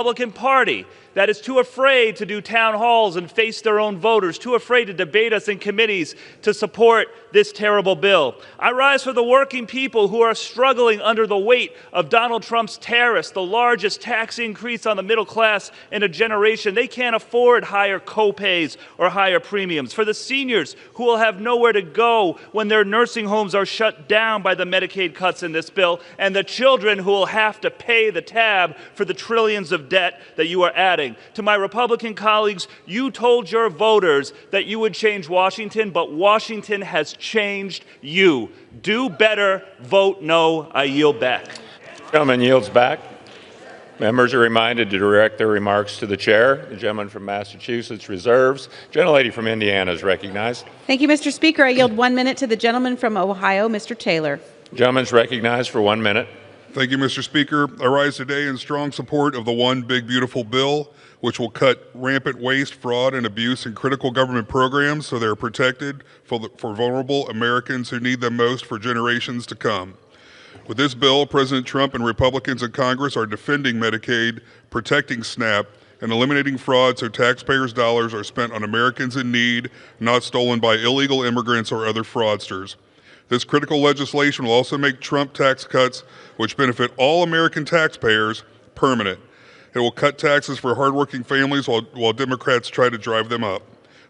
Republican Party that is too afraid to do town halls and face their own voters, too afraid to debate us in committees to support this terrible bill. I rise for the working people who are struggling under the weight of Donald Trump's tariffs, the largest tax increase on the middle class in a generation. They can't afford higher co-pays or higher premiums. For the seniors who will have nowhere to go when their nursing homes are shut down by the Medicaid cuts in this bill, and the children who will have to pay the tab for the trillions of debt that you are adding. To my Republican colleagues, you told your voters that you would change Washington, but Washington has changed you. Do better. Vote no. I yield back. Gentleman yields back. Members are reminded to direct their remarks to the chair. The gentleman from Massachusetts reserves. Gentlelady from Indiana is recognized. Thank you, Mr. Speaker. I yield 1 minute to the gentleman from Ohio, Mr. Taylor. The gentleman is recognized for 1 minute. Thank you, Mr. Speaker. I rise today in strong support of the One Big Beautiful Bill, which will cut rampant waste, fraud, and abuse in critical government programs so they're protected for vulnerable Americans who need them most for generations to come. With this bill, President Trump and Republicans in Congress are defending Medicaid, protecting SNAP, and eliminating fraud so taxpayers' dollars are spent on Americans in need, not stolen by illegal immigrants or other fraudsters. This critical legislation will also make Trump tax cuts, which benefit all American taxpayers, permanent. It will cut taxes for hardworking families while Democrats try to drive them up.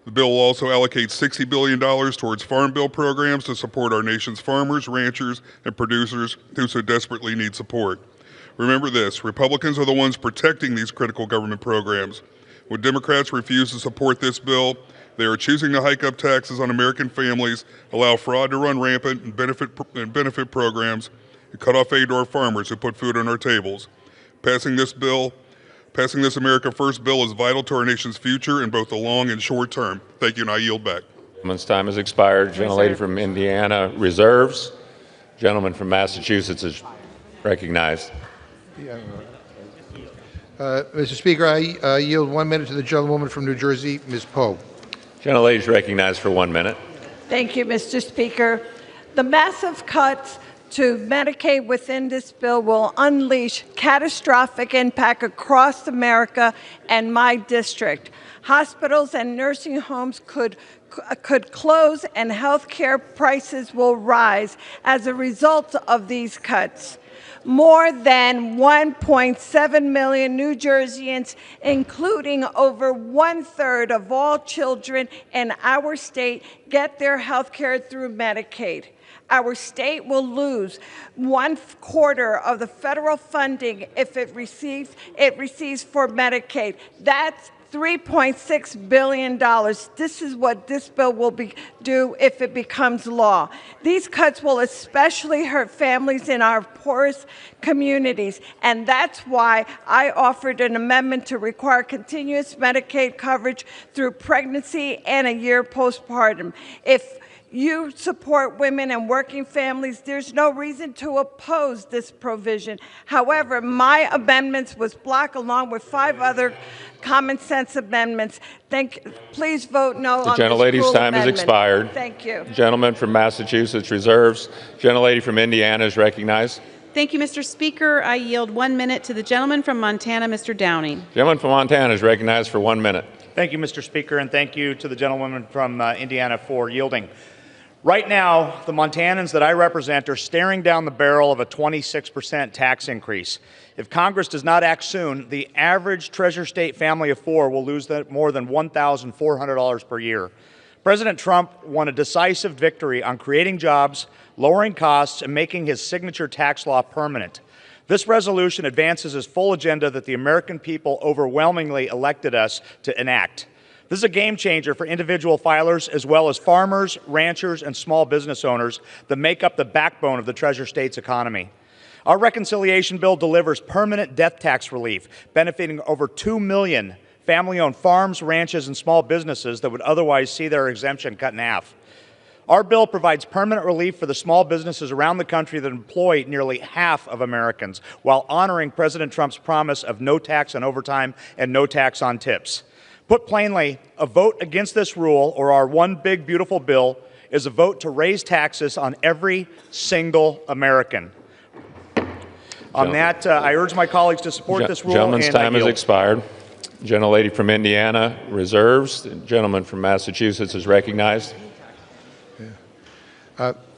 The bill will also allocate $60 billion towards farm bill programs to support our nation's farmers, ranchers, and producers who so desperately need support. Remember this, Republicans are the ones protecting these critical government programs. When Democrats refuse to support this bill, they are choosing to hike up taxes on American families, allow fraud to run rampant and benefit programs, and cut off aid to our farmers who put food on our tables. Passing this America First bill is vital to our nation's future in both the long and short term. Thank you, and I yield back. Gentleman's time has expired. Gentlelady from Indiana reserves. Gentleman from Massachusetts is recognized. Mr. Speaker, I yield 1 minute to the gentlewoman from New Jersey, Ms. Poe. Gentlelady is recognized for 1 minute. Thank you, Mr. Speaker. The massive cuts to Medicaid within this bill will unleash catastrophic impact across America and my district. Hospitals and nursing homes could close and health care prices will rise as a result of these cuts. More than 1.7 million New Jerseyans, including over 1/3 of all children in our state, get their health care through Medicaid. Our state will lose 1/4 of the federal funding if it receives for Medicaid. That's $3.6 billion. This is what this bill will do if it becomes law. These cuts will especially hurt families in our poorest communities, and that's why I offered an amendment to require continuous Medicaid coverage through pregnancy and a year postpartum. If you support women and working families, there's no reason to oppose this provision. However, my amendments was blocked along with 5 other common sense amendments. Please vote no on this cruel amendment. The gentlelady's time has expired. Thank you. Gentleman from Massachusetts reserves. Gentlelady from Indiana is recognized. Thank you, Mr. Speaker. I yield 1 minute to the gentleman from Montana, Mr. Downing. Gentleman from Montana is recognized for 1 minute. Thank you, Mr. Speaker, and thank you to the gentlewoman from Indiana for yielding. Right now, the Montanans that I represent are staring down the barrel of a 26% tax increase. If Congress does not act soon, the average Treasure State family of 4 will lose more than $1,400 per year. President Trump won a decisive victory on creating jobs, lowering costs, and making his signature tax law permanent. This resolution advances his full agenda that the American people overwhelmingly elected us to enact. This is a game changer for individual filers as well as farmers, ranchers, and small business owners that make up the backbone of the Treasure State's economy. Our reconciliation bill delivers permanent death tax relief, benefiting over 2 million family-owned farms, ranches, and small businesses that would otherwise see their exemption cut in half. Our bill provides permanent relief for the small businesses around the country that employ nearly half of Americans, while honoring President Trump's promise of no tax on overtime and no tax on tips. Put plainly, a vote against this rule, or our One Big Beautiful Bill, is a vote to raise taxes on every single American. On that, I urge my colleagues to support this rule. Gentleman's and I time has yield. expired. Gentlelady from Indiana reserves. The gentleman from Massachusetts is recognized.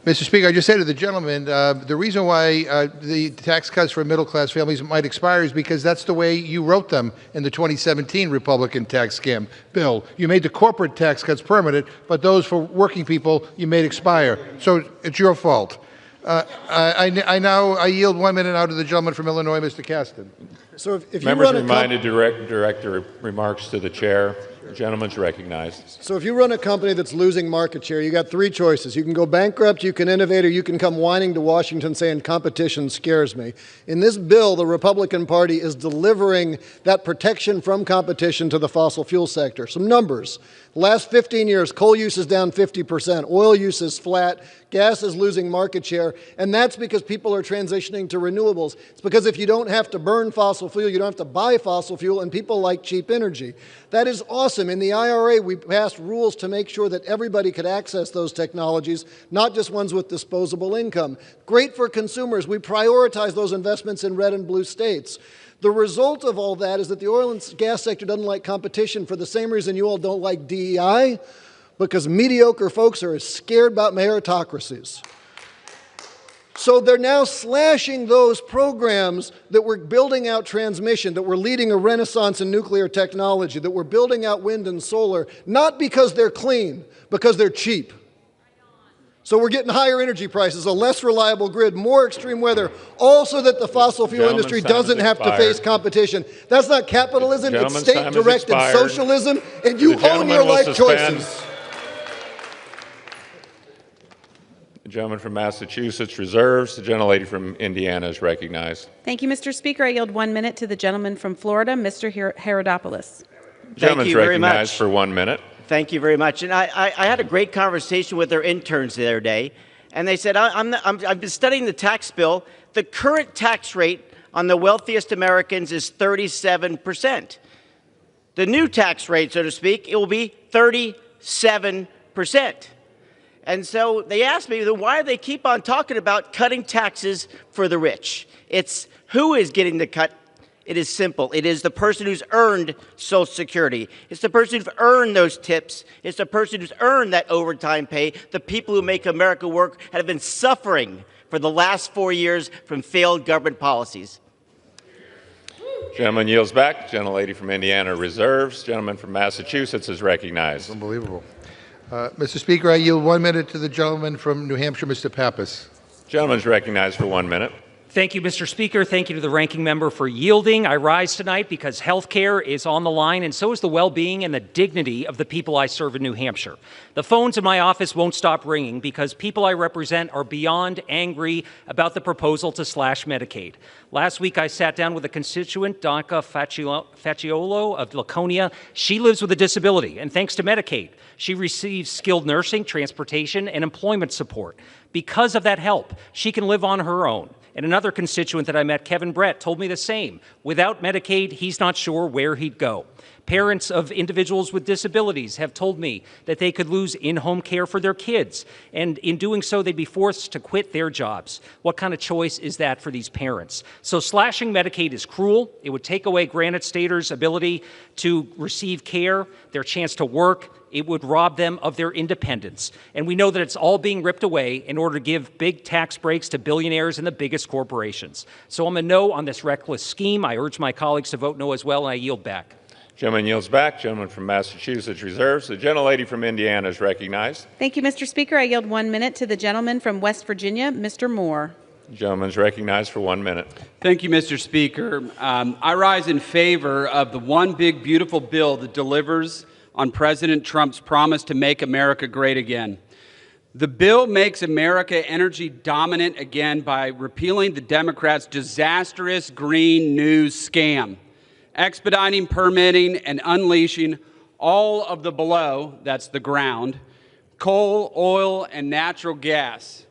Mr. Speaker, I just said to the gentleman, the reason why the tax cuts for middle-class families might expire is because that's the way you wrote them in the 2017 Republican tax scam bill. You made the corporate tax cuts permanent, but those for working people you made expire. So it's your fault. I yield 1 minute now to the gentleman from Illinois, Mr. Caston. So if you Members run a reminded to direct their remarks to the chair. The gentleman's recognized. So if you run a company that's losing market share, you got three choices. You can go bankrupt, you can innovate, or you can come whining to Washington saying competition scares me. In this bill, the Republican Party is delivering that protection from competition to the fossil fuel sector. Some numbers. Last 15 years, coal use is down 50%, oil use is flat, gas is losing market share, and that's because people are transitioning to renewables. It's because if you don't have to burn fossil fuel, you don't have to buy fossil fuel, and people like cheap energy. That is awesome. In the IRA, we passed rules to make sure that everybody could access those technologies, not just ones with disposable income. Great for consumers. We prioritize those investments in red and blue states. The result of all that is that the oil and gas sector doesn't like competition for the same reason you all don't like DEI, because mediocre folks are as scared about meritocracies. So they're now slashing those programs that were building out transmission, that were leading a renaissance in nuclear technology, that were building out wind and solar, not because they're clean, because they're cheap. So we're getting higher energy prices, a less reliable grid, more extreme weather, all so that the fossil fuel industry doesn't have to face competition. That's not capitalism, it's state-directed socialism, and you own your life choices. The gentleman from Massachusetts reserves. The gentlelady from Indiana is recognized. Thank you, Mr. Speaker. I yield 1 minute to the gentleman from Florida, Mr. Herodopoulos. The gentleman's recognized for 1 minute. Thank you very much. And I had a great conversation with their interns the other day, and they said, I've been studying the tax bill. The current tax rate on the wealthiest Americans is 37%. The new tax rate, so to speak, it will be 37%. And so they asked me, then why do they keep on talking about cutting taxes for the rich? It's who is getting the cut. It is simple. It is the person who's earned Social Security. It's the person who's earned those tips. It's the person who's earned that overtime pay. The people who make America work have been suffering for the last 4 years from failed government policies. Gentleman yields back. Gentlelady from Indiana reserves. Gentleman from Massachusetts is recognized. Unbelievable. Mr. Speaker, I yield 1 minute to the gentleman from New Hampshire, Mr. Pappas. Gentleman's recognized for 1 minute. Thank you, Mr. Speaker. Thank you to the ranking member for yielding. I rise tonight because health care is on the line, and so is the well-being and the dignity of the people I serve in New Hampshire. The phones in my office won't stop ringing because people I represent are beyond angry about the proposal to slash Medicaid. Last week, I sat down with a constituent, Donka Facciolo of Laconia. She lives with a disability, and thanks to Medicaid, she receives skilled nursing, transportation, and employment support. Because of that help, she can live on her own. And another constituent that I met, Kevin Brett, told me the same. Without Medicaid, he's not sure where he'd go. Parents of individuals with disabilities have told me that they could lose in-home care for their kids, and in doing so, they'd be forced to quit their jobs. What kind of choice is that for these parents? So slashing Medicaid is cruel. It would take away granted staters' ability to receive care, their chance to work. It would rob them of their independence. And we know that it's all being ripped away in order to give big tax breaks to billionaires and the biggest corporations. So I'm a no on this reckless scheme. I urge my colleagues to vote no as well, and I yield back. Gentleman yields back. Gentleman from Massachusetts reserves. The gentlelady from Indiana is recognized. Thank you, Mr. Speaker. I yield 1 minute to the gentleman from West Virginia, Mr. Moore. The gentleman's recognized for 1 minute. Thank you, Mr. Speaker. I rise in favor of the one big, beautiful bill that delivers on President Trump's promise to make America great again. The bill makes America energy dominant again by repealing the Democrats' disastrous green news scam, expediting permitting and unleashing all of the below, that's the ground, coal, oil, and natural gas.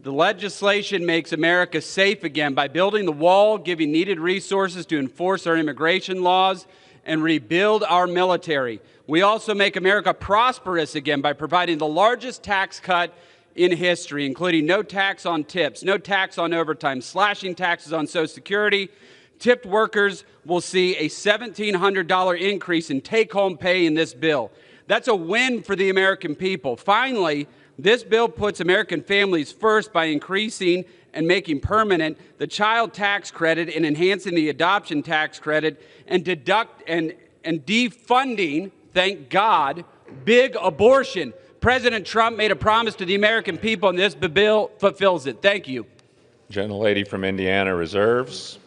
The legislation makes America safe again by building the wall, giving needed resources to enforce our immigration laws, and rebuild our military. We also make America prosperous again by providing the largest tax cut in history, including no tax on tips, no tax on overtime, slashing taxes on Social Security. Tipped workers will see a $1,700 increase in take-home pay in this bill. That's a win for the American people. Finally, this bill puts American families first by increasing and making permanent the child tax credit and enhancing the adoption tax credit and defunding, thank God, big abortion. President Trump made a promise to the American people, and this bill fulfills it. Thank you. Gentlelady from Indiana reserves.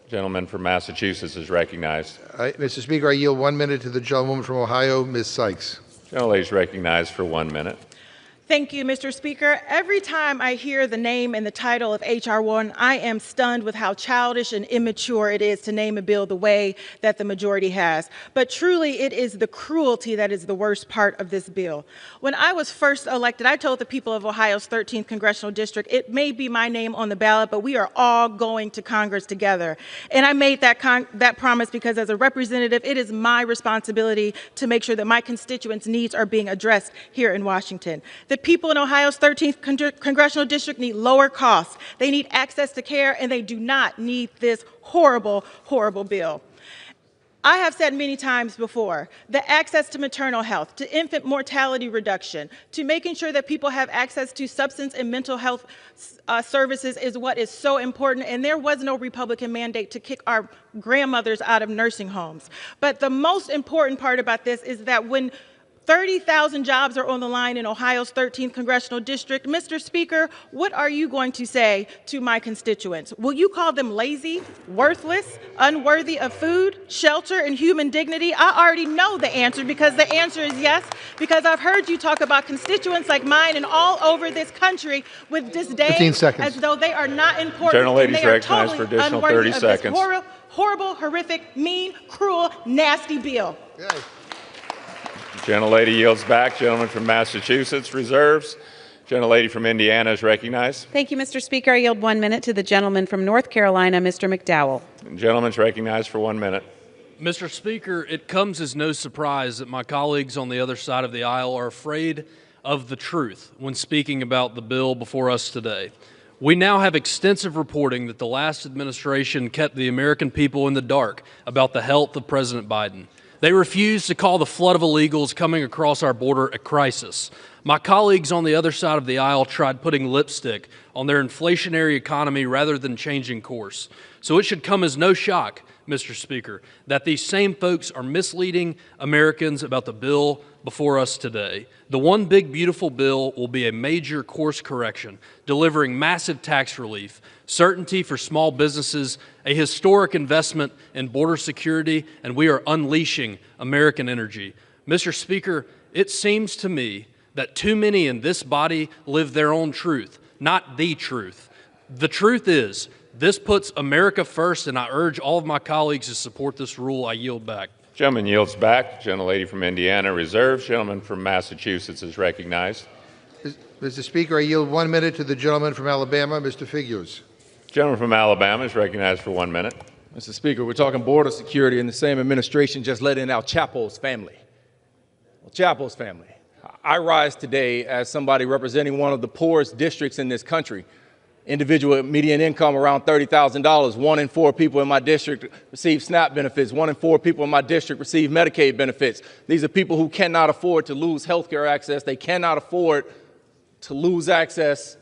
Gentleman from Massachusetts is recognized. Mr. Speaker, I yield 1 minute to the gentlewoman from Ohio, Ms. Sykes. Gentlelady is recognized for 1 minute. Thank you, Mr. Speaker. Every time I hear the name and the title of H.R. 1, I am stunned with how childish and immature it is to name a bill the way that the majority has. But truly, it is the cruelty that is the worst part of this bill. When I was first elected, I told the people of Ohio's 13th congressional district, it may be my name on the ballot, but we are all going to Congress together. And I made that promise because as a representative, it is my responsibility to make sure that my constituents' needs are being addressed here in Washington. The people in Ohio's 13th congressional district need lower costs. They need access to care, and they do not need this horrible, horrible bill. I have said many times before, the access to maternal health, to infant mortality reduction, to making sure that people have access to substance and mental health services is what is so important, and there was no Republican mandate to kick our grandmothers out of nursing homes. But the most important part about this is that when 30,000 jobs are on the line in Ohio's 13th congressional district. Mr. Speaker, what are you going to say to my constituents? Will you call them lazy, worthless, unworthy of food, shelter, and human dignity? I already know the answer because the answer is yes, because I've heard you talk about constituents like mine and all over this country with disdain 15 seconds. as though they are not important. Gentlelady's and they are recognized totally for additional unworthy 30 of this seconds. horrible, horrific, mean, cruel, nasty bill. Yay. Gentlelady yields back. Gentleman from Massachusetts reserves. Gentlelady from Indiana is recognized. Thank you, Mr. Speaker. I yield 1 minute to the gentleman from North Carolina, Mr. McDowell. The gentleman's recognized for 1 minute. Mr. Speaker, it comes as no surprise that my colleagues on the other side of the aisle are afraid of the truth when speaking about the bill before us today. We now have extensive reporting that the last administration kept the American people in the dark about the health of President Biden. They refused to call the flood of illegals coming across our border a crisis. My colleagues on the other side of the aisle tried putting lipstick on their inflationary economy rather than changing course. So it should come as no shock, Mr. Speaker, that these same folks are misleading Americans about the bill before us today. The One Big Beautiful Bill will be a major course correction, delivering massive tax relief, certainty for small businesses, a historic investment in border security, and we are unleashing American energy. Mr. Speaker, it seems to me that too many in this body live their own truth, not the truth. The truth is, this puts America first, and I urge all of my colleagues to support this rule. I yield back. Gentleman yields back. Gentlelady from Indiana reserves. Gentleman from Massachusetts is recognized. Mr. Speaker, I yield 1 minute to the gentleman from Alabama, Mr. Figures. Gentleman from Alabama is recognized for 1 minute. Mr. Speaker, we're talking border security, and the same administration just let in El Chapo's family. El Chapo's family. I rise today as somebody representing one of the poorest districts in this country. Individual median income around $30,000. 1 in 4 people in my district receive SNAP benefits. 1 in 4 people in my district receive Medicaid benefits. These are people who cannot afford to lose health care access. They cannot afford to lose access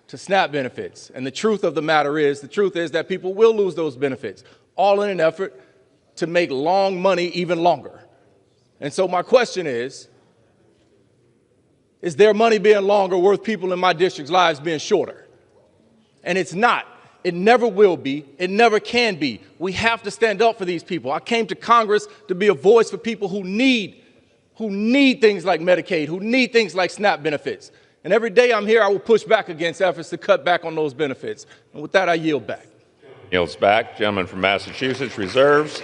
to SNAP benefits. And the truth of the matter is, that people will lose those benefits, all in an effort to make long money even longer. And so my question is their money being longer worth people in my district's lives being shorter? And it's not. It never will be. It never can be. We have to stand up for these people. I came to Congress to be a voice for people who need things like Medicaid, who need things like SNAP benefits. And every day I'm here, I will push back against efforts to cut back on those benefits. And with that, I yield back. Yields back. Gentleman from Massachusetts reserves.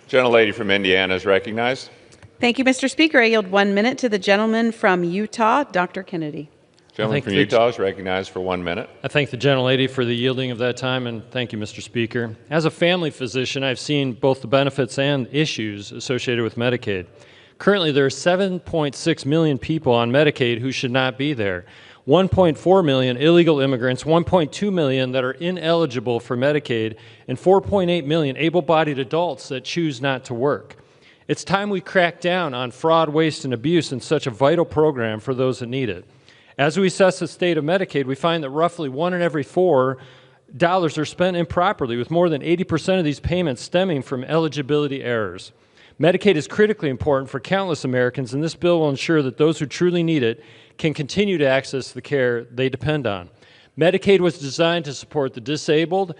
Gentlelady from Indiana is recognized. Thank you, Mr. Speaker. I yield 1 minute to the gentleman from Utah, Dr. Kennedy. Gentleman from Utah is recognized for 1 minute. I thank the gentlelady for the yielding of that time, and thank you, Mr. Speaker. As a family physician, I've seen both the benefits and issues associated with Medicaid. Currently, there are 7.6 million people on Medicaid who should not be there. 1.4 million illegal immigrants, 1.2 million that are ineligible for Medicaid, and 4.8 million able-bodied adults that choose not to work. It's time we crack down on fraud, waste, and abuse in such a vital program for those that need it. As we assess the state of Medicaid, we find that roughly 1 in every 4 dollars are spent improperly, with more than 80% of these payments stemming from eligibility errors. Medicaid is critically important for countless Americans, and this bill will ensure that those who truly need it can continue to access the care they depend on. Medicaid was designed to support the disabled,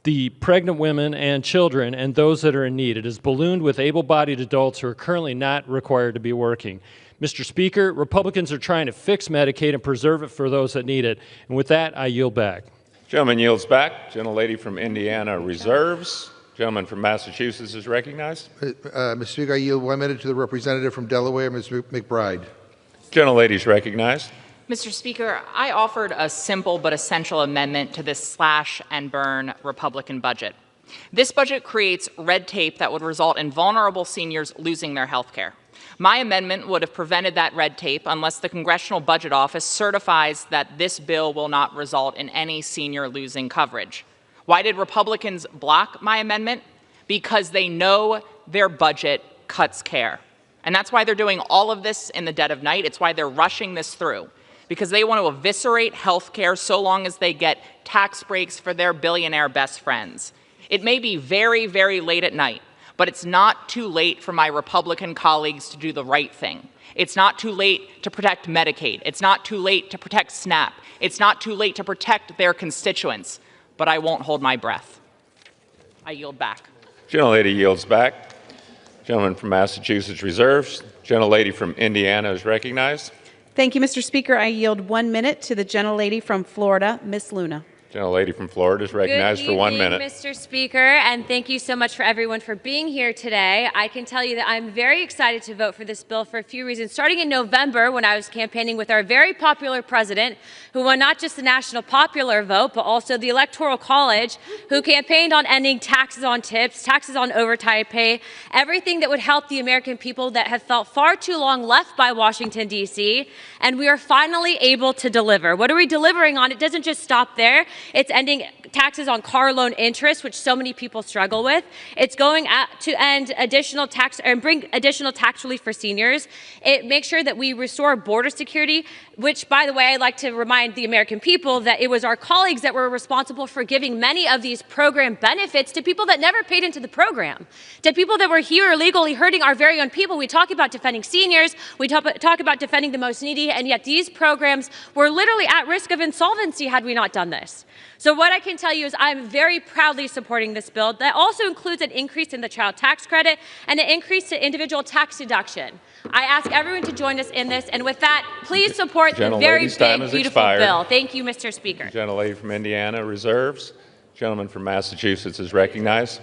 the pregnant women and children, and those that are in need. It is ballooned with able-bodied adults who are currently not required to be working. Mr. Speaker, Republicans are trying to fix Medicaid and preserve it for those that need it. And with that, I yield back. Gentleman yields back. Gentlelady from Indiana reserves. Gentleman from Massachusetts is recognized. Mr. Speaker, I yield 1 minute to the representative from Delaware, Ms. McBride. Gentlelady is recognized. Mr. Speaker, I offered a simple but essential amendment to this slash and burn Republican budget. This budget creates red tape that would result in vulnerable seniors losing their health care. My amendment would have prevented that red tape unless the Congressional Budget Office certifies that this bill will not result in any senior losing coverage. Why did Republicans block my amendment? Because they know their budget cuts care. And that's why they're doing all of this in the dead of night. It's why they're rushing this through, because they want to eviscerate health care so long as they get tax breaks for their billionaire best friends. It may be very, very late at night, but it's not too late for my Republican colleagues to do the right thing. It's not too late to protect Medicaid. It's not too late to protect SNAP. It's not too late to protect their constituents, but I won't hold my breath. I yield back. Gentlelady yields back. Gentleman from Massachusetts reserves. Gentlelady from Indiana is recognized. Thank you, Mr. Speaker. I yield 1 minute to the gentlelady from Florida, Ms. Luna. Gentlelady from Florida is recognized for 1 minute. Mr. Speaker, and thank you so much for everyone for being here today. I can tell you that I'm very excited to vote for this bill for a few reasons. Starting in November, when I was campaigning with our very popular president, who won not just the national popular vote, but also the Electoral College, who campaigned on ending taxes on tips, taxes on overtime pay, everything that would help the American people that have felt far too long left by Washington, D.C., and we are finally able to deliver. What are we delivering on? It doesn't just stop there. It's ending taxes on car loan interest, which so many people struggle with. It's going to end additional tax and bring additional tax relief for seniors. It makes sure that we restore border security, which, by the way, I'd like to remind the American people that it was our colleagues that were responsible for giving many of these program benefits to people that never paid into the program, to people that were here illegally hurting our very own people. We talk about defending seniors, we talk about defending the most needy, and yet these programs were literally at risk of insolvency had we not done this. So what I can tell you is I'm very proudly supporting this bill. That also includes an increase in the child tax credit and an increase to individual tax deduction. I ask everyone to join us in this, and with that, please support the very big, beautiful bill. Thank you, Mr. Speaker. Gentlelady from Indiana reserves. Gentleman from Massachusetts is recognized.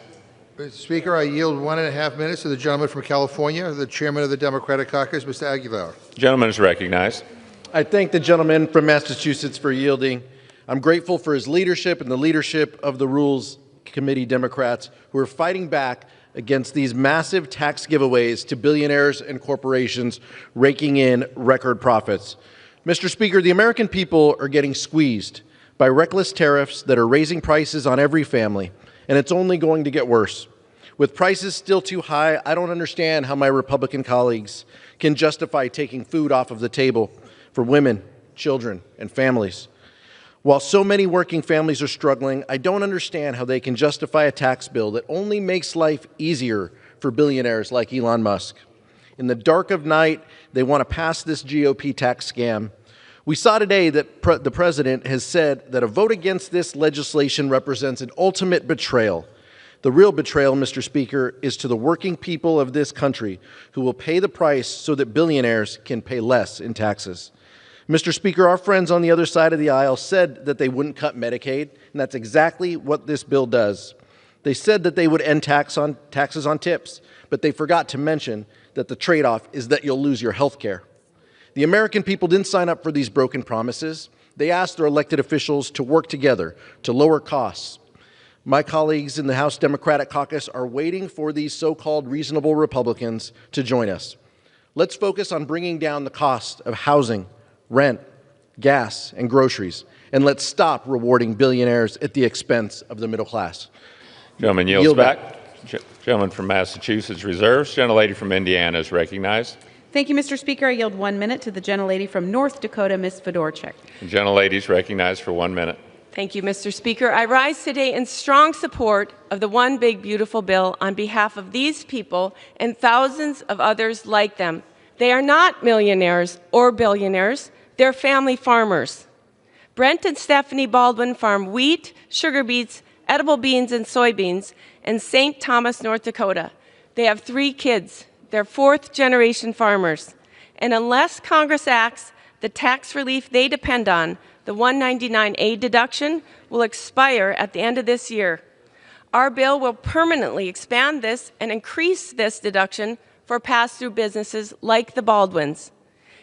Mr. Speaker, I yield 1.5 minutes to the gentleman from California, the chairman of the Democratic Caucus, Mr. Aguilar. Gentleman is recognized. I thank the gentleman from Massachusetts for yielding. I'm grateful for his leadership and the leadership of the Rules Committee Democrats who are fighting back against these massive tax giveaways to billionaires and corporations raking in record profits. Mr. Speaker, the American people are getting squeezed by reckless tariffs that are raising prices on every family, and it's only going to get worse. With prices still too high, I don't understand how my Republican colleagues can justify taking food off of the table for women, children, and families. While so many working families are struggling, I don't understand how they can justify a tax bill that only makes life easier for billionaires like Elon Musk. In the dark of night, they want to pass this GOP tax scam. We saw today that the president has said that a vote against this legislation represents an ultimate betrayal. The real betrayal, Mr. Speaker, is to the working people of this country who will pay the price so that billionaires can pay less in taxes. Mr. Speaker, our friends on the other side of the aisle said that they wouldn't cut Medicaid, and that's exactly what this bill does. They said that they would end taxes on tips, but they forgot to mention that the trade-off is that you'll lose your health care. The American people didn't sign up for these broken promises. They asked their elected officials to work together to lower costs. My colleagues in the House Democratic Caucus are waiting for these so-called reasonable Republicans to join us. Let's focus on bringing down the cost of housing, rent, gas, and groceries. And let's stop rewarding billionaires at the expense of the middle class. Gentleman yields back. Gentleman from Massachusetts reserves. Gentlelady from Indiana is recognized. Thank you, Mr. Speaker. I yield 1 minute to the gentlelady from North Dakota, Ms. Fedorchak. The gentlelady is recognized for 1 minute. Thank you, Mr. Speaker. I rise today in strong support of the One Big Beautiful Bill on behalf of these people and thousands of others like them. They are not millionaires or billionaires. They're family farmers. Brent and Stephanie Baldwin farm wheat, sugar beets, edible beans, and soybeans in St. Thomas, North Dakota. They have 3 kids. They're 4th-generation farmers. And unless Congress acts, the tax relief they depend on, the 199A deduction, will expire at the end of this year. Our bill will permanently expand this and increase this deduction for pass-through businesses like the Baldwins.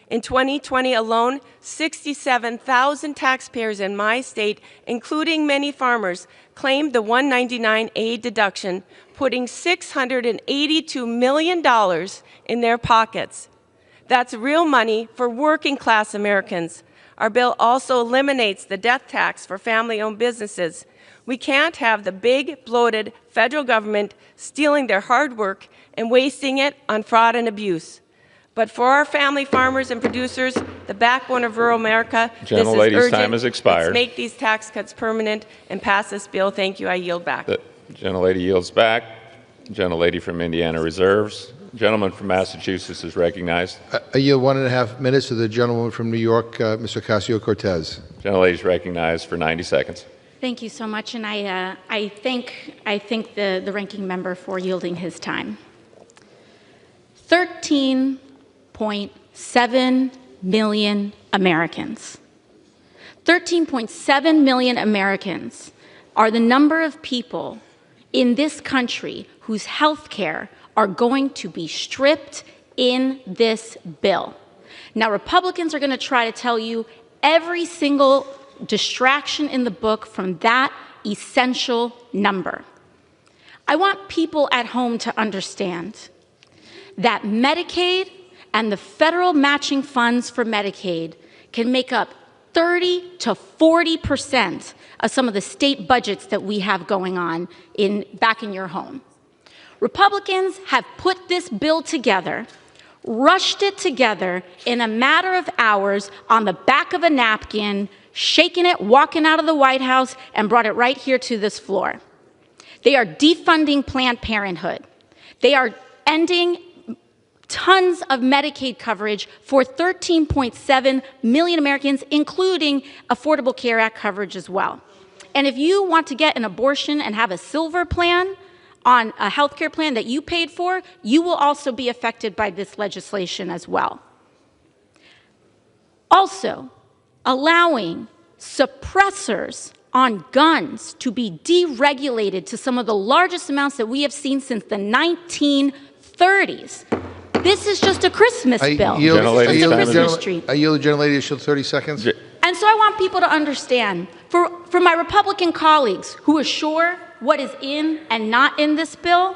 In 2020 alone, 67,000 taxpayers in my state, including many farmers, claimed the 199A deduction, putting $682 million in their pockets. That's real money for working-class Americans. Our bill also eliminates the death tax for family-owned businesses. We can't have the big, bloated federal government stealing their hard work and wasting it on fraud and abuse. But for our family farmers and producers, the backbone of rural America, this is urgent. Time has expired. Let's make these tax cuts permanent and pass this bill. Thank you. I yield back. The gentlelady yields back. Gentlelady from Indiana reserves. Gentleman from Massachusetts is recognized. I yield 1.5 minutes to the gentleman from New York, Mr. Ocasio-Cortez. Gentlelady is recognized for 90 seconds. Thank you so much, and I thank the ranking member for yielding his time. 13.7 million Americans. 13.7 million Americans are the number of people in this country whose health care are going to be stripped in this bill. Now, Republicans are going to try to tell you every single distraction in the book from that essential number. I want people at home to understand that Medicaid and the federal matching funds for Medicaid can make up 30 to 40% of some of the state budgets that we have going on back in your home. Republicans have put this bill together, rushed it together in a matter of hours on the back of a napkin, shaking it, walking out of the White House, and brought it right here to this floor. They are defunding Planned Parenthood. They are ending tons of Medicaid coverage for 13.7 million Americans, including Affordable Care Act coverage as well. And if you want to get an abortion and have a silver plan on a health care plan that you paid for, you will also be affected by this legislation as well. Also, allowing suppressors on guns to be deregulated to some of the largest amounts that we have seen since the 1930s. This is just a Christmas bill. It's a Christmas tree. I yield the gentlelady to 30 seconds. And so I want people to understand, for my Republican colleagues who are sure what is in and not in this bill,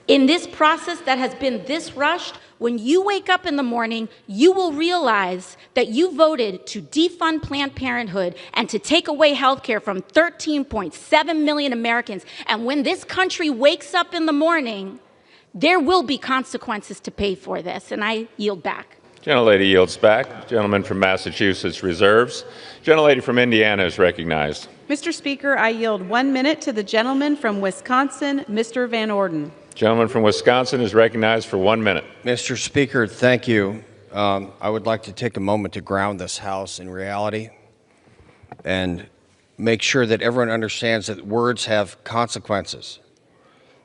in this process that has been this rushed, when you wake up in the morning, you will realize that you voted to defund Planned Parenthood and to take away health care from 13.7 million Americans. And when this country wakes up in the morning, there will be consequences to pay for this. And I yield back. Gentlelady yields back. Gentleman from Massachusetts reserves. Gentlelady from Indiana is recognized. Mr. Speaker, I yield 1 minute to the gentleman from Wisconsin, Mr. Van Orden. Gentleman from Wisconsin is recognized for 1 minute. Mr. Speaker, thank you. I would like to take a moment to ground this House in reality and make sure that everyone understands that words have consequences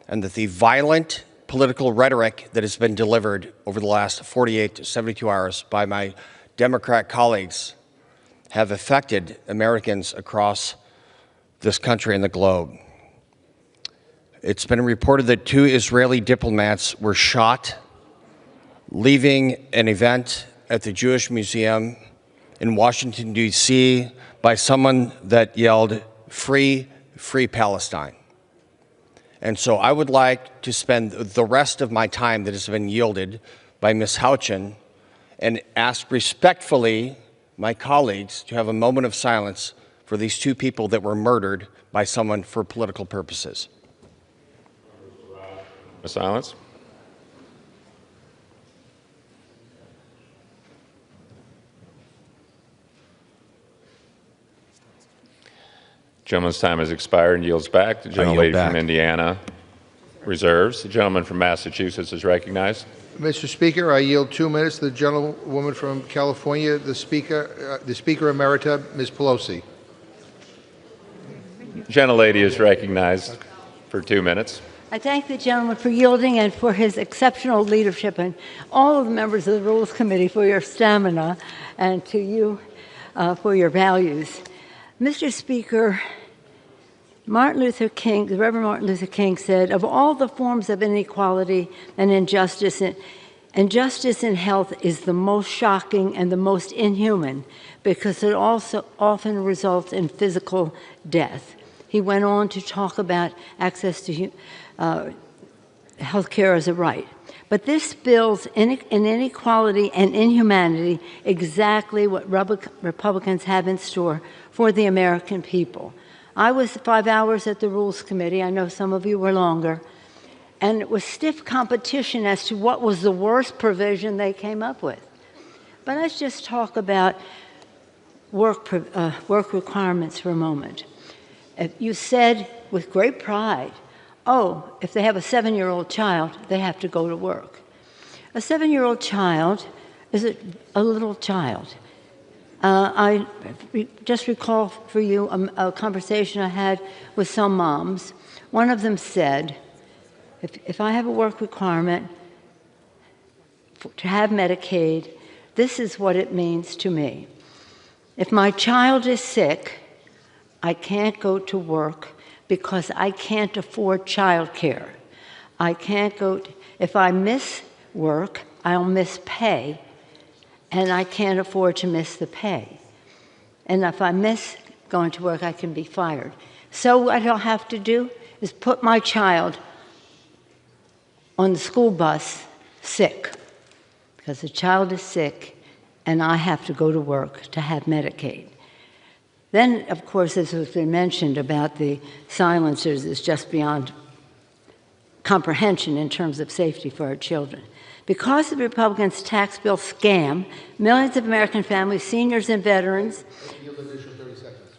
and that the violent political rhetoric that has been delivered over the last 48 to 72 hours by my Democrat colleagues have affected Americans across this country and the globe. It's been reported that 2 Israeli diplomats were shot leaving an event at the Jewish Museum in Washington, D.C. by someone that yelled, "Free, free Palestine." And so I would like to spend the rest of my time that has been yielded by Ms. Houchin and ask respectfully my colleagues to have a moment of silence for these two people that were murdered by someone for political purposes. Silence. Gentleman's time has expired and yields back. The gentlelady from Indiana reserves. The gentleman from Massachusetts is recognized. Mr. Speaker, I yield 2 minutes to the gentlewoman from California, the Speaker Emerita, Ms. Pelosi. Gentlelady is recognized for 2 minutes. I thank the gentleman for yielding and for his exceptional leadership, and all of the members of the Rules Committee for your stamina, and to you for your values. Mr. Speaker, the Reverend Martin Luther King said, of all the forms of inequality and injustice in health is the most shocking and the most inhuman because it also often results in physical death. He went on to talk about access to health care as a right. But this builds in inequality and inhumanity exactly what Republicans have in store for the American people. I was 5 hours at the Rules Committee. I know some of you were longer. And it was stiff competition as to what was the worst provision they came up with. But let's just talk about work requirements for a moment. You said with great pride, oh, if they have a 7-year-old child, they have to go to work. A 7-year-old child is a little child. I just recall for you a conversation I had with some moms. One of them said, if I have a work requirement to have Medicaid, this is what it means to me. If my child is sick, I can't go to work because I can't afford child care. I can't go, if I miss work, I'll miss pay, and I can't afford to miss the pay. And if I miss going to work, I can be fired. So what I'll have to do is put my child on the school bus sick, because the child is sick, and I have to go to work to have Medicaid. Then, of course, as has been mentioned about the silencers, is just beyond comprehension in terms of safety for our children. Because of the Republicans' tax bill scam, millions of American families, seniors and veterans,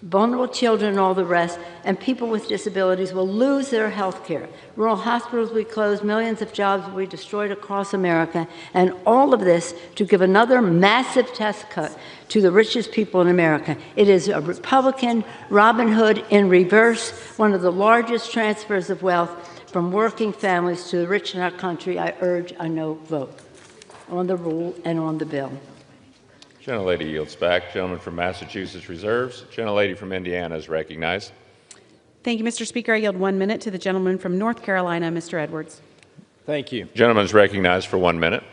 vulnerable children and all the rest, and people with disabilities will lose their health care. Rural hospitals will be closed, millions of jobs will be destroyed across America, and all of this to give another massive tax cut to the richest people in America. It is a Republican Robin Hood in reverse, one of the largest transfers of wealth from working families to the rich in our country. I urge a no vote on the rule and on the bill. Gentlelady yields back. Gentleman from Massachusetts reserves. Gentlelady from Indiana is recognized. Thank you, Mr. Speaker. I yield 1 minute to the gentleman from North Carolina, Mr. Edwards. Thank you. Gentleman is recognized for 1 minute.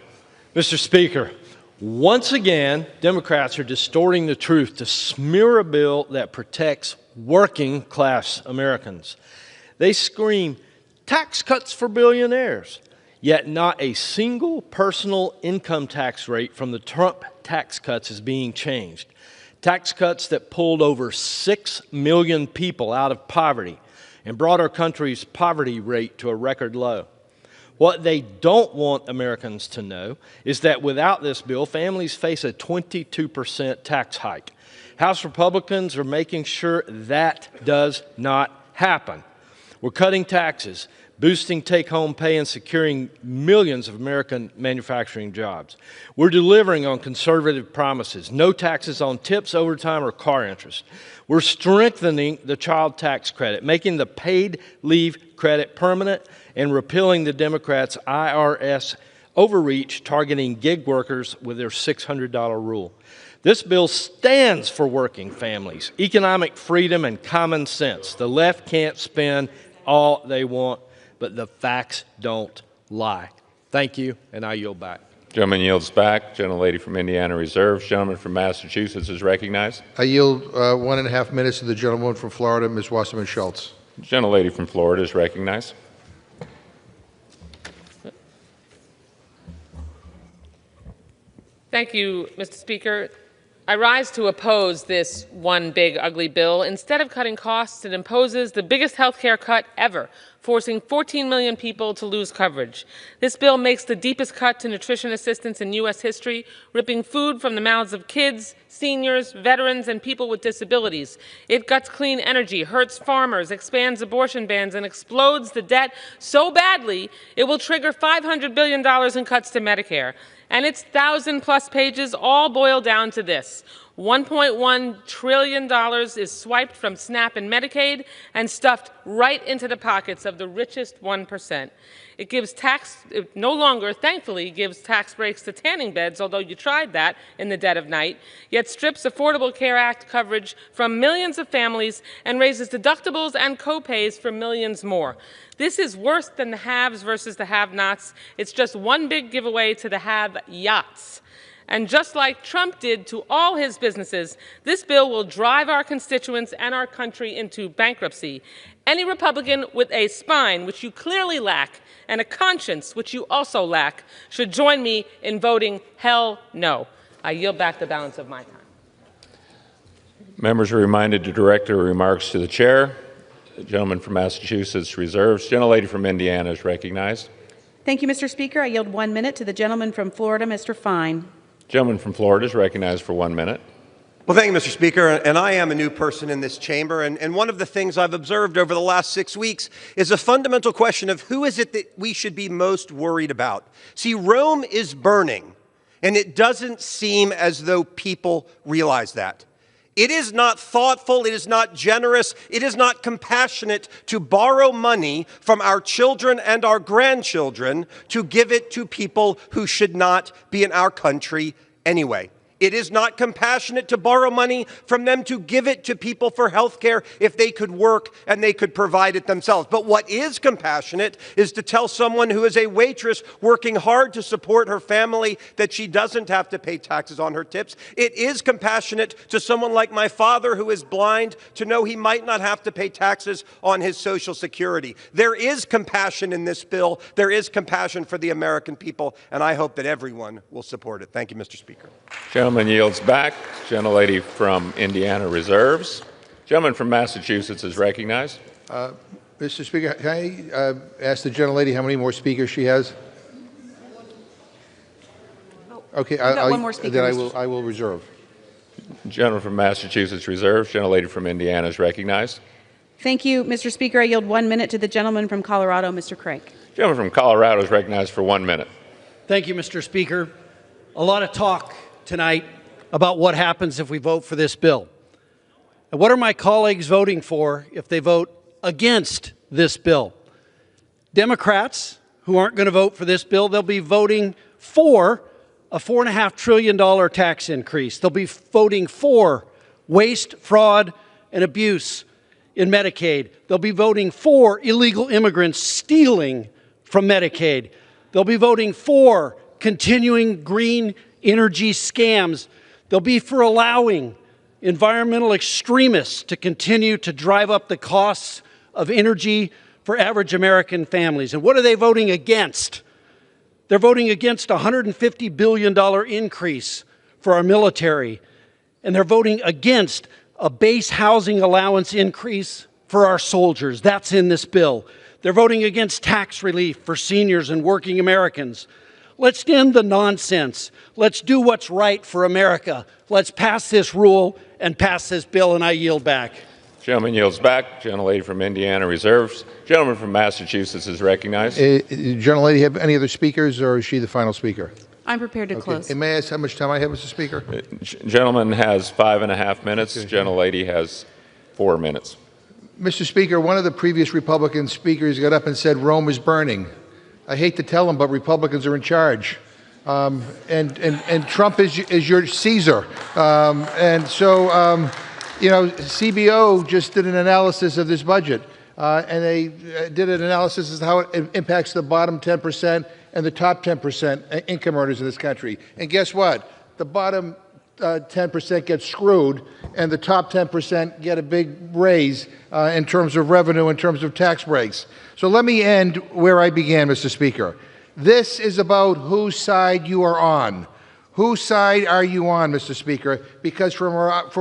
Mr. Speaker, once again, Democrats are distorting the truth to smear a bill that protects working class Americans. They scream, tax cuts for billionaires, yet not a single personal income tax rate from the Trump tax cuts is being changed. Tax cuts that pulled over 6 million people out of poverty and brought our country's poverty rate to a record low. What they don't want Americans to know is that without this bill, families face a 22% tax hike. House Republicans are making sure that does not happen. We're cutting taxes, boosting take-home pay, and securing millions of American manufacturing jobs. We're delivering on conservative promises, no taxes on tips, overtime, or car interest. We're strengthening the child tax credit, making the paid leave credit permanent, and repealing the Democrats' IRS overreach targeting gig workers with their $600 rule. This bill stands for working families, economic freedom, and common sense. The left can't spend all they want, but the facts don't lie. Thank you, and I yield back. Gentleman yields back. Gentlelady from Indiana reserves. Gentleman from Massachusetts is recognized. I yield 1.5 minutes to the gentlewoman from Florida, Ms. Wasserman Schultz. Gentlelady from Florida is recognized. Thank you, Mr. Speaker. I rise to oppose this one big ugly bill. Instead of cutting costs, it imposes the biggest health care cut ever, forcing 14 million people to lose coverage. This bill makes the deepest cut to nutrition assistance in U.S. history, ripping food from the mouths of kids, seniors, veterans, and people with disabilities. It guts clean energy, hurts farmers, expands abortion bans, and explodes the debt so badly it will trigger $500 billion in cuts to Medicare. And its 1,000+ pages all boil down to this. $1.1 trillion is swiped from SNAP and Medicaid and stuffed right into the pockets of the richest 1%. It no longer, thankfully, gives tax breaks to tanning beds, although you tried that in the dead of night, yet strips Affordable Care Act coverage from millions of families and raises deductibles and co-pays for millions more. This is worse than the haves versus the have-nots. It's just one big giveaway to the have-yachts. And just like Trump did to all his businesses, this bill will drive our constituents and our country into bankruptcy. Any Republican with a spine, which you clearly lack, and a conscience, which you also lack, should join me in voting hell no. I yield back the balance of my time. Members are reminded to direct their remarks to the chair. The gentleman from Massachusetts reserves. Gentlelady from Indiana is recognized. Thank you, Mr. Speaker. I yield 1 minute to the gentleman from Florida, Mr. Fine. Gentleman from Florida is recognized for 1 minute. Well, thank you, Mr. Speaker. And I am a new person in this chamber. And one of the things I've observed over the last 6 weeks is a fundamental question of who is it that we should be most worried about. See, Rome is burning, and it doesn't seem as though people realize that. It is not thoughtful, it is not generous, it is not compassionate to borrow money from our children and our grandchildren to give it to people who should not be in our country anyway. It is not compassionate to borrow money from them to give it to people for health care if they could work and they could provide it themselves. But what is compassionate is to tell someone who is a waitress working hard to support her family that she doesn't have to pay taxes on her tips. It is compassionate to someone like my father who is blind to know he might not have to pay taxes on his Social Security. There is compassion in this bill. There is compassion for the American people, and I hope that everyone will support it. Thank you, Mr. Speaker. Gentleman yields back. Gentlelady from Indiana reserves. Gentleman from Massachusetts is recognized. Mr. Speaker, can I ask the gentlelady how many more speakers she has? Okay, one more speaker, then I will reserve. Gentleman from Massachusetts reserves. Gentlelady from Indiana is recognized. Thank you, Mr. Speaker. I yield 1 minute to the gentleman from Colorado, Mr. Craig. Gentleman from Colorado is recognized for 1 minute. Thank you, Mr. Speaker. A lot of talk tonight about what happens if we vote for this bill. And what are my colleagues voting for if they vote against this bill? Democrats who aren't going to vote for this bill, they'll be voting for a $4.5 trillion tax increase. They'll be voting for waste, fraud, and abuse in Medicaid. They'll be voting for illegal immigrants stealing from Medicaid. They'll be voting for continuing green energy scams. They'll be for allowing environmental extremists to continue to drive up the costs of energy for average American families. And what are they voting against? They're voting against a $150 billion increase for our military. And they're voting against a base housing allowance increase for our soldiers. That's in this bill. They're voting against tax relief for seniors and working Americans. Let's end the nonsense. Let's do what's right for America. Let's pass this rule and pass this bill, and I yield back. Gentleman yields back. Gentlelady from Indiana reserves. Gentleman from Massachusetts is recognized. Gentlelady, have any other speakers, or is she the final speaker? I'm prepared to close. And may I ask how much time I have, Mr. Speaker? Gentleman has 5.5 minutes. Gentlelady has 4 minutes. Mr. Speaker, one of the previous Republican speakers got up and said Rome is burning. I hate to tell them, but Republicans are in charge. And Trump is your Caesar. You know, CBO just did an analysis of this budget, and they did an analysis of how it impacts the bottom 10% and the top 10% income earners in this country. And guess what? The bottom 10% get screwed, and the top 10% get a big raise in terms of revenue, in terms of tax breaks. So let me end where I began, Mr. Speaker. This is about whose side you are on. Whose side are you on, Mr. Speaker? Because from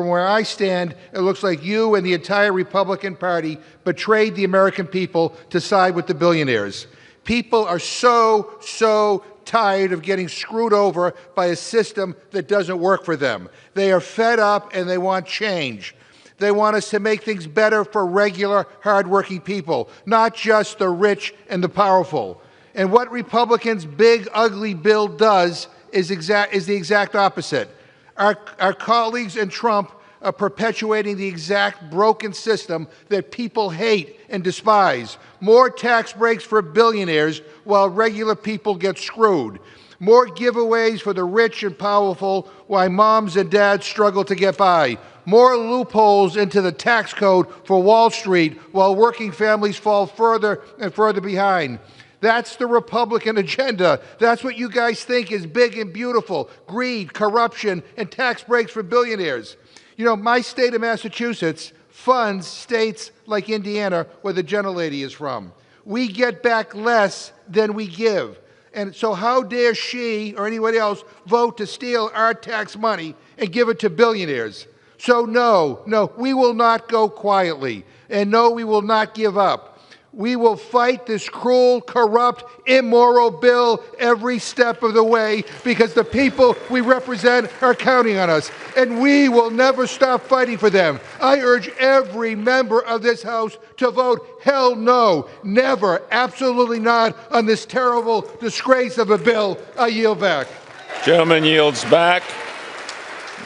where I stand, it looks like you and the entire Republican Party betrayed the American people to side with the billionaires. People are so tired of getting screwed over by a system that doesn't work for them. They are fed up and they want change. They want us to make things better for regular, hardworking people, not just the rich and the powerful. And what Republicans' big, ugly bill does is the exact opposite. Our colleagues in Trump are perpetuating the exact broken system that people hate and despise. More tax breaks for billionaires while regular people get screwed. More giveaways for the rich and powerful while moms and dads struggle to get by. More loopholes into the tax code for Wall Street while working families fall further and further behind. That's the Republican agenda. That's what you guys think is big and beautiful: greed, corruption, and tax breaks for billionaires. You know, my state of Massachusetts funds states like Indiana, where the gentlelady is from. We get back less than we give. And so how dare she or anyone else vote to steal our tax money and give it to billionaires? So no, we will not go quietly. And no, we will not give up. We will fight this cruel, corrupt, immoral bill every step of the way because the people we represent are counting on us. And we will never stop fighting for them. I urge every member of this House to vote hell no, never, absolutely not on this terrible disgrace of a bill. I yield back. Gentleman yields back.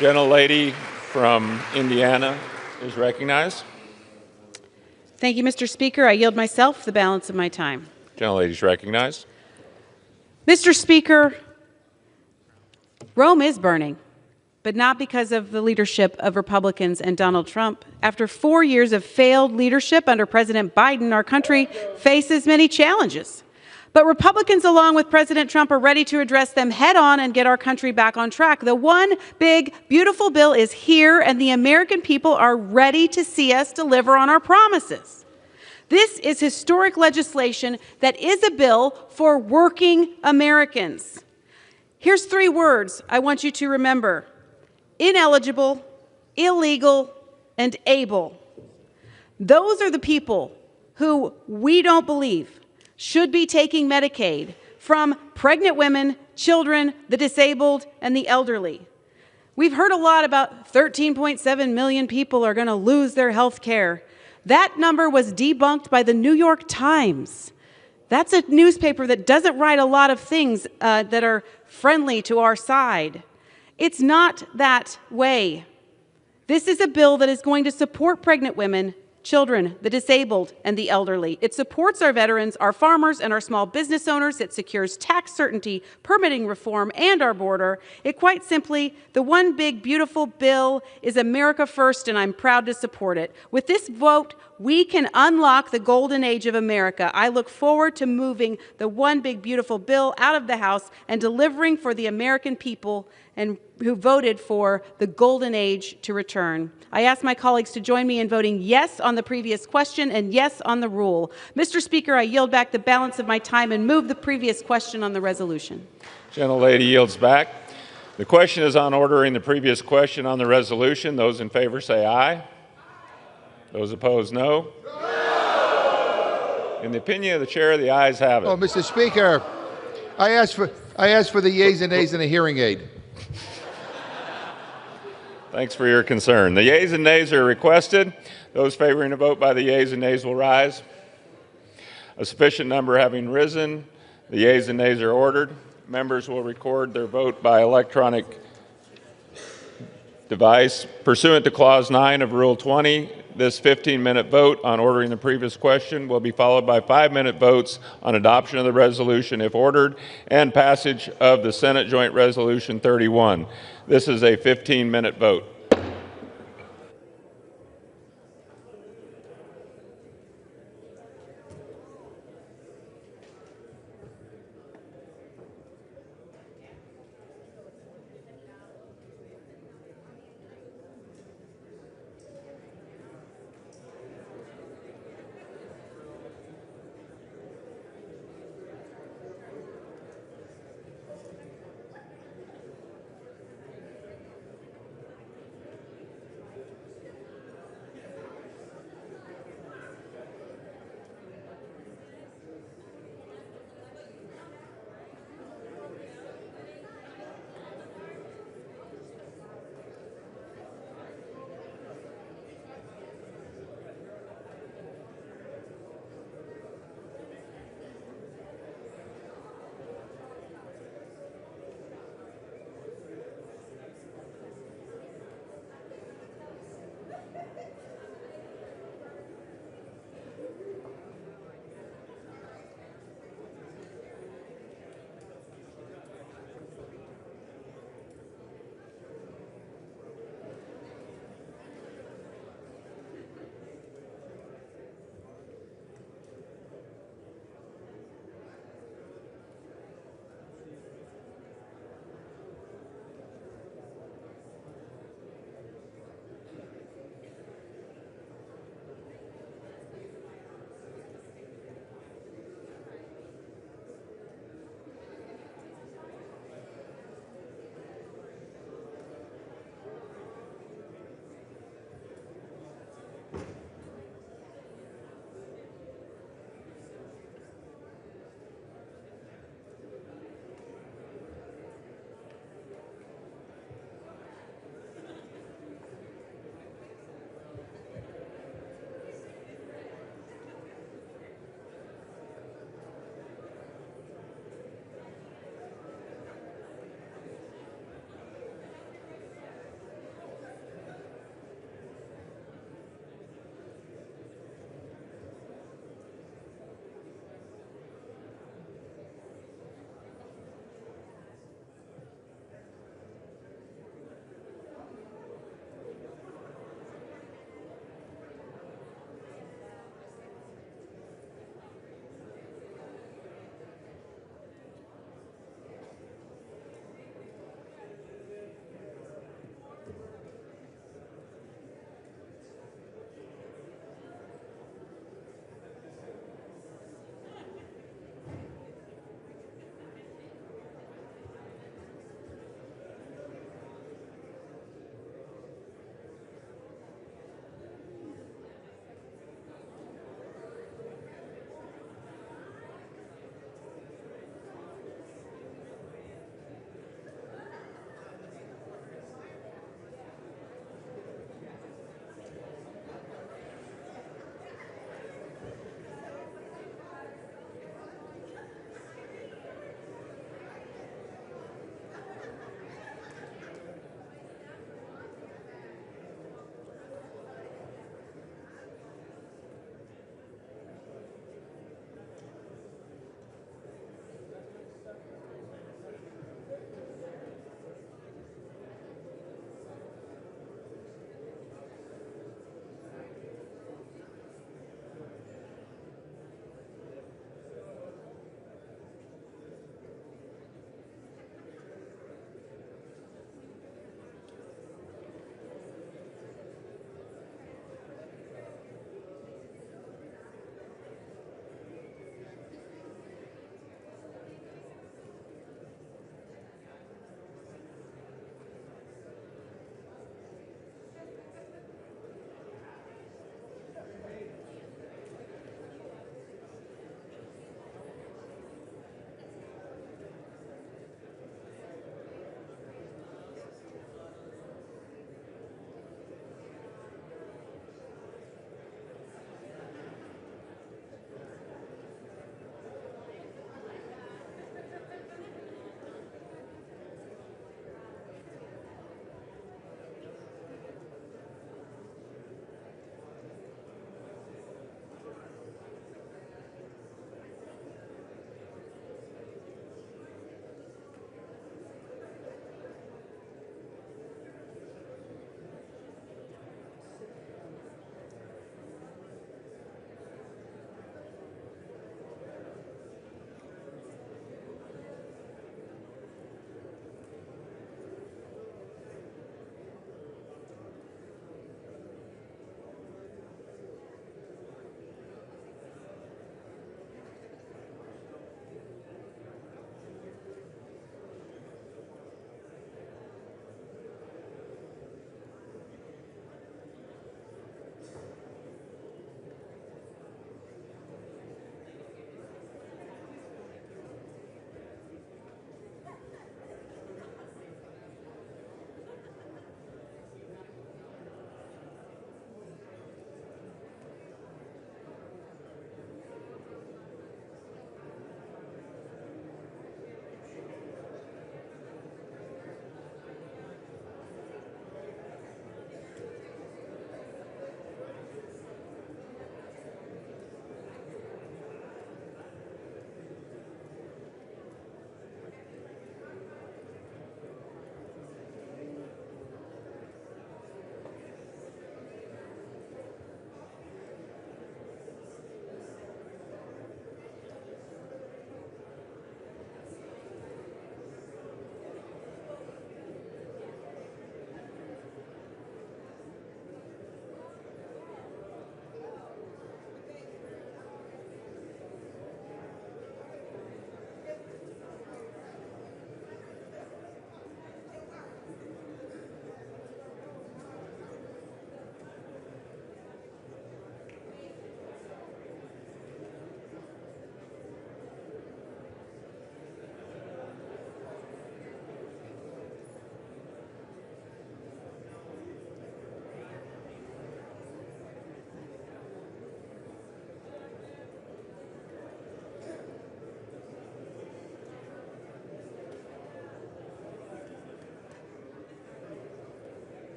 Gentlelady from Indiana is recognized. Thank you, Mr. Speaker. I yield myself the balance of my time. Gentlelady is recognized. Mr. Speaker, Rome is burning, but not because of the leadership of Republicans and Donald Trump. After 4 years of failed leadership under President Biden, our country faces many challenges. But Republicans, along with President Trump, are ready to address them head on and get our country back on track. The one big, beautiful bill is here, and the American people are ready to see us deliver on our promises. This is historic legislation that is a bill for working Americans. Here's 3 words I want you to remember: ineligible, illegal, and able. Those are the people who we don't believe should be taking Medicaid from pregnant women, children, the disabled, and the elderly. We've heard a lot about 13.7 million people are going to lose their health care. That number was debunked by the New York Times. That's a newspaper that doesn't write a lot of things that are friendly to our side. It's not that way. This is a bill that is going to support pregnant women, children, the disabled, and the elderly. It supports our veterans, our farmers, and our small business owners. It secures tax certainty, permitting reform, and our border. It quite simply, the one big, beautiful bill is America first, and I'm proud to support it. With this vote, we can unlock the golden age of America. I look forward to moving the one big, beautiful bill out of the House and delivering for the American people and who voted for the golden age to return. I ask my colleagues to join me in voting yes on the previous question and yes on the rule. Mr. Speaker, I yield back the balance of my time and move the previous question on the resolution. Gentlelady yields back. The question is on ordering the previous question on the resolution. Those in favor say aye. Those opposed, no. In the opinion of the chair, the ayes have it. Oh, Mr. Speaker, I asked for the yeas and nays and a hearing aid. Thanks for your concern. The yeas and nays are requested. Those favoring a vote by the yeas and nays will rise. A sufficient number having risen, the yeas and nays are ordered. Members will record their vote by electronic device. Pursuant to Clause 9 of Rule 20, this 15-minute vote on ordering the previous question will be followed by 5-minute votes on adoption of the resolution if ordered and passage of the Senate Joint Resolution 31. This is a 15-minute vote.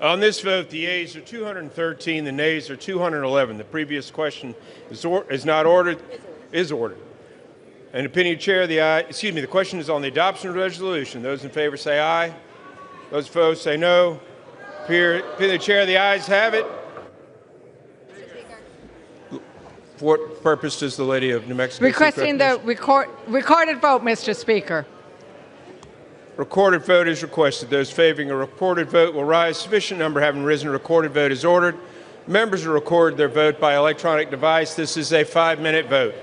On this vote, the yeas are 213, the nays are 211. The previous question is not ordered, is ordered. An opinion chair, the question is on the adoption of the resolution. Those in favor say aye. Those opposed say no. Opinion of the chair, the ayes have it. For what purpose does the lady of New Mexico Requesting the recorded vote, Mr. Speaker. Recorded vote is requested. Those favoring a recorded vote will rise. Sufficient number having risen, a recorded vote is ordered. Members will record their vote by electronic device. This is a 5-minute vote.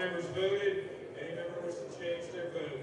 members voted. Any member wish to change their vote?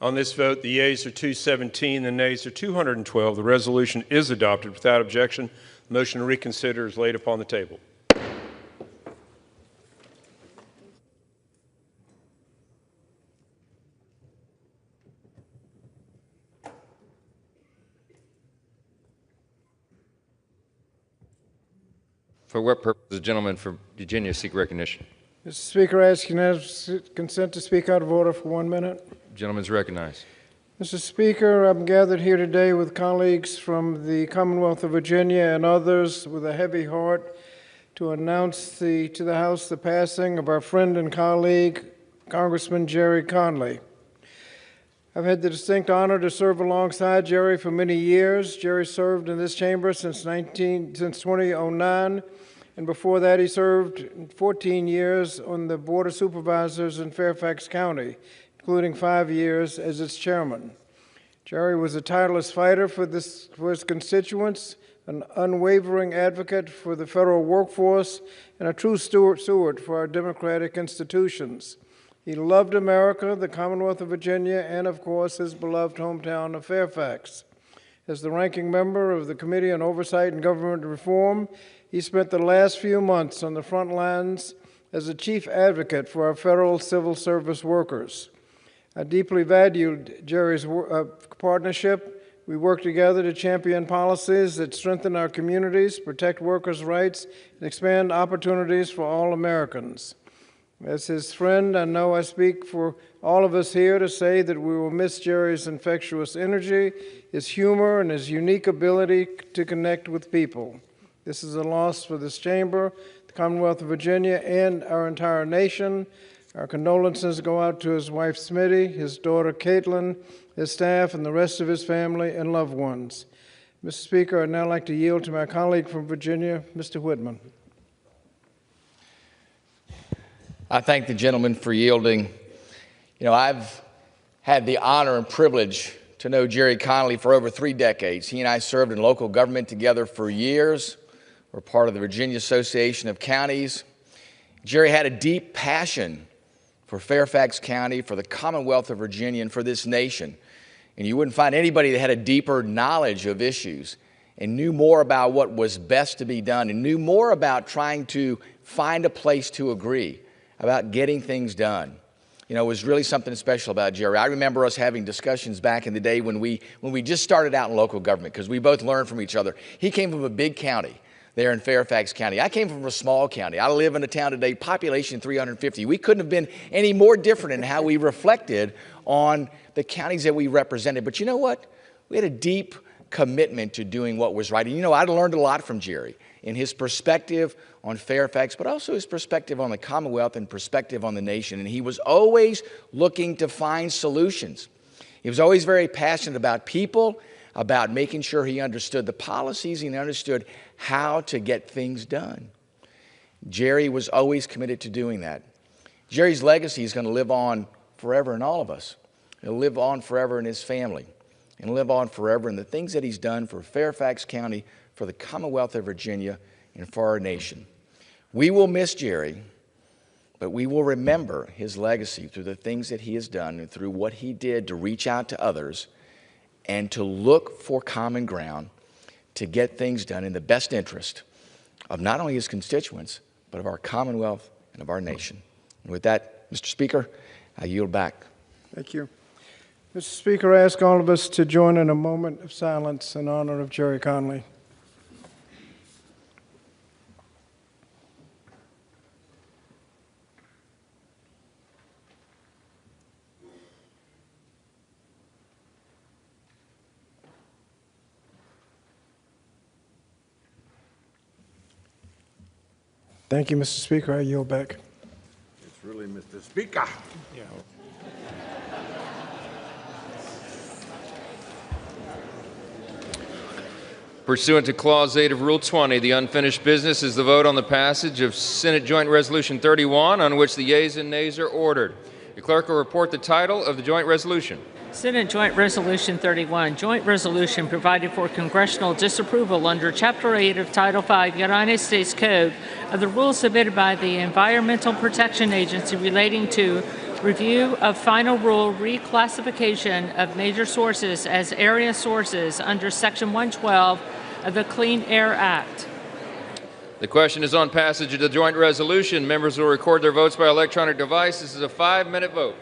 On this vote, the yeas are 217, the nays are 212. The resolution is adopted without objection. The motion to reconsider is laid upon the table. For what purpose does the gentleman from Virginia seek recognition? Mr. Speaker, I ask unanimous consent to speak out of order for 1 minute. Gentleman's recognized. Mr. Speaker, I'm gathered here today with colleagues from the Commonwealth of Virginia and others with a heavy heart to announce to the House the passing of our friend and colleague, Congressman Jerry Conley. I've had the distinct honor to serve alongside Jerry for many years. Jerry served in this chamber since 2009, and before that he served 14 years on the Board of Supervisors in Fairfax County, including 5 years as its chairman. Jerry was a tireless fighter for his constituents, an unwavering advocate for the federal workforce, and a true steward for our democratic institutions. He loved America, the Commonwealth of Virginia, and of course his beloved hometown of Fairfax. As the ranking member of the Committee on Oversight and Government Reform, he spent the last few months on the front lines as a chief advocate for our federal civil service workers. I deeply valued Jerry's partnership. We worked together to champion policies that strengthen our communities, protect workers' rights, and expand opportunities for all Americans. As his friend, I know I speak for all of us here to say that we will miss Jerry's infectious energy, his humor, and his unique ability to connect with people. This is a loss for this chamber, the Commonwealth of Virginia, and our entire nation. Our condolences go out to his wife, Smitty, his daughter, Caitlin, his staff, and the rest of his family and loved ones. Mr. Speaker, I'd now like to yield to my colleague from Virginia, Mr. Whitman. I thank the gentleman for yielding. You know, I've had the honor and privilege to know Jerry Conley for over 3 decades. He and I served in local government together for years. We're part of the Virginia Association of Counties. Jerry had a deep passion for Fairfax County, for the Commonwealth of Virginia, and for this nation. And you wouldn't find anybody that had a deeper knowledge of issues and knew more about what was best to be done and knew more about trying to find a place to agree, about getting things done. You know, it was really something special about Jerry. I remember us having discussions back in the day when we just started out in local government, because we both learned from each other. He came from a big county there in Fairfax County. I came from a small county. I live in a town today, population 350. We couldn't have been any more different in how we reflected on the counties that we represented. But you know what? We had a deep commitment to doing what was right. And you know, I learned a lot from Jerry in his perspective on Fairfax, but also his perspective on the Commonwealth and perspective on the nation. And he was always looking to find solutions. He was always very passionate about people, about making sure he understood the policies and he understood how to get things done. Jerry was always committed to doing that. Jerry's legacy is going to live on forever in all of us. It'll live on forever in his family and live on forever in the things that he's done for Fairfax County, for the Commonwealth of Virginia, and for our nation. We will miss Jerry, but we will remember his legacy through the things that he has done and through what he did to reach out to others and to look for common ground to get things done in the best interest of not only his constituents, but of our Commonwealth and of our nation. And with that, Mr. Speaker, I yield back. Thank you. Mr. Speaker, I ask all of us to join in a moment of silence in honor of Jerry Conley. Thank you, Mr. Speaker. I yield back. It's really Mr. Speaker. Yeah. Pursuant to Clause 8 of Rule 20, the unfinished business is the vote on the passage of Senate Joint Resolution 31, on which the yeas and nays are ordered. The clerk will report the title of the joint resolution. Senate Joint Resolution 31, joint resolution provided for congressional disapproval under Chapter 8 of Title 5 United States Code of the rules submitted by the Environmental Protection Agency relating to review of final rule reclassification of major sources as area sources under Section 112 of the Clean Air Act. The question is on passage of the joint resolution. Members will record their votes by electronic device. This is a 5-minute vote.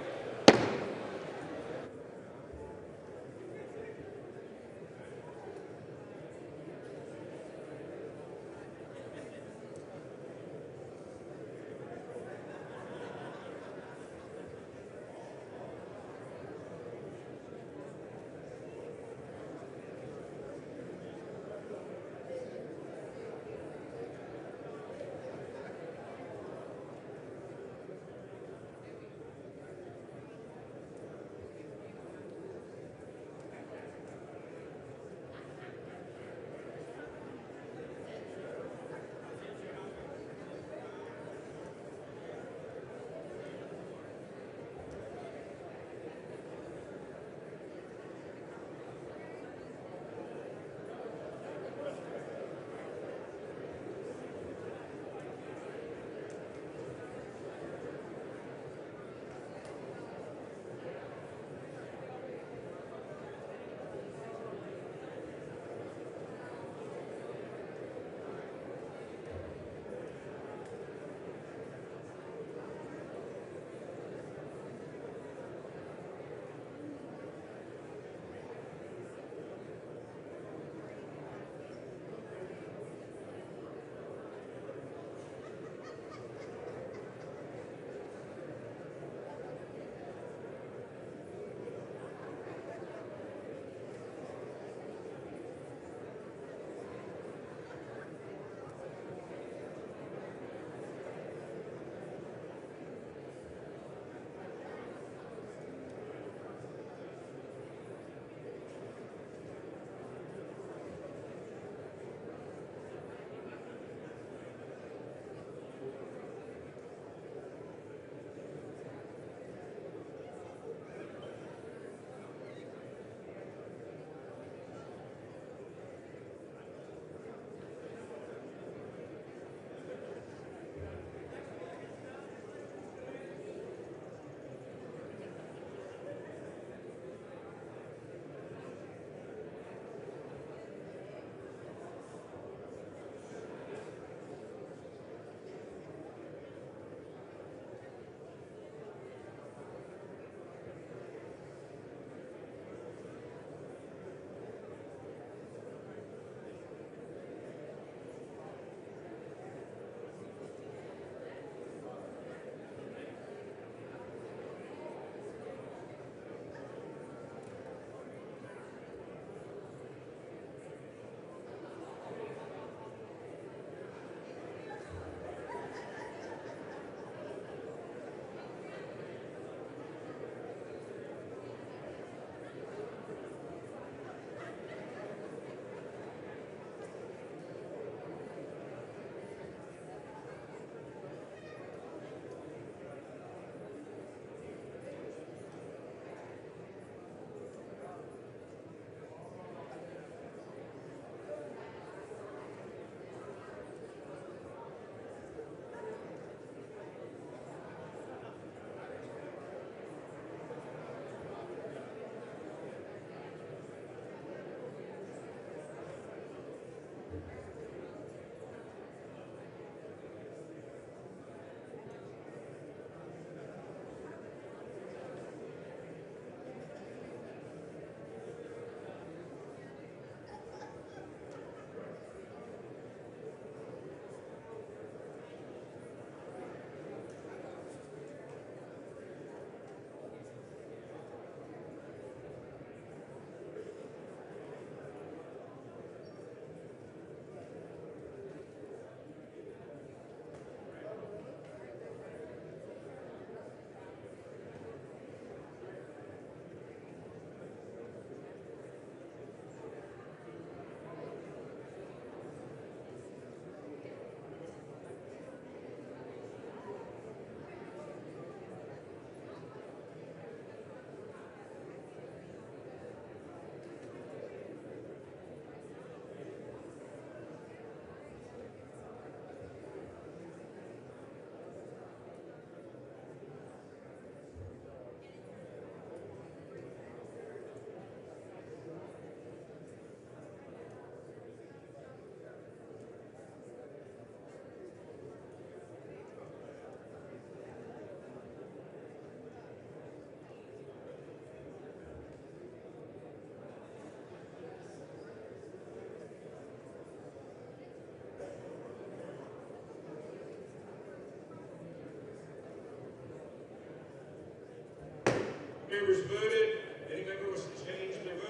members voted? Any member wants to change their vote?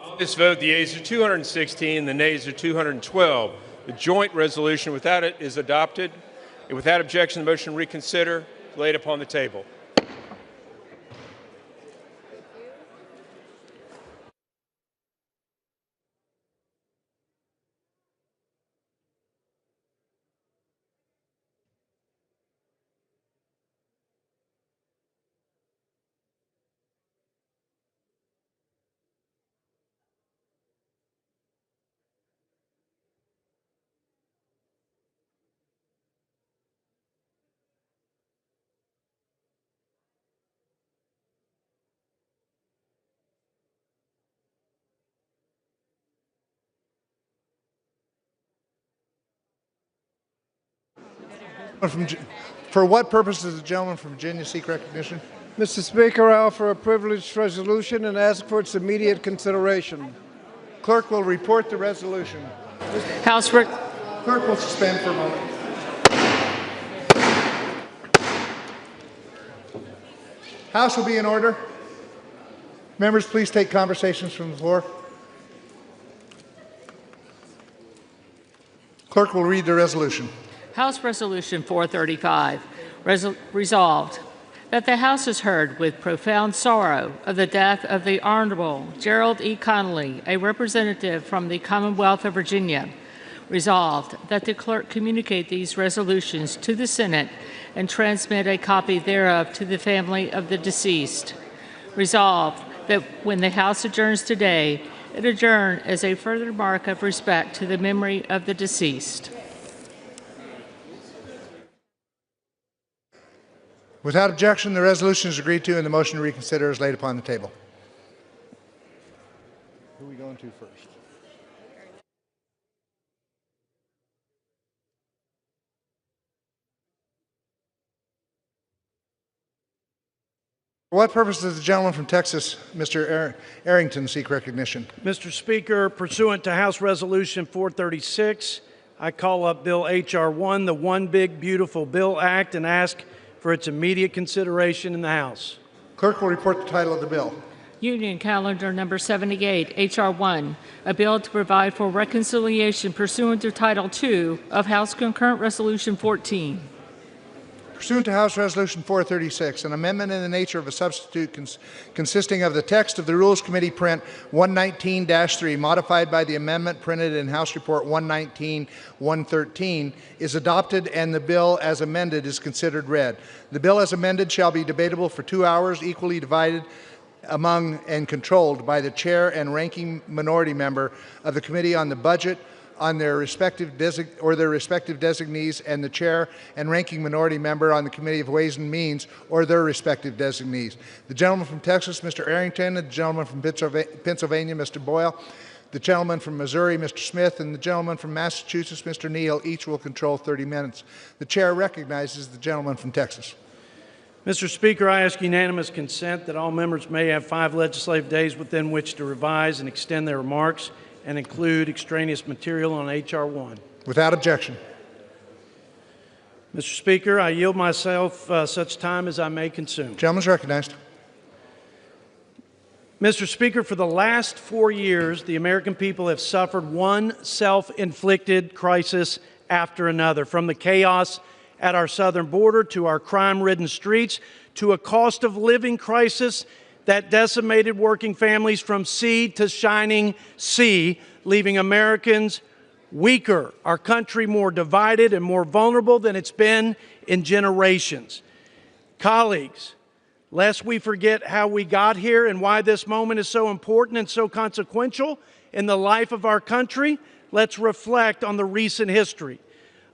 On this vote, the yeas are 216, the nays are 212. The joint resolution without it is adopted. And without objection, the motion to reconsider is laid upon the table. For what purpose does the gentleman from Virginia seek recognition? Mr. Speaker, I offer a privileged resolution and ask for its immediate consideration. Clerk will report the resolution. Clerk will suspend for a moment. House will be in order. Members, please take conversations from the floor. Clerk will read the resolution. House Resolution 435, resolved that the House has heard with profound sorrow of the death of the Honorable Gerald E. Connolly, a representative from the Commonwealth of Virginia. Resolved that the clerk communicate these resolutions to the Senate and transmit a copy thereof to the family of the deceased. Resolved that when the House adjourns today, it adjourn as a further mark of respect to the memory of the deceased. Without objection, the resolution is agreed to and the motion to reconsider is laid upon the table. Who are we going to first? For what purpose does the gentleman from Texas, Mr. Arrington, seek recognition? Mr. Speaker, pursuant to House Resolution 436, I call up Bill H.R. 1, the One Big Beautiful Bill Act, and ask for its immediate consideration in the House. Clerk will report the title of the bill. Union Calendar Number 78, H.R. 1, a bill to provide for reconciliation pursuant to Title II of House Concurrent Resolution 14. Pursuant to House Resolution 436, an amendment in the nature of a substitute consisting of the text of the Rules Committee Print 119-3, modified by the amendment printed in House Report 119-113, is adopted and the bill as amended is considered read. The bill as amended shall be debatable for 2 hours, equally divided among and controlled by the chair and ranking minority member of the Committee on the Budget, on their respective designees, and the chair and ranking minority member on the Committee of Ways and Means or their respective designees. The gentleman from Texas, Mr. Arrington, and the gentleman from Pennsylvania, Mr. Boyle, the gentleman from Missouri, Mr. Smith, and the gentleman from Massachusetts, Mr. Neal, each will control 30 minutes. The chair recognizes the gentleman from Texas. Mr. Speaker, I ask unanimous consent that all members may have 5 legislative days within which to revise and extend their remarks and include extraneous material on H.R. 1. Without objection. Mr. Speaker, I yield myself such time as I may consume. Gentleman is recognized. Mr. Speaker, for the last 4 years, the American people have suffered one self-inflicted crisis after another, from the chaos at our southern border to our crime-ridden streets to a cost of living crisis that decimated working families from sea to shining sea, leaving Americans weaker, our country more divided and more vulnerable than it's been in generations. Colleagues, Lest we forget how we got here and why this moment is so important and so consequential in the life of our country, let's reflect on the recent history.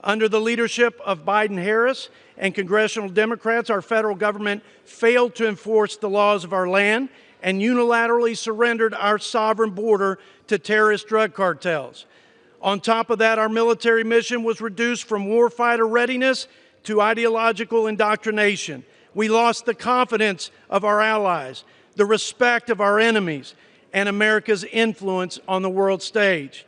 Under the leadership of Biden-Harris and congressional Democrats, our federal government failed to enforce the laws of our land and unilaterally surrendered our sovereign border to terrorist drug cartels. On top of that, our military mission was reduced from warfighter readiness to ideological indoctrination. We lost the confidence of our allies, the respect of our enemies, and America's influence on the world stage.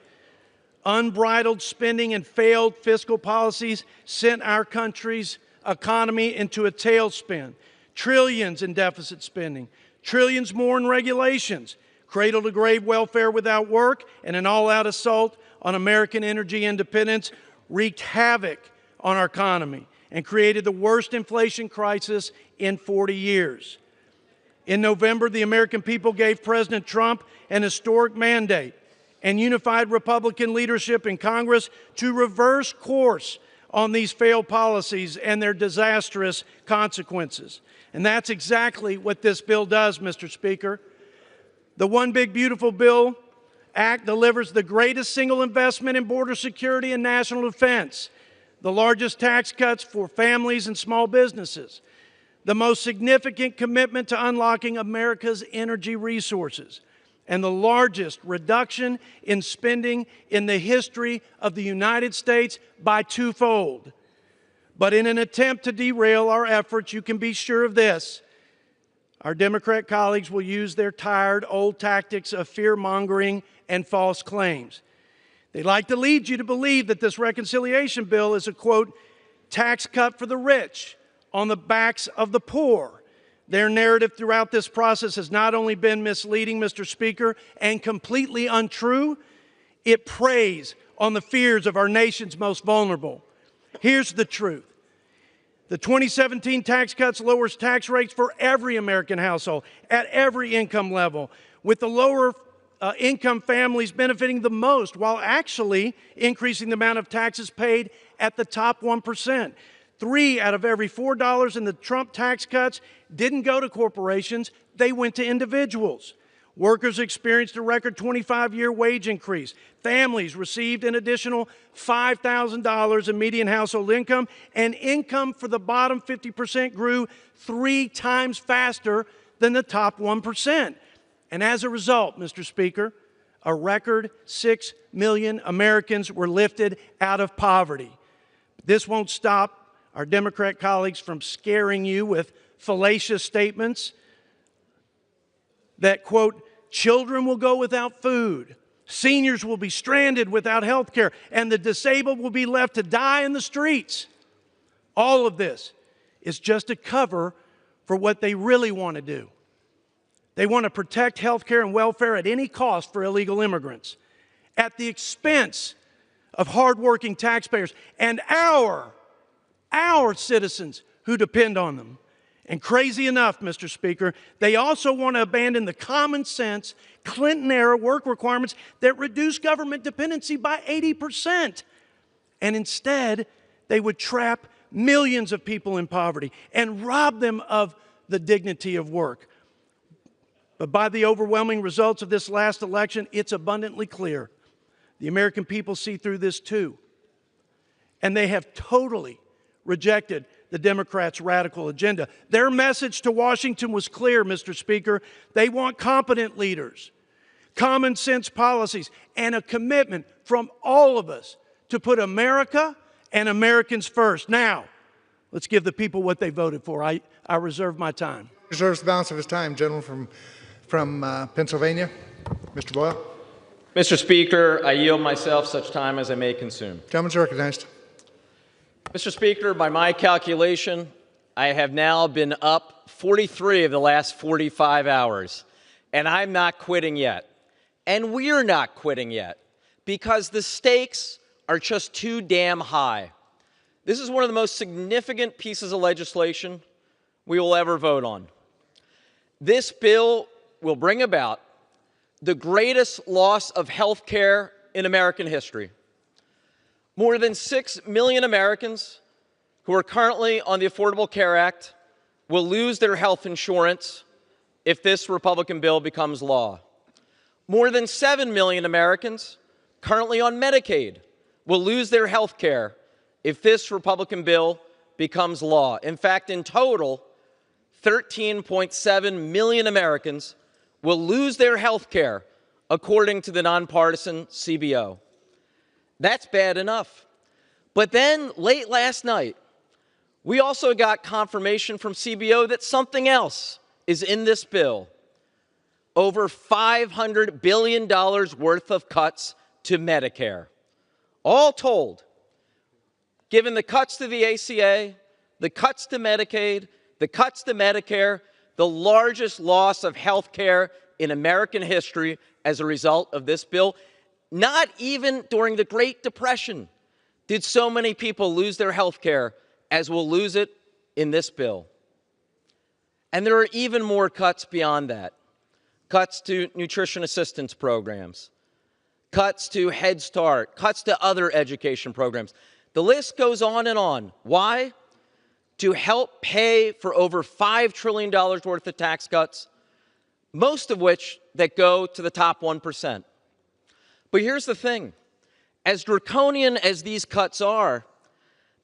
Unbridled spending and failed fiscal policies sent our country's economy into a tailspin. Trillions in deficit spending, trillions more in regulations, cradle-to-grave welfare without work, and an all-out assault on American energy independence wreaked havoc on our economy and created the worst inflation crisis in 40 years. In November, the American people gave President Trump an historic mandate and unified Republican leadership in Congress to reverse course on these failed policies and their disastrous consequences. And that's exactly what this bill does, Mr. Speaker. The One Big Beautiful Bill Act delivers the greatest single investment in border security and national defense, the largest tax cuts for families and small businesses, the most significant commitment to unlocking America's energy resources, and the largest reduction in spending in the history of the United States by twofold. But in an attempt to derail our efforts, you can be sure of this: our Democrat colleagues will use their tired old tactics of fear-mongering and false claims. They like to lead you to believe that this reconciliation bill is a, quote, tax cut for the rich on the backs of the poor. Their narrative throughout this process has not only been misleading, Mr. Speaker, and completely untrue, it preys on the fears of our nation's most vulnerable. Here's the truth. The 2017 tax cuts lowers tax rates for every American household at every income level, with the lower income families benefiting the most, while actually increasing the amount of taxes paid at the top 1%. 3 out of every $4 in the Trump tax cuts didn't go to corporations, they went to individuals. Workers experienced a record 25-year wage increase. Families received an additional $5,000 in median household income, and income for the bottom 50% grew 3 times faster than the top 1%. And as a result, Mr. Speaker, a record 6 million Americans were lifted out of poverty. This won't stop our Democrat colleagues from scaring you with fallacious statements that, quote, children will go without food, seniors will be stranded without health care, and the disabled will be left to die in the streets. All of this is just a cover for what they really want to do. They want to protect health care and welfare at any cost for illegal immigrants, at the expense of hardworking taxpayers and our citizens who depend on them. And crazy enough, Mr. Speaker, they also want to abandon the common sense Clinton-era work requirements that reduce government dependency by 80%. And instead, they would trap millions of people in poverty and rob them of the dignity of work. But by the overwhelming results of this last election, it's abundantly clear the American people see through this too. And they have totally rejected the Democrats' radical agenda. Their message to Washington was clear, Mr. Speaker. They want competent leaders, common sense policies, and a commitment from all of us to put America and Americans first. Now, let's give the people what they voted for. I reserve my time. Reserves the balance of his time. Gentleman from Pennsylvania, Mr. Boyle. Mr. Speaker, I yield myself such time as I may consume. Gentleman's recognized. Mr. Speaker, by my calculation, I have now been up 43 of the last 45 hours, and I'm not quitting yet. And we're not quitting yet, because the stakes are just too damn high. This is one of the most significant pieces of legislation we will ever vote on. This bill will bring about the greatest loss of health care in American history. More than 6 million Americans who are currently on the Affordable Care Act will lose their health insurance if this Republican bill becomes law. More than 7 million Americans currently on Medicaid will lose their health care if this Republican bill becomes law. In fact, in total, 13.7 million Americans will lose their health care, according to the nonpartisan CBO. That's bad enough. But then, late last night, we also got confirmation from CBO that something else is in this bill. Over $500 billion worth of cuts to Medicare. All told, given the cuts to the ACA, the cuts to Medicaid, the cuts to Medicare, the largest loss of health care in American history as a result of this bill. Not even during the Great Depression did so many people lose their health care as will lose it in this bill. And there are even more cuts beyond that. Cuts to nutrition assistance programs, cuts to Head Start, cuts to other education programs. The list goes on and on. Why? To help pay for over $5 trillion worth of tax cuts, most of which that go to the top 1%. But here's the thing. As draconian as these cuts are,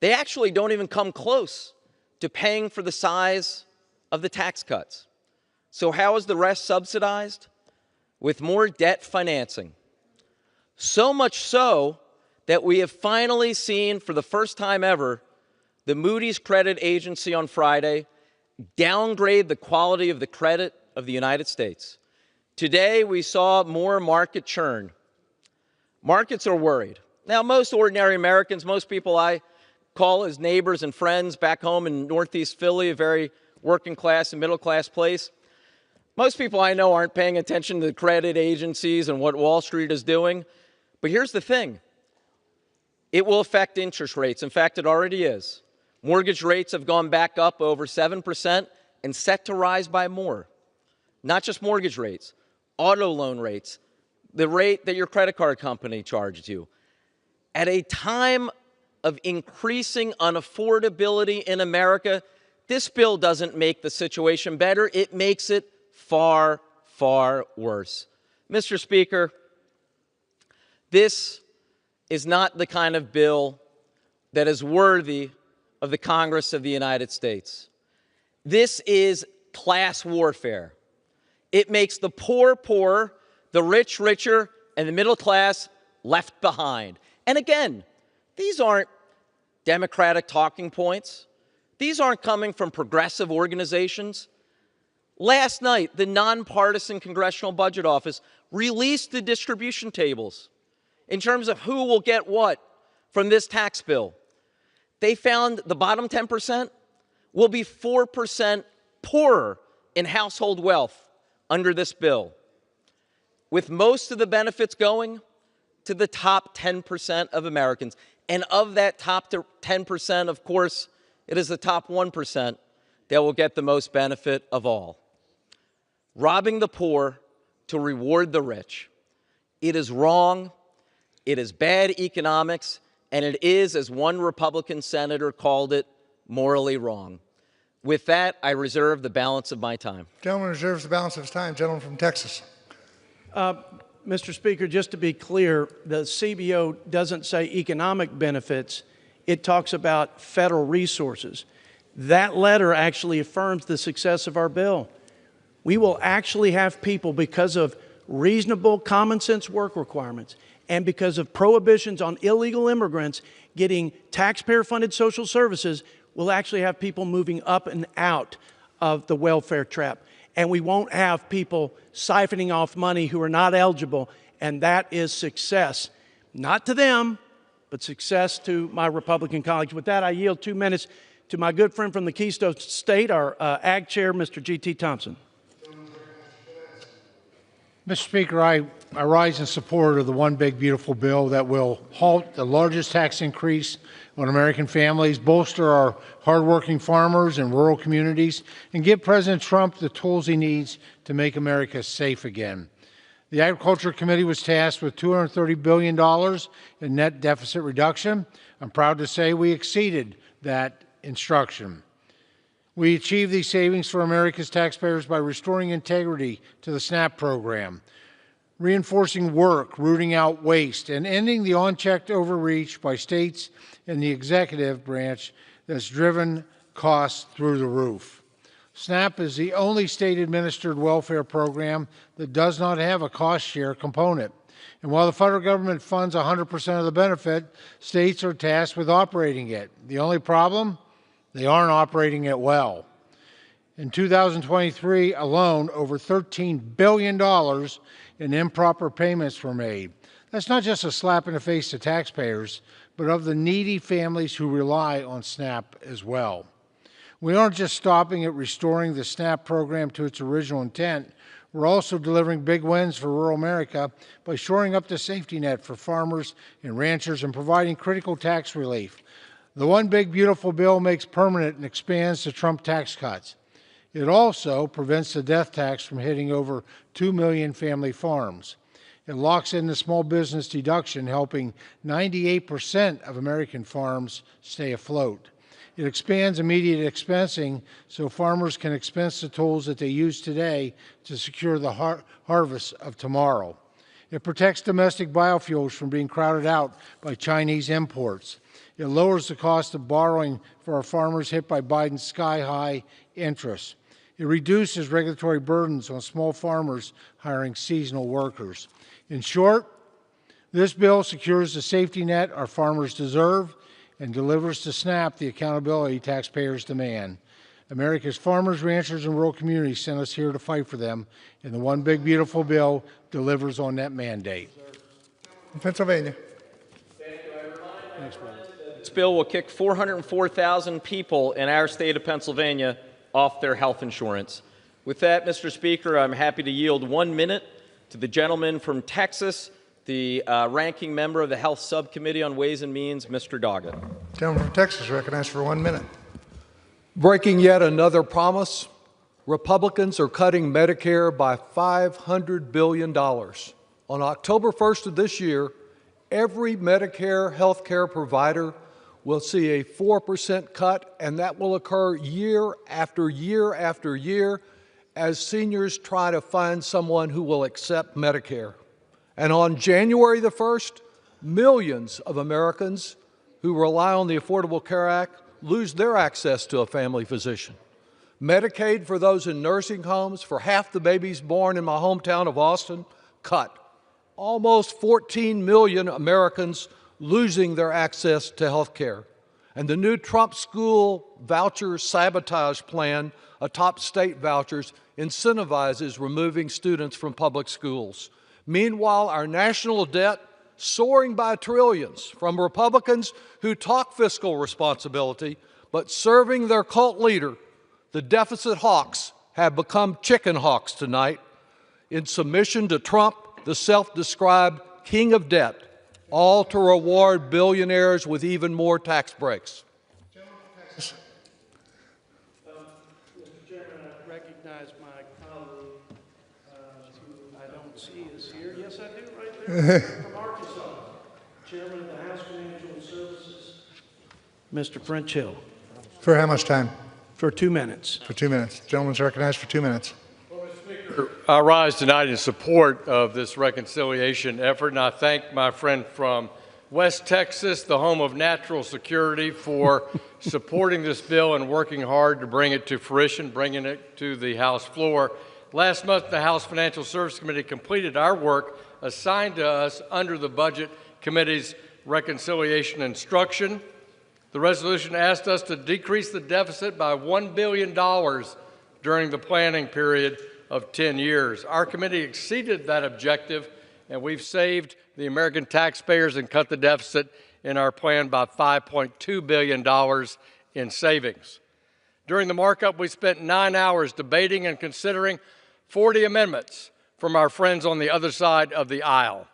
they actually don't even come close to paying for the size of the tax cuts. So how is the rest subsidized? With more debt financing. So much so that we have finally seen, for the first time ever, the Moody's credit agency on Friday downgrade the quality of the credit of the United States. Today, we saw more market churn. Markets are worried. Now, most ordinary Americans, most people I call as neighbors and friends back home in Northeast Philly, a very working class and middle class place, most people I know aren't paying attention to the credit agencies and what Wall Street is doing. But here's the thing. It will affect interest rates. In fact, it already is. Mortgage rates have gone back up over 7% and set to rise by more. Not just mortgage rates, auto loan rates, the rate that your credit card company charges you. At a time of increasing unaffordability in America, this bill doesn't make the situation better. It makes it far, far worse. Mr. Speaker, this is not the kind of bill that is worthy of the Congress of the United States. This is class warfare. It makes the poor poorer, the rich richer, and the middle class left behind. And again, these aren't Democratic talking points. These aren't coming from progressive organizations. Last night, the nonpartisan Congressional Budget Office released the distribution tables in terms of who will get what from this tax bill. They found the bottom 10% will be 4% poorer in household wealth under this bill, with most of the benefits going to the top 10% of Americans. And of that top 10%, of course, it is the top 1% that will get the most benefit of all. Robbing the poor to reward the rich. It is wrong, it is bad economics, and it is, as one Republican senator called it, morally wrong. With that, I reserve the balance of my time. Gentleman reserves the balance of his time. Gentleman from Texas. Mr. Speaker, just to be clear, the CBO doesn't say economic benefits. It talks about federal resources. That letter actually affirms the success of our bill. We will actually have people, because of reasonable common sense work requirements and because of prohibitions on illegal immigrants getting taxpayer-funded social services, we'll actually have people moving up and out of the welfare trap. And we won't have people siphoning off money who are not eligible, and that is success. Not to them, but success to my Republican colleagues. With that, I yield 2 minutes to my good friend from the Keystone State, our Ag Chair, Mr. G.T. Thompson. Mr. Speaker, I rise in support of the One Big Beautiful Bill that will halt the largest tax increase on American families, bolster our hardworking farmers and rural communities, and give President Trump the tools he needs to make America safe again. The Agriculture Committee was tasked with $230 billion in net deficit reduction. I'm proud to say we exceeded that instruction. We achieve these savings for America's taxpayers by restoring integrity to the SNAP program, reinforcing work, rooting out waste, and ending the unchecked overreach by states and the executive branch that's driven costs through the roof. SNAP is the only state-administered welfare program that does not have a cost share component. And while the federal government funds 100% of the benefit, states are tasked with operating it. The only problem? They aren't operating it well. In 2023 alone, over $13 billion in improper payments were made. That's not just a slap in the face to taxpayers, but of the needy families who rely on SNAP as well. We aren't just stopping at restoring the SNAP program to its original intent. We're also delivering big wins for rural America by shoring up the safety net for farmers and ranchers and providing critical tax relief. The One Big Beautiful Bill makes permanent and expands the Trump tax cuts. It also prevents the death tax from hitting over 2 million family farms. It locks in the small business deduction, helping 98% of American farms stay afloat. It expands immediate expensing so farmers can expense the tools that they use today to secure the harvest of tomorrow. It protects domestic biofuels from being crowded out by Chinese imports. It lowers the cost of borrowing for our farmers hit by Biden's sky-high interest. It reduces regulatory burdens on small farmers hiring seasonal workers. In short, this bill secures the safety net our farmers deserve and delivers to SNAP the accountability taxpayers demand. America's farmers, ranchers, and rural communities sent us here to fight for them, and the One Big Beautiful Bill delivers on that mandate. Pennsylvania. This bill will kick 404,000 people in our state of Pennsylvania off their health insurance. With that, Mr. Speaker, I'm happy to yield 1 minute to the gentleman from Texas, the ranking member of the Health Subcommittee on Ways and Means, Mr. Doggett. Gentleman from Texas recognized for 1 minute. Breaking yet another promise, Republicans are cutting Medicare by $500 billion. On October 1st of this year, every Medicare health care provider will see a 4% cut, and that will occur year after year after year as seniors try to find someone who will accept Medicare. And on January the 1st, millions of Americans who rely on the Affordable Care Act lose their access to a family physician. Medicaid for those in nursing homes, for half the babies born in my hometown of Austin, cut. Almost 14 million Americans losing their access to health care. And the new Trump school voucher sabotage plan, atop state vouchers, incentivizes removing students from public schools. Meanwhile, our national debt soaring by trillions from Republicans who talk fiscal responsibility, but serving their cult leader, the deficit hawks have become chicken hawks tonight in submission to Trump, the self-described king of debt, all to reward billionaires with even more tax breaks. Mr. Chairman, I recognize my colleague, who I don't see is here. Yes, I do, right there, from Arkansas. Chairman of the House Financial Services, Mr. French Hill. For how much time? For 2 minutes. For 2 minutes. Gentleman's recognized for 2 minutes. I rise tonight in support of this reconciliation effort, and I thank my friend from West Texas, the home of natural security, for supporting this bill and working hard to bring it to fruition, bringing it to the House floor. Last month, the House Financial Services Committee completed our work assigned to us under the Budget Committee's reconciliation instruction. The resolution asked us to decrease the deficit by $1 billion during the planning period of 10 years. Our committee exceeded that objective, and we've saved the American taxpayers and cut the deficit in our plan by $5.2 billion in savings. During the markup, we spent 9 hours debating and considering 40 amendments from our friends on the other side of the aisle.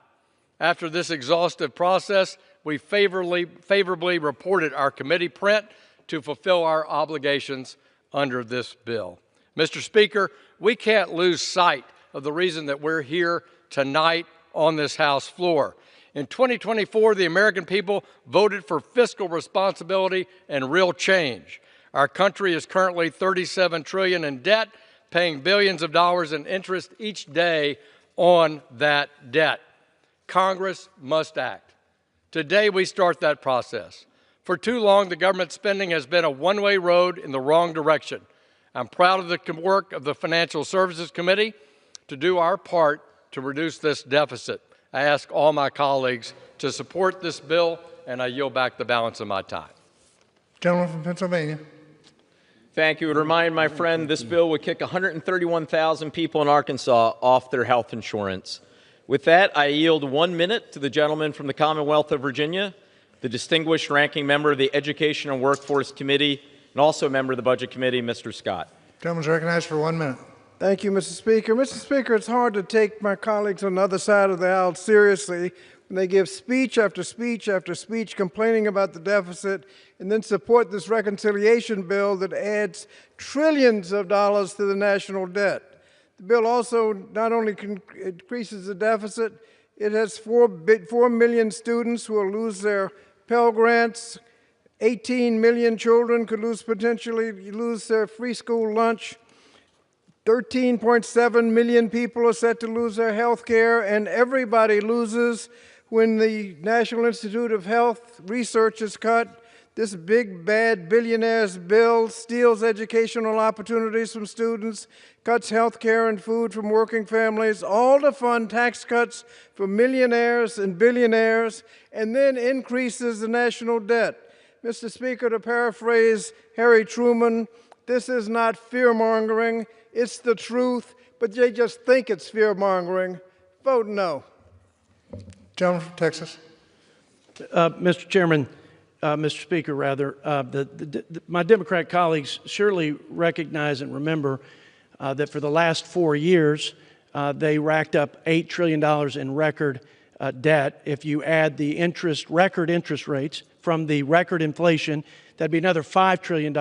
After this exhaustive process, we favorably reported our committee print to fulfill our obligations under this bill. Mr. Speaker, we can't lose sight of the reason that we're here tonight on this House floor. In 2024, the American people voted for fiscal responsibility and real change. Our country is currently $37 trillion in debt, paying billions of dollars in interest each day on that debt. Congress must act. Today we start that process. For too long, the government spending has been a one-way road in the wrong direction. I'm proud of the work of the Financial Services Committee to do our part to reduce this deficit. I ask all my colleagues to support this bill, and I yield back the balance of my time. Gentleman from Pennsylvania. Thank you. I would remind my friend this bill would kick 131,000 people in Arkansas off their health insurance. With that, I yield 1 minute to the gentleman from the Commonwealth of Virginia, the distinguished ranking member of the Education and Workforce Committee, and also a member of the Budget Committee, Mr. Scott. Gentleman's recognized for 1 minute. Thank you, Mr. Speaker. Mr. Speaker, it's hard to take my colleagues on the other side of the aisle seriously when they give speech after speech after speech complaining about the deficit and then support this reconciliation bill that adds trillions of dollars to the national debt. The bill also not only increases the deficit, it has 4 million students who will lose their Pell Grants, 18 million children could potentially lose their free school lunch, 13.7 million people are set to lose their health care, and everybody loses when the National Institute of Health research is cut. This big, bad billionaires bill steals educational opportunities from students, cuts health care and food from working families, all to fund tax cuts for millionaires and billionaires, and then increases the national debt. Mr. Speaker, to paraphrase Harry Truman, this is not fear-mongering, it's the truth, but they just think it's fear-mongering. Vote no. Gentleman from Texas. Mr. Chairman, Mr. Speaker, rather, my Democrat colleagues surely recognize and remember that for the last 4 years, they racked up $8 trillion in record debt. If you add the record interest rates from the record inflation, that'd be another $5 trillion.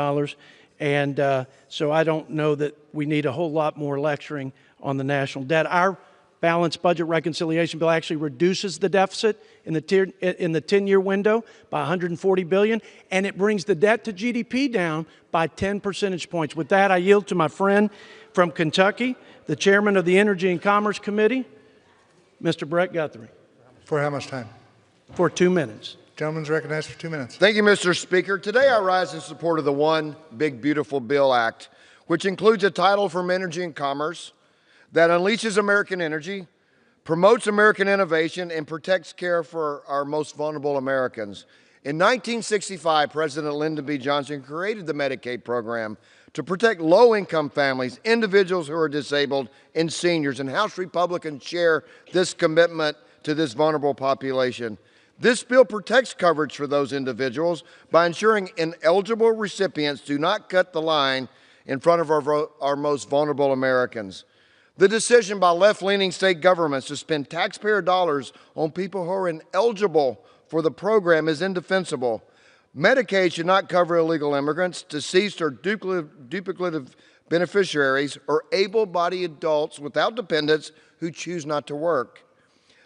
And so I don't know that we need a whole lot more lecturing on the national debt. Our balanced budget reconciliation bill actually reduces the deficit in the 10-year window by $140 billion, and it brings the debt to GDP down by 10 percentage points. With that, I yield to my friend from Kentucky, the chairman of the Energy and Commerce Committee, Mr. Brett Guthrie. For how much time? For 2 minutes. Gentleman's recognized for 2 minutes. Thank you, Mr. Speaker. Today I rise in support of the One Big Beautiful Bill Act, which includes a title from Energy and Commerce that unleashes American energy, promotes American innovation, and protects care for our most vulnerable Americans. In 1965, President Lyndon B. Johnson created the Medicaid program to protect low-income families, individuals who are disabled, and seniors, and House Republicans share this commitment to this vulnerable population. This bill protects coverage for those individuals by ensuring ineligible recipients do not cut the line in front of our most vulnerable Americans. The decision by left-leaning state governments to spend taxpayer dollars on people who are ineligible for the program is indefensible. Medicaid should not cover illegal immigrants, deceased or duplicative beneficiaries, or able-bodied adults without dependents who choose not to work.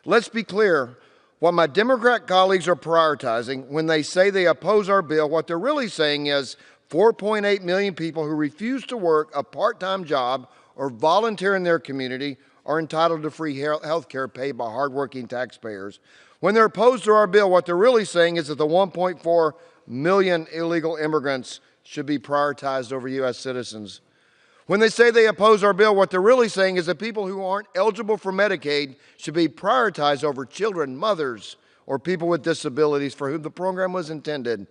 Let's be clear. What my Democrat colleagues are prioritizing when they say they oppose our bill, what they're really saying is 4.8 million people who refuse to work a part-time job or volunteer in their community are entitled to free health care paid by hardworking taxpayers. When they're opposed to our bill, what they're really saying is that the 1.4 million illegal immigrants should be prioritized over U.S. citizens. When they say they oppose our bill, what they're really saying is that people who aren't eligible for Medicaid should be prioritized over children, mothers, or people with disabilities for whom the program was intended.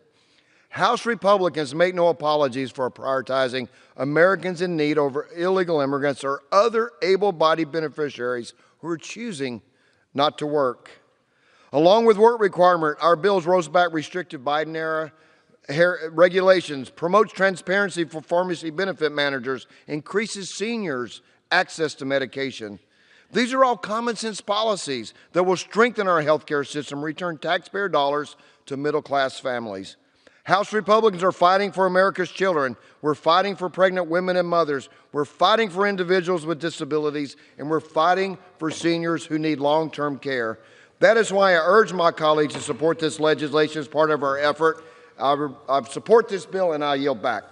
House Republicans make no apologies for prioritizing Americans in need over illegal immigrants or other able-bodied beneficiaries who are choosing not to work. Along with work requirement, our bills rolls back restrictive Biden-era regulations, promotes transparency for pharmacy benefit managers, increases seniors' access to medication. These are all common sense policies that will strengthen our health care system, return taxpayer dollars to middle-class families. House Republicans are fighting for America's children. We're fighting for pregnant women and mothers. We're fighting for individuals with disabilities, and we're fighting for seniors who need long-term care. That is why I urge my colleagues to support this legislation as part of our effort. I support this bill, and I yield back.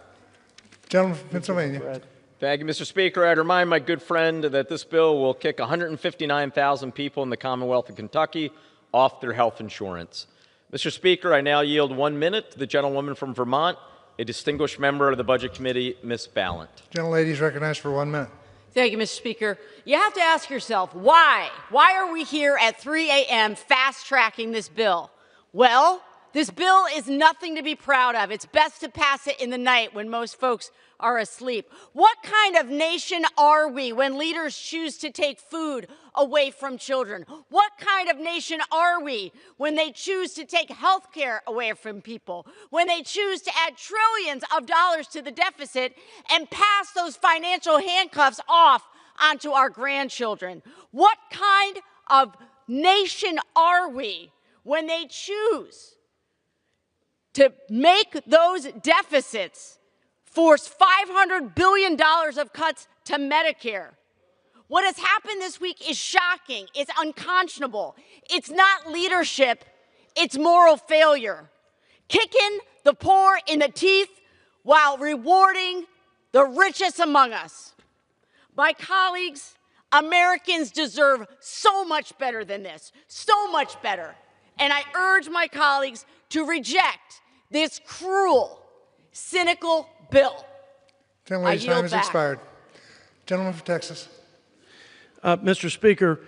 Gentleman from Pennsylvania. Thank you, Mr. Speaker. I'd remind my good friend that this bill will kick 159,000 people in the Commonwealth of Kentucky off their health insurance. Mr. Speaker, I now yield 1 minute to the gentlewoman from Vermont, a distinguished member of the Budget Committee, Ms. Ballant. Gentlelady is recognized for 1 minute. Thank you, Mr. Speaker. You have to ask yourself, why? Why are we here at 3 a.m. fast-tracking this bill? Well, this bill is nothing to be proud of. It's best to pass it in the night when most folks are asleep. What kind of nation are we when leaders choose to take food away from children? What kind of nation are we when they choose to take health care away from people? When they choose to add trillions of dollars to the deficit and pass those financial handcuffs off onto our grandchildren? What kind of nation are we when they choose to make those deficits force $500 billion of cuts to Medicare? What has happened this week is shocking. It's unconscionable. It's not leadership. It's moral failure. Kicking the poor in the teeth while rewarding the richest among us. My colleagues, Americans deserve so much better than this, so much better. And I urge my colleagues to reject this cruel, cynical bill. Gentlelady's time has expired. Gentleman from Texas. Mr. Speaker,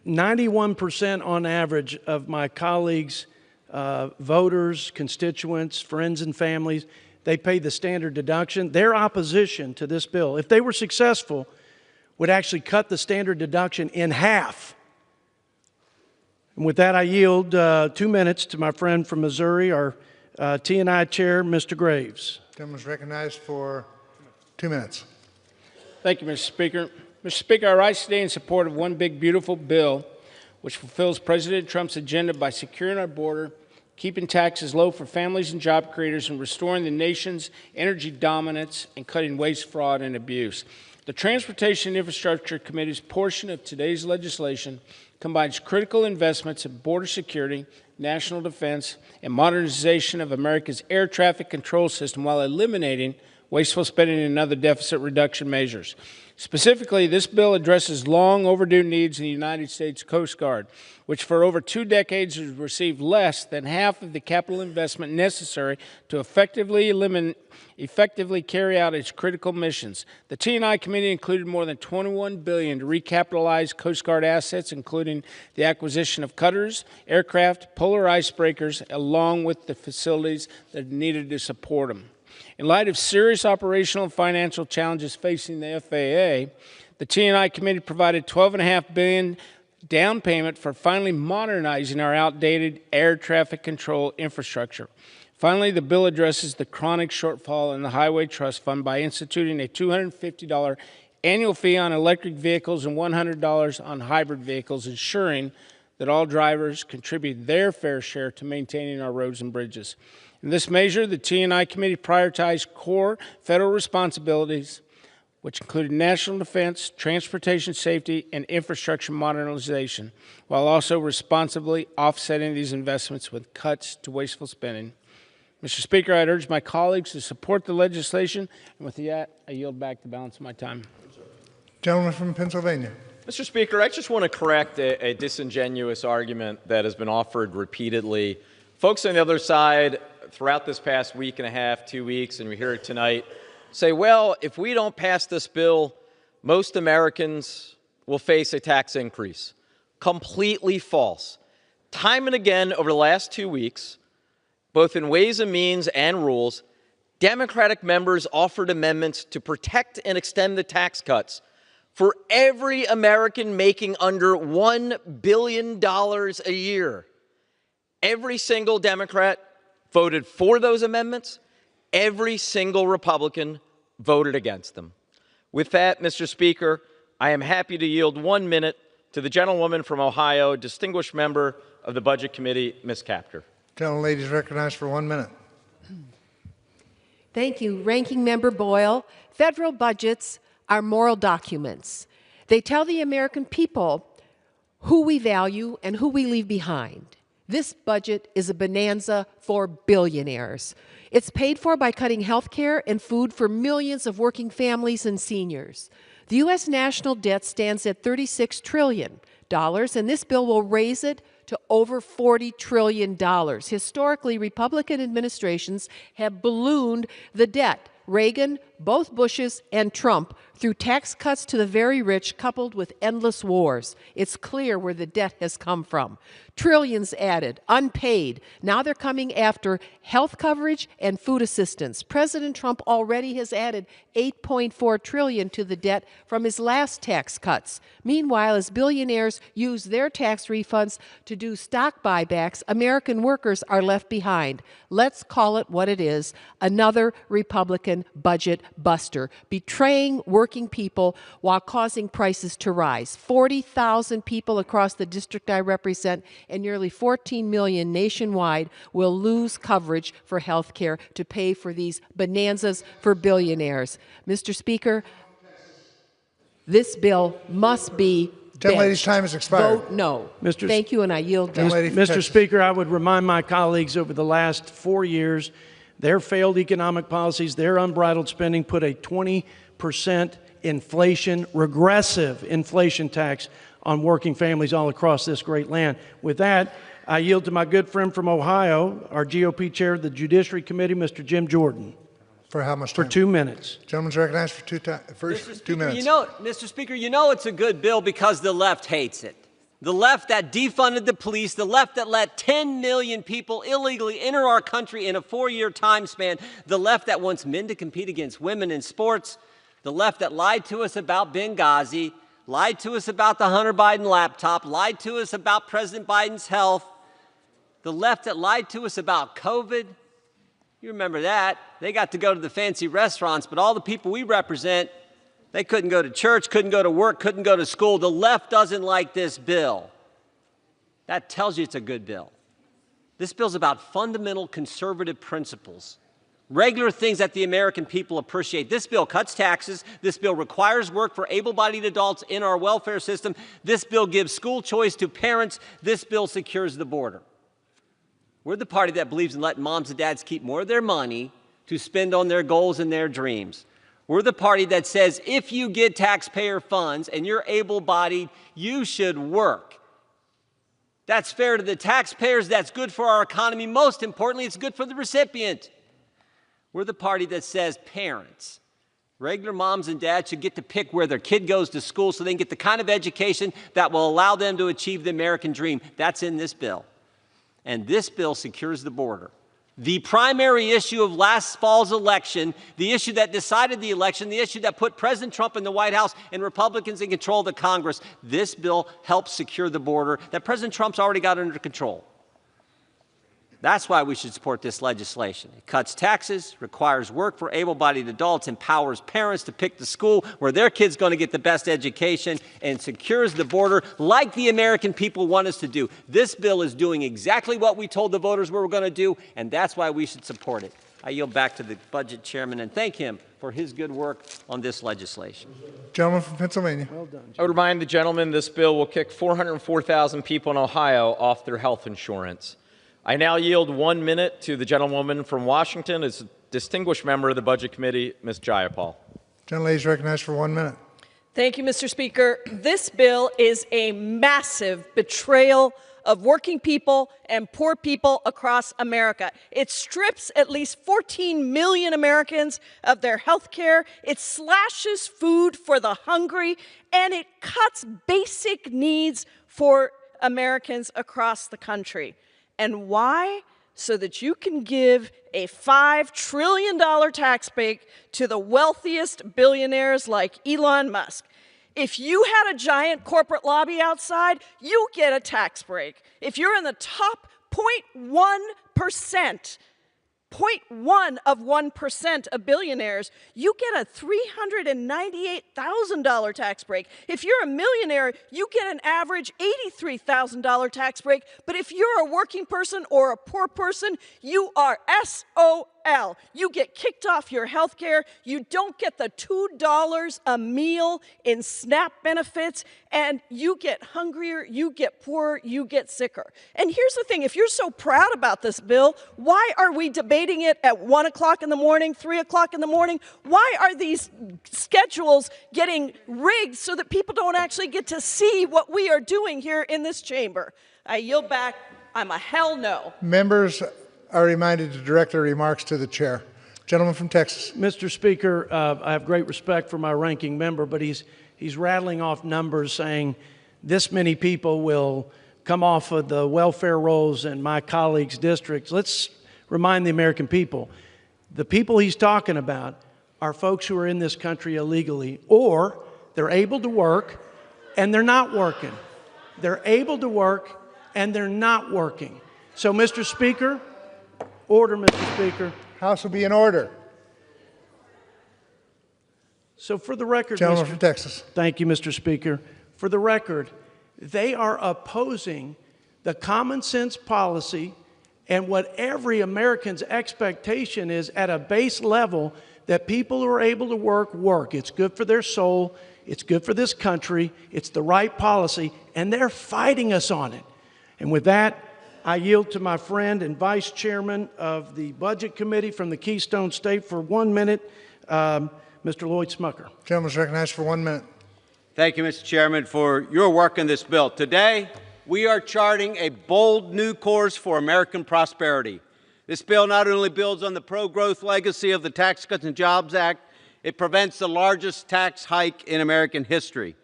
91% on average of my colleagues, voters, constituents, friends and families, they pay the standard deduction. Their opposition to this bill, if they were successful, would actually cut the standard deduction in half. And with that, I yield 2 minutes to my friend from Missouri, our T&I chair, Mr. Graves. Gentleman is recognized for 2 minutes. Thank you, Mr. Speaker. Mr. Speaker, I rise today in support of one big, beautiful bill which fulfills President Trump's agenda by securing our border, keeping taxes low for families and job creators, and restoring the nation's energy dominance and cutting waste, fraud, and abuse. The Transportation and Infrastructure Committee's portion of today's legislation combines critical investments in border security, national defense, and modernization of America's air traffic control system while eliminating wasteful spending and other deficit reduction measures. Specifically, this bill addresses long overdue needs in the United States Coast Guard, which for over 2 decades has received less than half of the capital investment necessary to effectively carry out its critical missions. The T&I Committee included more than $21 billion to recapitalize Coast Guard assets, including the acquisition of cutters, aircraft, polar icebreakers, along with the facilities that are needed to support them. In light of serious operational and financial challenges facing the FAA, the T&I Committee provided $12.5 billion down payment for finally modernizing our outdated air traffic control infrastructure. Finally, the bill addresses the chronic shortfall in the Highway Trust Fund by instituting a $250 annual fee on electric vehicles and $100 on hybrid vehicles, ensuring that all drivers contribute their fair share to maintaining our roads and bridges. In this measure, the T&I Committee prioritized core federal responsibilities, which included national defense, transportation safety, and infrastructure modernization, while also responsibly offsetting these investments with cuts to wasteful spending. Mr. Speaker, I'd urge my colleagues to support the legislation, and with that, I yield back the balance of my time. Gentleman from Pennsylvania. Mr. Speaker, I just want to correct a disingenuous argument that has been offered repeatedly. Folks on the other side, throughout this past week and a half, 2 weeks, and we hear it tonight, say, well, if we don't pass this bill, most Americans will face a tax increase. Completely false. Time and again over the last 2 weeks, both in Ways and Means and Rules, Democratic members offered amendments to protect and extend the tax cuts for every American making under $1 billion a year. Every single Democrat voted for those amendments. Every single Republican voted against them. With that, Mr. Speaker, I am happy to yield 1 minute to the gentlewoman from Ohio, distinguished member of the Budget Committee, Ms. Kaptur. Gentlelady is recognized for 1 minute. Thank you. Ranking Member Boyle, federal budgets are moral documents. They tell the American people who we value and who we leave behind. This budget is a bonanza for billionaires. It's paid for by cutting health care and food for millions of working families and seniors. The U.S. national debt stands at $36 trillion, and this bill will raise it to over $40 trillion. Historically, Republican administrations have ballooned the debt. Reagan, both Bushes, and Trump through tax cuts to the very rich coupled with endless wars. It's clear where the debt has come from. Trillions added, unpaid. Now they're coming after health coverage and food assistance. President Trump already has added $8.4 trillion to the debt from his last tax cuts. Meanwhile, as billionaires use their tax refunds to do stock buybacks, American workers are left behind. Let's call it what it is, another Republican budget buster, betraying working people while causing prices to rise. 40,000 people across the district I represent and nearly 14 million nationwide will lose coverage for health care to pay for these bonanzas for billionaires. Mr. Speaker, this bill must be Gentlelady's time has expired. Vote no. Thank you, and I yield back. Mr. Speaker, I would remind my colleagues over the last 4 years, their failed economic policies, their unbridled spending put a 20% inflation, regressive inflation tax on working families all across this great land. With that, I yield to my good friend from Ohio, our GOP chair of the Judiciary Committee, Mr. Jim Jordan. For how much time? For 2 minutes. Gentleman's recognized for 2 minutes. Mr. Speaker, you know it's a good bill because the left hates it. The left that defunded the police, the left that let 10 million people illegally enter our country in a 4-year time span, the left that wants men to compete against women in sports, the left that lied to us about Benghazi, lied to us about the Hunter Biden laptop, lied to us about President Biden's health, the left that lied to us about COVID. You remember that. They got to go to the fancy restaurants, but all the people we represent, they couldn't go to church, couldn't go to work, couldn't go to school. The left doesn't like this bill. That tells you it's a good bill. This bill's about fundamental conservative principles, regular things that the American people appreciate. This bill cuts taxes. This bill requires work for able-bodied adults in our welfare system. This bill gives school choice to parents. This bill secures the border. We're the party that believes in letting moms and dads keep more of their money to spend on their goals and their dreams. We're the party that says if you get taxpayer funds and you're able-bodied, you should work. That's fair to the taxpayers. That's good for our economy. Most importantly, it's good for the recipient. We're the party that says parents, regular moms and dads, should get to pick where their kid goes to school so they can get the kind of education that will allow them to achieve the American dream. That's in this bill. And this bill secures the border. The primary issue of last fall's election, the issue that decided the election, the issue that put President Trump in the White House and Republicans in control of the Congress, this bill helps secure the border that President Trump's already got under control. That's why we should support this legislation. It cuts taxes, requires work for able-bodied adults, empowers parents to pick the school where their kid's going to get the best education, and secures the border like the American people want us to do. This bill is doing exactly what we told the voters we were going to do, and that's why we should support it. I yield back to the budget chairman and thank him for his good work on this legislation. Gentleman from Pennsylvania. Well done, I would remind the gentleman this bill will kick 404,000 people in Ohio off their health insurance. I now yield 1 minute to the gentlewoman from Washington, as a distinguished member of the Budget Committee, Ms. Jayapal. Gentlelady is recognized for 1 minute. Thank you, Mr. Speaker. This bill is a massive betrayal of working people and poor people across America. It strips at least 14 million Americans of their health care, it slashes food for the hungry, and it cuts basic needs for Americans across the country. And why? So that you can give a $5 trillion tax break to the wealthiest billionaires like Elon Musk. If you had a giant corporate lobby outside, you get a tax break. If you're in the top 0.1%, 0.1% of billionaires, you get a $398,000 tax break. If you're a millionaire, you get an average $83,000 tax break. But if you're a working person or a poor person, you are SOL. hell. You get kicked off your health care. You don't get the $2 a meal in SNAP benefits, and you get hungrier, you get poorer, you get sicker. And here's the thing, if you're so proud about this bill, why are we debating it at 1 o'clock in the morning, 3 o'clock in the morning? Why are these schedules getting rigged so that people don't actually get to see what we are doing here in this chamber? I yield back. I'm a hell no. Members are reminded to direct their remarks to the chair. Gentleman from Texas. Mr. Speaker, I have great respect for my ranking member, but he's rattling off numbers saying this many people will come off of the welfare rolls in my colleagues' districts. Let's remind the American people, the people he's talking about are folks who are in this country illegally, or they're able to work and they're not working. They're able to work and they're not working. So, Mr. Speaker, order, Mr. Speaker. House will be in order. So for the record, Gentleman from Texas. Thank you, Mr. Speaker. For the record, they are opposing the common sense policy and what every American's expectation is at a base level, that people who are able to work. It's good for their soul. It's good for this country. It's the right policy, and they're fighting us on it. And with that, I yield to my friend and Vice Chairman of the Budget Committee from the Keystone State for 1 minute, Mr. Lloyd Smucker. Gentleman is recognized for 1 minute. Thank you, Mr. Chairman, for your work in this bill. Today, we are charting a bold new course for American prosperity. This bill not only builds on the pro-growth legacy of the Tax Cuts and Jobs Act, it prevents the largest tax hike in American history.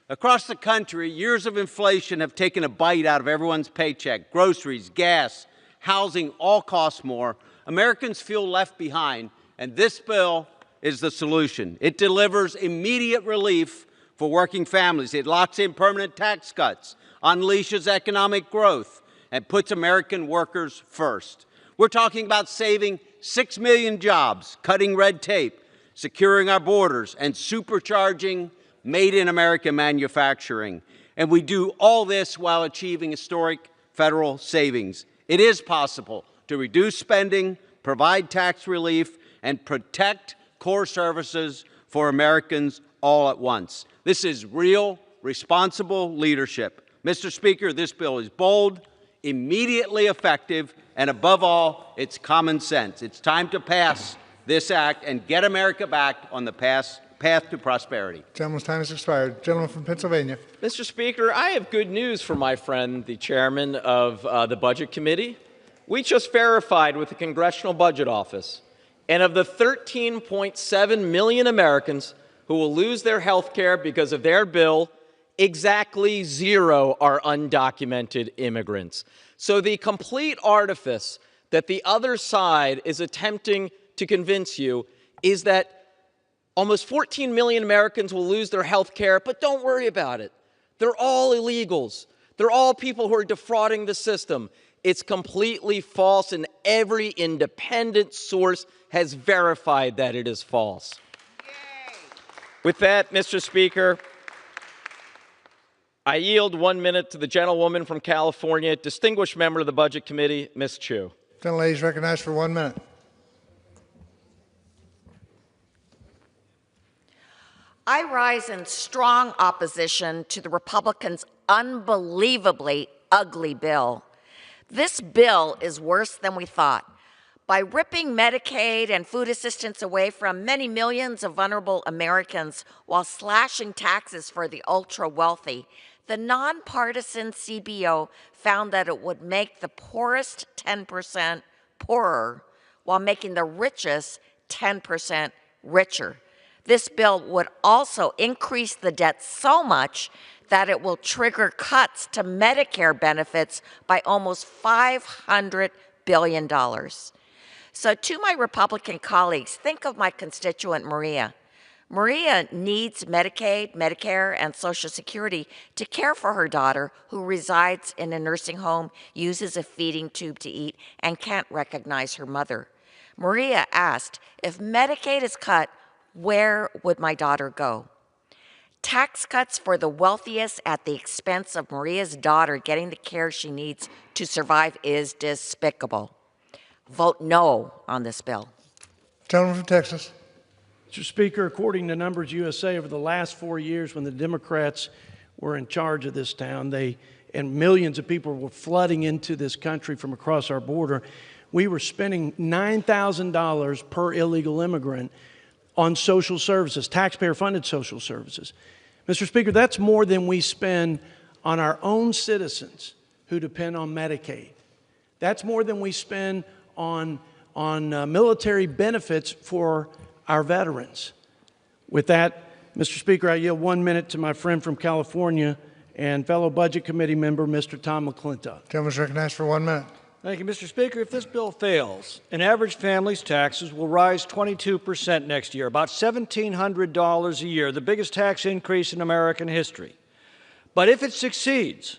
Across the country, years of inflation have taken a bite out of everyone's paycheck. Groceries, gas, housing all cost more. Americans feel left behind, and this bill is the solution. It delivers immediate relief for working families. It locks in permanent tax cuts, unleashes economic growth, and puts American workers first. We're talking about saving 6 million jobs, cutting red tape, securing our borders, and supercharging Made in America manufacturing. And we do all this while achieving historic federal savings. It is possible to reduce spending, provide tax relief, and protect core services for Americans all at once. This is real, responsible leadership. Mr. Speaker, this bill is bold, immediately effective, and above all, it's common sense. It's time to pass this act and get America back on the path to prosperity. Gentleman's time has expired. Gentleman from Pennsylvania. Mr. Speaker, I have good news for my friend, the chairman of the Budget Committee. We just verified with the Congressional Budget Office, and of the 13.7 million Americans who will lose their health care because of their bill, exactly 0 are undocumented immigrants. So the complete artifice that the other side is attempting to convince you is that almost 14 million Americans will lose their health care, but don't worry about it. They're all illegals. They're all people who are defrauding the system. It's completely false, and every independent source has verified that it is false. Yay. With that, Mr. Speaker, I yield 1 minute to the gentlewoman from California, distinguished member of the Budget Committee, Ms. Chu. Gentlelady is recognized for 1 minute. I rise in strong opposition to the Republicans' unbelievably ugly bill. This bill is worse than we thought. By ripping Medicaid and food assistance away from many millions of vulnerable Americans while slashing taxes for the ultra-wealthy, the nonpartisan CBO found that it would make the poorest 10% poorer while making the richest 10% richer. This bill would also increase the debt so much that it will trigger cuts to Medicare benefits by almost $500 billion. So to my Republican colleagues, think of my constituent Maria. Maria needs Medicaid, Medicare, and Social Security to care for her daughter who resides in a nursing home, uses a feeding tube to eat, and can't recognize her mother. Maria asked, if Medicaid is cut, where would my daughter go? Tax cuts for the wealthiest at the expense of Maria's daughter getting the care she needs to survive is despicable. vote no on this bill. Gentleman from Texas. Mr. Speaker, according to Numbers USA, over the last 4 years when the Democrats were in charge of this town, and millions of people were flooding into this country from across our border, we were spending $9,000 per illegal immigrant on social services, taxpayer-funded social services. Mr. Speaker, that's more than we spend on our own citizens who depend on Medicaid. That's more than we spend on military benefits for our veterans. With that, Mr. Speaker, I yield 1 minute to my friend from California and fellow Budget Committee member, Mr. Tom McClintock. Gentleman is recognized for 1 minute. Thank you, Mr. Speaker. If this bill fails, an average family's taxes will rise 22% next year, about $1,700 a year, the biggest tax increase in American history. But if it succeeds,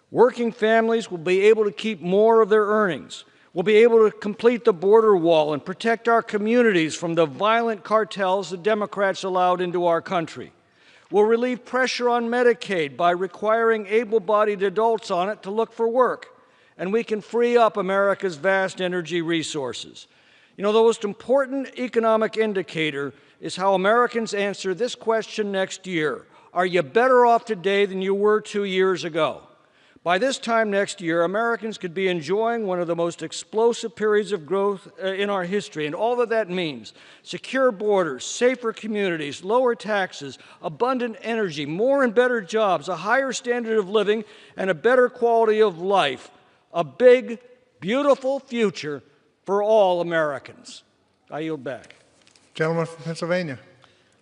working families will be able to keep more of their earnings, will be able to complete the border wall and protect our communities from the violent cartels the Democrats allowed into our country. We'll relieve pressure on Medicaid by requiring able-bodied adults on it to look for work. And we can free up America's vast energy resources. You know, the most important economic indicator is how Americans answer this question next year. Are you better off today than you were 2 years ago? By this time next year, Americans could be enjoying one of the most explosive periods of growth in our history, and all that means: secure borders, safer communities, lower taxes, abundant energy, more and better jobs, a higher standard of living, and a better quality of life. A big, beautiful future for all Americans. I yield back. Gentleman from Pennsylvania.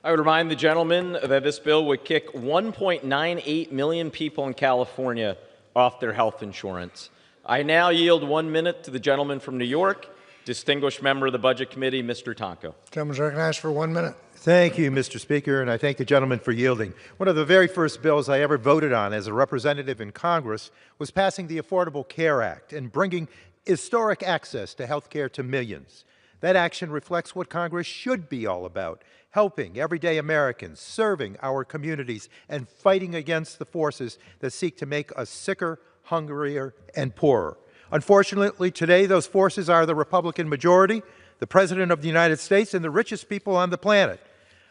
I would remind the gentleman that this bill would kick 1.98 million people in California off their health insurance. I now yield 1 minute to the gentleman from New York, distinguished member of the Budget Committee, Mr. Tonko. Gentleman is recognized for 1 minute. Thank you, Mr. Speaker, and I thank the gentleman for yielding. One of the very first bills I ever voted on as a representative in Congress was passing the Affordable Care Act and bringing historic access to health care to millions. That action reflects what Congress should be all about: helping everyday Americans, serving our communities, and fighting against the forces that seek to make us sicker, hungrier, and poorer. Unfortunately, today, those forces are the Republican majority, the President of the United States, and the richest people on the planet.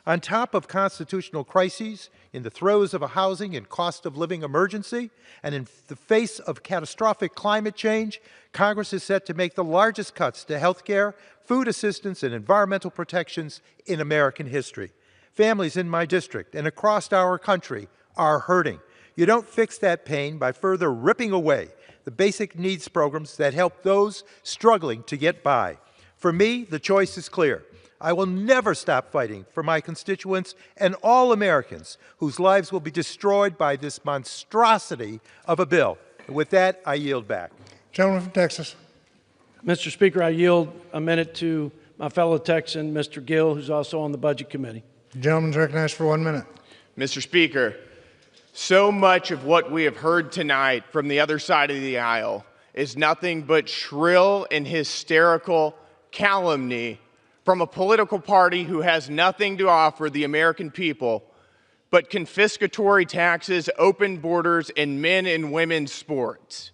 On top of constitutional crises, in the throes of a housing and cost of living emergency, and in the face of catastrophic climate change, Congress is set to make the largest cuts to health care, food assistance, and environmental protections in American history. Families in my district and across our country are hurting. You don't fix that pain by further ripping away the basic needs programs that help those struggling to get by. For me, the choice is clear. I will never stop fighting for my constituents and all Americans whose lives will be destroyed by this monstrosity of a bill. And with that, I yield back. Gentleman from Texas. Mr. Speaker, I yield a minute to my fellow Texan, Mr. Gill, who's also on the Budget Committee. The gentleman is recognized for 1 minute. Mr. Speaker, so much of what we have heard tonight from the other side of the aisle is nothing but shrill and hysterical calumny from a political party who has nothing to offer the American people but confiscatory taxes, open borders, and men and women's sports.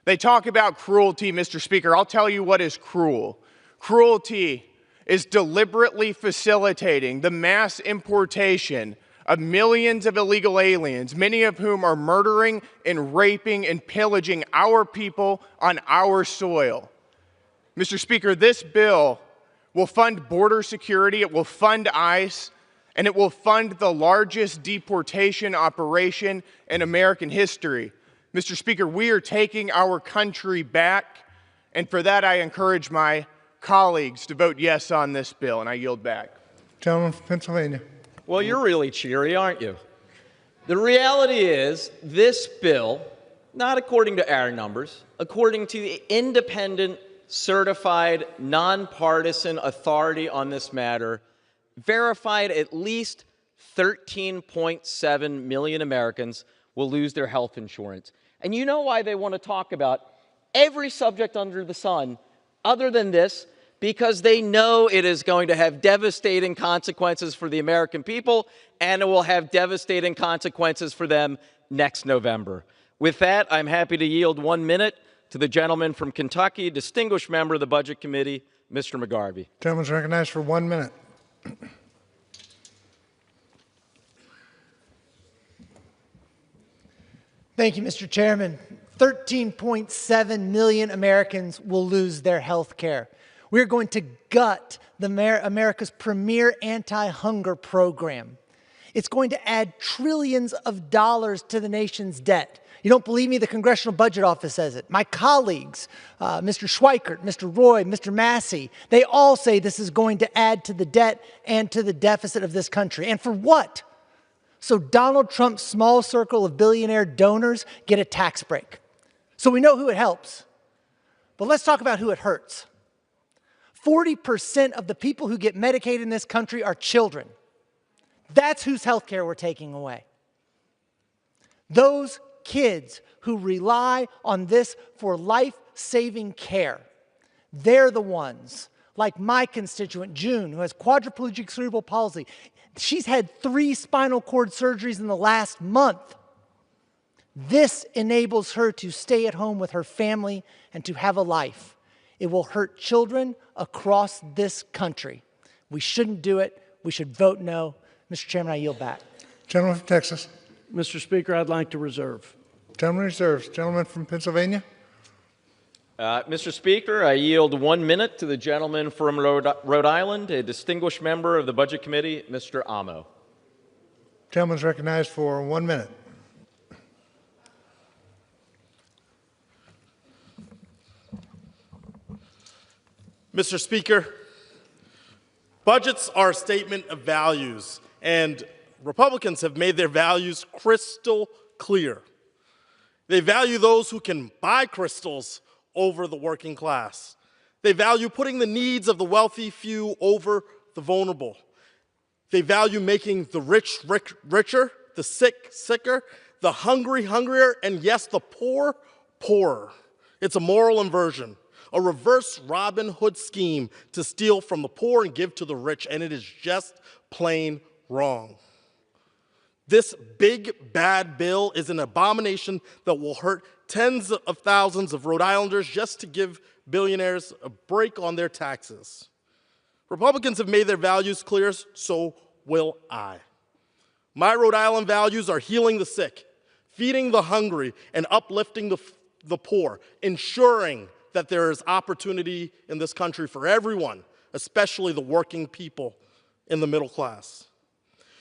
They talk about cruelty, Mr. Speaker. I'll tell you what is cruel. Cruelty is deliberately facilitating the mass importation of millions of illegal aliens, many of whom are murdering and raping and pillaging our people on our soil. Mr. Speaker, this bill will fund border security, it will fund ICE, and it will fund the largest deportation operation in American history. Mr. Speaker, we are taking our country back, and for that I encourage my colleagues to vote yes on this bill, and I yield back. Gentleman from Pennsylvania. Well, you're really cheery, aren't you? The reality is this bill, not according to our numbers, according to the independent, certified, nonpartisan authority on this matter, verified at least 13.7 million Americans will lose their health insurance. And you know why they want to talk about every subject under the sun other than this? Because they know it is going to have devastating consequences for the American people, and it will have devastating consequences for them next November. With that, I'm happy to yield 1 minute to the gentleman from Kentucky, distinguished member of the Budget Committee, Mr. McGarvey. Gentleman's recognized for 1 minute. Thank you, Mr. Chairman. 13.7 million Americans will lose their health care. We're going to gut America's premier anti-hunger program. It's going to add trillions of dollars to the nation's debt. You don't believe me? The Congressional Budget Office says it. My colleagues, Mr. Schweikert, Mr. Roy, Mr. Massey, they all say this is going to add to the debt and to the deficit of this country. And for what? So Donald Trump's small circle of billionaire donors get a tax break. So we know who it helps. But let's talk about who it hurts. 40% of the people who get Medicaid in this country are children. That's whose health care we're taking away. Those kids who rely on this for life-saving care, they're the ones, like my constituent, June, who has quadriplegic cerebral palsy. She's had 3 spinal cord surgeries in the last month. This enables her to stay at home with her family and to have a life. It will hurt children across this country. We shouldn't do it. We should vote no. Mr. Chairman, I yield back. Gentleman from Texas. Mr. Speaker, I'd like to reserve. Gentleman reserves. Gentleman from Pennsylvania. Mr. Speaker, I yield 1 minute to the gentleman from Rhode Island, a distinguished member of the Budget Committee, Mr. Amo. Gentleman's recognized for 1 minute. Mr. Speaker, budgets are a statement of values, and Republicans have made their values crystal clear. They value those who can buy crystals over the working class. They value putting the needs of the wealthy few over the vulnerable. They value making the rich richer, the sick sicker, the hungry hungrier, and yes, the poor poorer. It's a moral inversion, a reverse Robin Hood scheme to steal from the poor and give to the rich, and it is just plain wrong. This big, bad bill is an abomination that will hurt tens of thousands of Rhode Islanders just to give billionaires a break on their taxes. Republicans have made their values clear, so will I. My Rhode Island values are healing the sick, feeding the hungry, and uplifting the poor, ensuring that there is opportunity in this country for everyone, especially the working people in the middle class.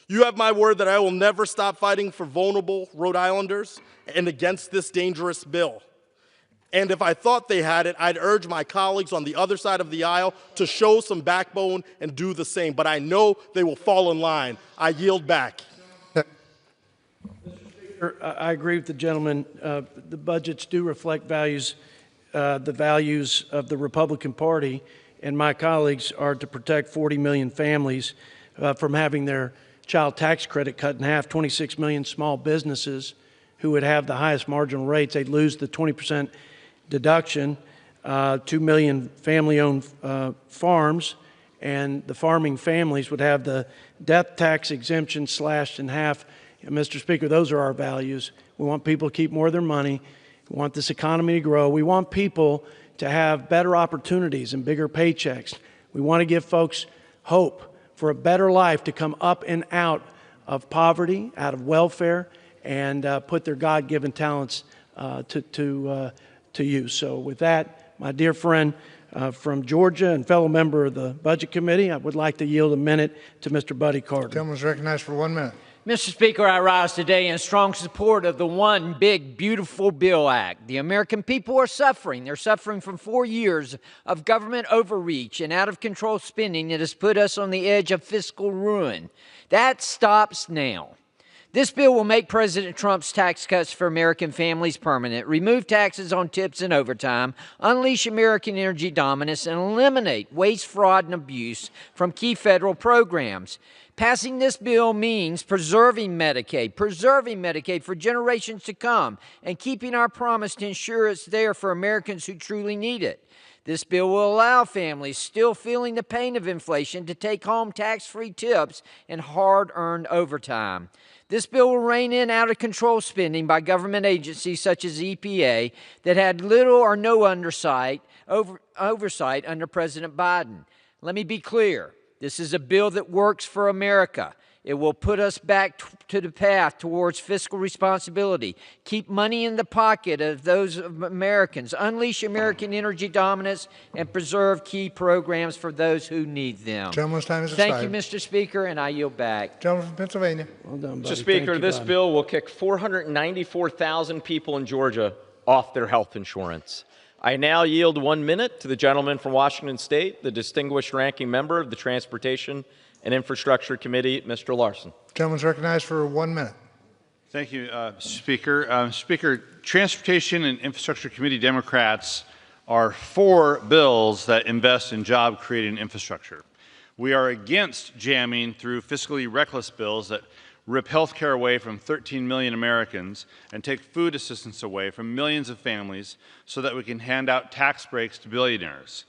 You have my word that I will never stop fighting for vulnerable Rhode Islanders and against this dangerous bill. And if I thought they had it, I'd urge my colleagues on the other side of the aisle to show some backbone and do the same. But I know they will fall in line. I yield back. Mr. Speaker, I agree with the gentleman. The budgets do reflect the values of the Republican Party, and my colleagues are to protect 40 million families from having their child tax credit cut in half, 26 million small businesses who would have the highest marginal rates. They'd lose the 20% deduction, 2 million family-owned farms, and the farming families would have the death tax exemption slashed in half. And Mr. Speaker, those are our values. We want people to keep more of their money. We want this economy to grow. We want people to have better opportunities and bigger paychecks. We want to give folks hope for a better life to come up and out of poverty, out of welfare, and put their God-given talents to use. So with that, my dear friend from Georgia and fellow member of the Budget Committee, I would like to yield a minute to Mr. Buddy Carter. The gentleman is recognized for 1 minute. Mr. Speaker, I rise today in strong support of the One Big Beautiful Bill Act. The American people are suffering. They're suffering from 4 years of government overreach and out-of-control spending that has put us on the edge of fiscal ruin. That stops now. This bill will make President Trump's tax cuts for American families permanent, remove taxes on tips and overtime, unleash American energy dominance, and eliminate waste, fraud, and abuse from key federal programs. Passing this bill means preserving Medicaid for generations to come, and keeping our promise to ensure it's there for Americans who truly need it. This bill will allow families still feeling the pain of inflation to take home tax-free tips and hard-earned overtime. This bill will rein in out-of-control spending by government agencies such as EPA that had little or no oversight under President Biden. Let me be clear. This is a bill that works for America. It will put us back to the path towards fiscal responsibility, keep money in the pocket of those Americans, unleash American energy dominance, and preserve key programs for those who need them. Gentleman's time has expired. Thank you, Mr. Speaker, and I yield back. Gentleman from Pennsylvania. Well done, buddy. Mr. Speaker, Thank you, this Bob. bill will kick 494,000 people in Georgia off their health insurance. I now yield 1 minute to the gentleman from Washington State, the distinguished ranking member of the Transportation and Infrastructure Committee, Mr. Larson. Gentleman's recognized for 1 minute. Thank you, Speaker. Speaker, Transportation and Infrastructure Committee Democrats are for bills that invest in job-creating infrastructure. We are against jamming through fiscally reckless bills that rip health care away from 13 million Americans and take food assistance away from millions of families so that we can hand out tax breaks to billionaires.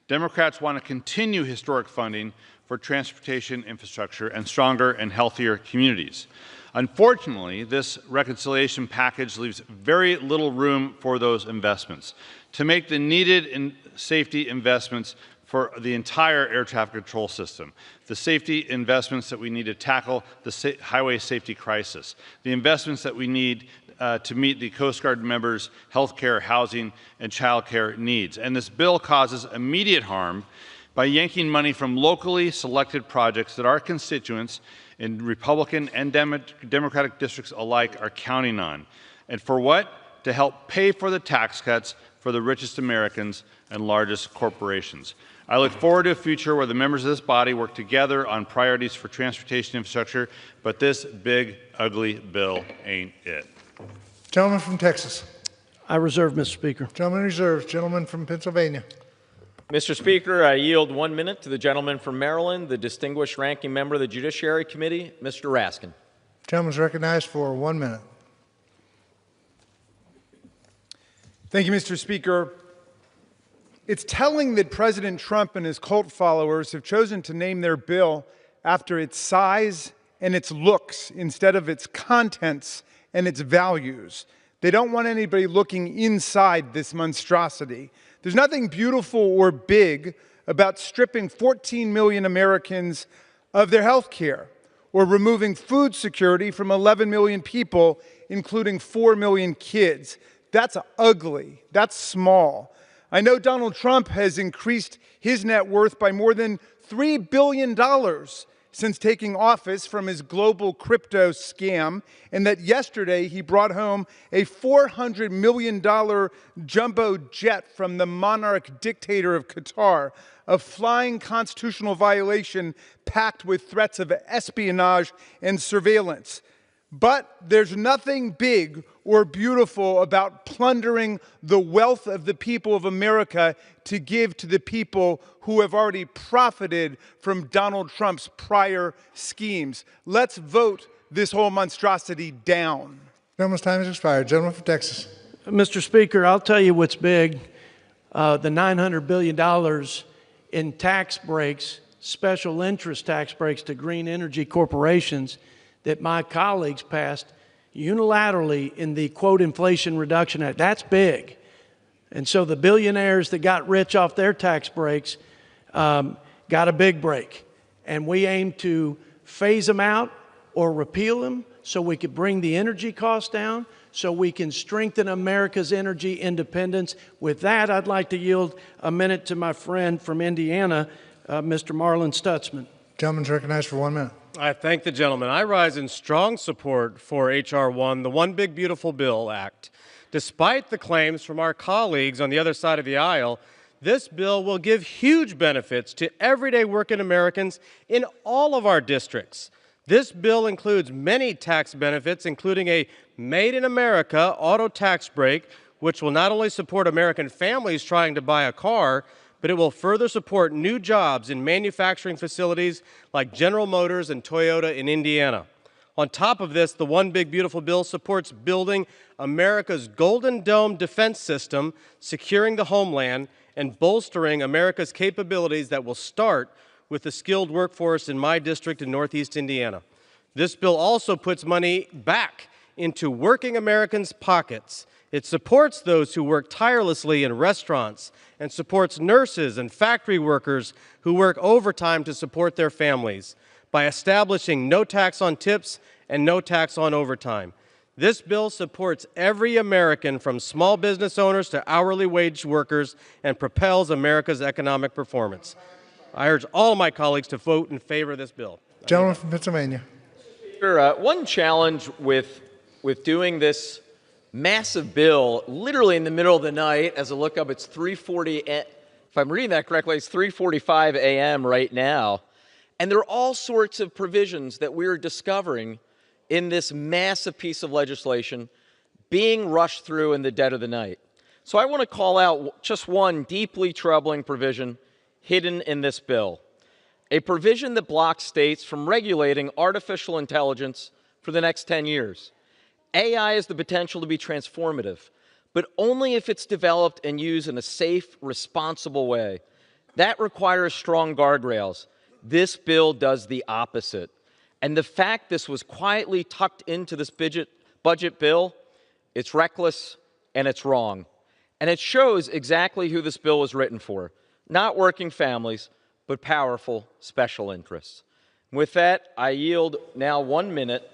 Democrats want to continue historic funding for transportation infrastructure and stronger and healthier communities. Unfortunately, this reconciliation package leaves very little room for those investments. To make the needed safety investments for the entire air traffic control system, the safety investments that we need to tackle the highway safety crisis, the investments that we need to meet the Coast Guard members' health care, housing, and child care needs. And this bill causes immediate harm by yanking money from locally selected projects that our constituents in Republican and Democratic districts alike are counting on. And for what? To help pay for the tax cuts for the richest Americans and largest corporations. I look forward to a future where the members of this body work together on priorities for transportation infrastructure, but this big, ugly bill ain't it. Gentleman from Texas. I reserve, Mr. Speaker. Gentleman reserves. Gentleman from Pennsylvania. Mr. Speaker, I yield 1 minute to the gentleman from Maryland, the distinguished ranking member of the Judiciary Committee, Mr. Raskin. Gentleman is recognized for 1 minute. Thank you, Mr. Speaker. It's telling that President Trump and his cult followers have chosen to name their bill after its size and its looks instead of its contents and its values. They don't want anybody looking inside this monstrosity. There's nothing beautiful or big about stripping 14 million Americans of their health care or removing food security from 11 million people, including 4 million kids. That's ugly. That's small. I know Donald Trump has increased his net worth by more than $3 billion since taking office from his global crypto scam, and that yesterday he brought home a $400 million jumbo jet from the monarch dictator of Qatar, a flying constitutional violation packed with threats of espionage and surveillance. But there's nothing big or beautiful about plundering the wealth of the people of America to give to the people who have already profited from Donald Trump's prior schemes. Let's vote this whole monstrosity down. Gentleman's time has expired. Gentleman from Texas. Mr. Speaker, I'll tell you what's big. The $900 billion in tax breaks, special interest tax breaks to green energy corporations that my colleagues passed unilaterally in the, quote, Inflation Reduction Act. That's big. And so the billionaires that got rich off their tax breaks got a big break. And we aim to phase them out or repeal them so we could bring the energy costs down, so we can strengthen America's energy independence. With that, I'd like to yield a minute to my friend from Indiana, Mr. Marlon Stutzman. Gentleman's recognized for 1 minute. I thank the gentleman. I rise in strong support for H.R. 1, the One Big Beautiful Bill Act. Despite the claims from our colleagues on the other side of the aisle, this bill will give huge benefits to everyday working Americans in all of our districts. This bill includes many tax benefits, including a Made in America auto tax break, which will not only support American families trying to buy a car, but it will further support new jobs in manufacturing facilities like General Motors and Toyota in Indiana. On top of this, the One Big Beautiful Bill supports building America's Golden Dome defense system, securing the homeland, and bolstering America's capabilities that will start with the skilled workforce in my district in Northeast Indiana. This bill also puts money back into working Americans' pockets. It supports those who work tirelessly in restaurants and supports nurses and factory workers who work overtime to support their families by establishing no tax on tips and no tax on overtime. This bill supports every American from small business owners to hourly wage workers and propels America's economic performance. I urge all of my colleagues to vote in favor of this bill. Gentleman from Pennsylvania. Sure, one challenge with doing this massive bill literally in the middle of the night, as I look up, it's 3:40, if I'm reading that correctly, it's 3:45 a.m. right now. And there are all sorts of provisions that we're discovering in this massive piece of legislation being rushed through in the dead of the night. So I want to call out just one deeply troubling provision hidden in this bill, a provision that blocks states from regulating artificial intelligence for the next 10 years. AI has the potential to be transformative, but only if it's developed and used in a safe, responsible way. That requires strong guardrails. This bill does the opposite. And the fact this was quietly tucked into this budget bill, it's reckless and it's wrong. And it shows exactly who this bill was written for. Not working families, but powerful special interests. With that, I yield now 1 minute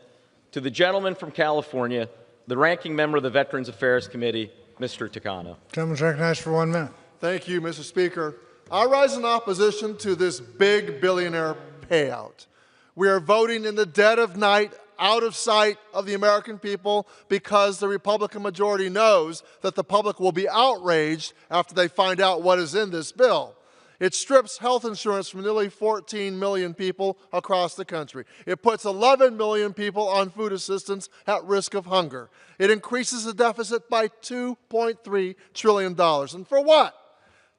to the gentleman from California, the ranking member of the Veterans Affairs Committee, Mr. Takano. Gentleman's recognized for 1 minute. Thank you, Mr. Speaker. I rise in opposition to this big billionaire payout. We are voting in the dead of night, out of sight of the American people, because the Republican majority knows that the public will be outraged after they find out what is in this bill. It strips health insurance from nearly 14 million people across the country. It puts 11 million people on food assistance at risk of hunger. It increases the deficit by $2.3 trillion. And for what?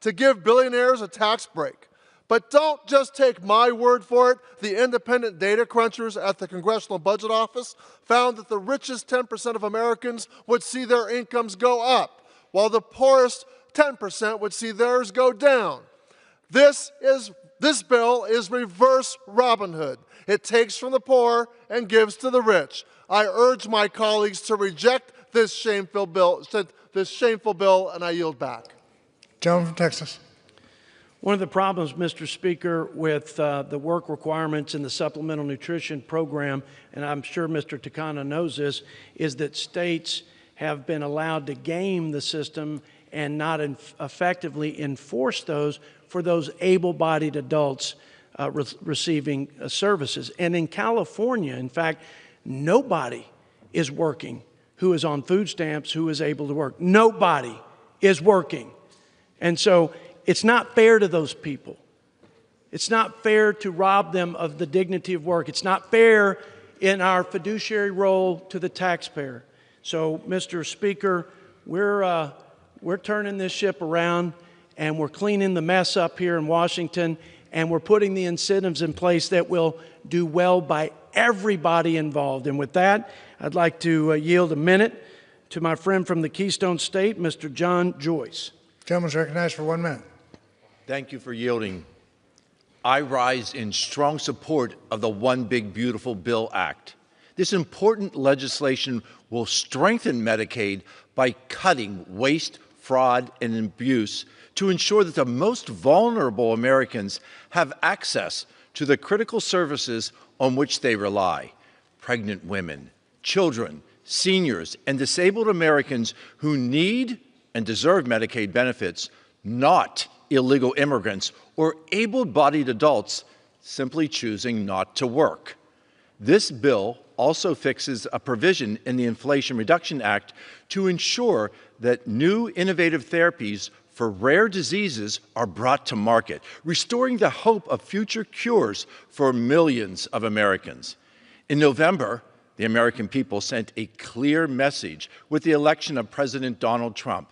To give billionaires a tax break. But don't just take my word for it. The independent data crunchers at the Congressional Budget Office found that the richest 10% of Americans would see their incomes go up, while the poorest 10% would see theirs go down. This bill is reverse Robin Hood. It takes from the poor and gives to the rich. I urge my colleagues to reject this shameful bill, and I yield back. Gentleman from Texas. One of the problems, Mr. Speaker, with the work requirements in the Supplemental Nutrition Program, and I'm sure Mr. Takano knows this, is that states have been allowed to game the system and not effectively enforce those for those able-bodied adults receiving services. And in California, in fact, nobody is working who is on food stamps who is able to work. Nobody is working. And so it's not fair to those people. It's not fair to rob them of the dignity of work. It's not fair in our fiduciary role to the taxpayer. So, Mr. Speaker, we're turning this ship around, and we're cleaning the mess up here in Washington, and we're putting the incentives in place that will do well by everybody involved. And with that, I'd like to yield a minute to my friend from the Keystone State, Mr. John Joyce. Gentleman's recognized for 1 minute. Thank you for yielding. I rise in strong support of the One Big Beautiful Bill Act. This important legislation will strengthen Medicaid by cutting waste, fraud, and abuse to ensure that the most vulnerable Americans have access to the critical services on which they rely. Pregnant women, children, seniors, and disabled Americans who need and deserve Medicaid benefits, not illegal immigrants or able-bodied adults simply choosing not to work. This bill also fixes a provision in the Inflation Reduction Act to ensure that new innovative therapies for rare diseases are brought to market, restoring the hope of future cures for millions of Americans. In November, the American people sent a clear message with the election of President Donald Trump.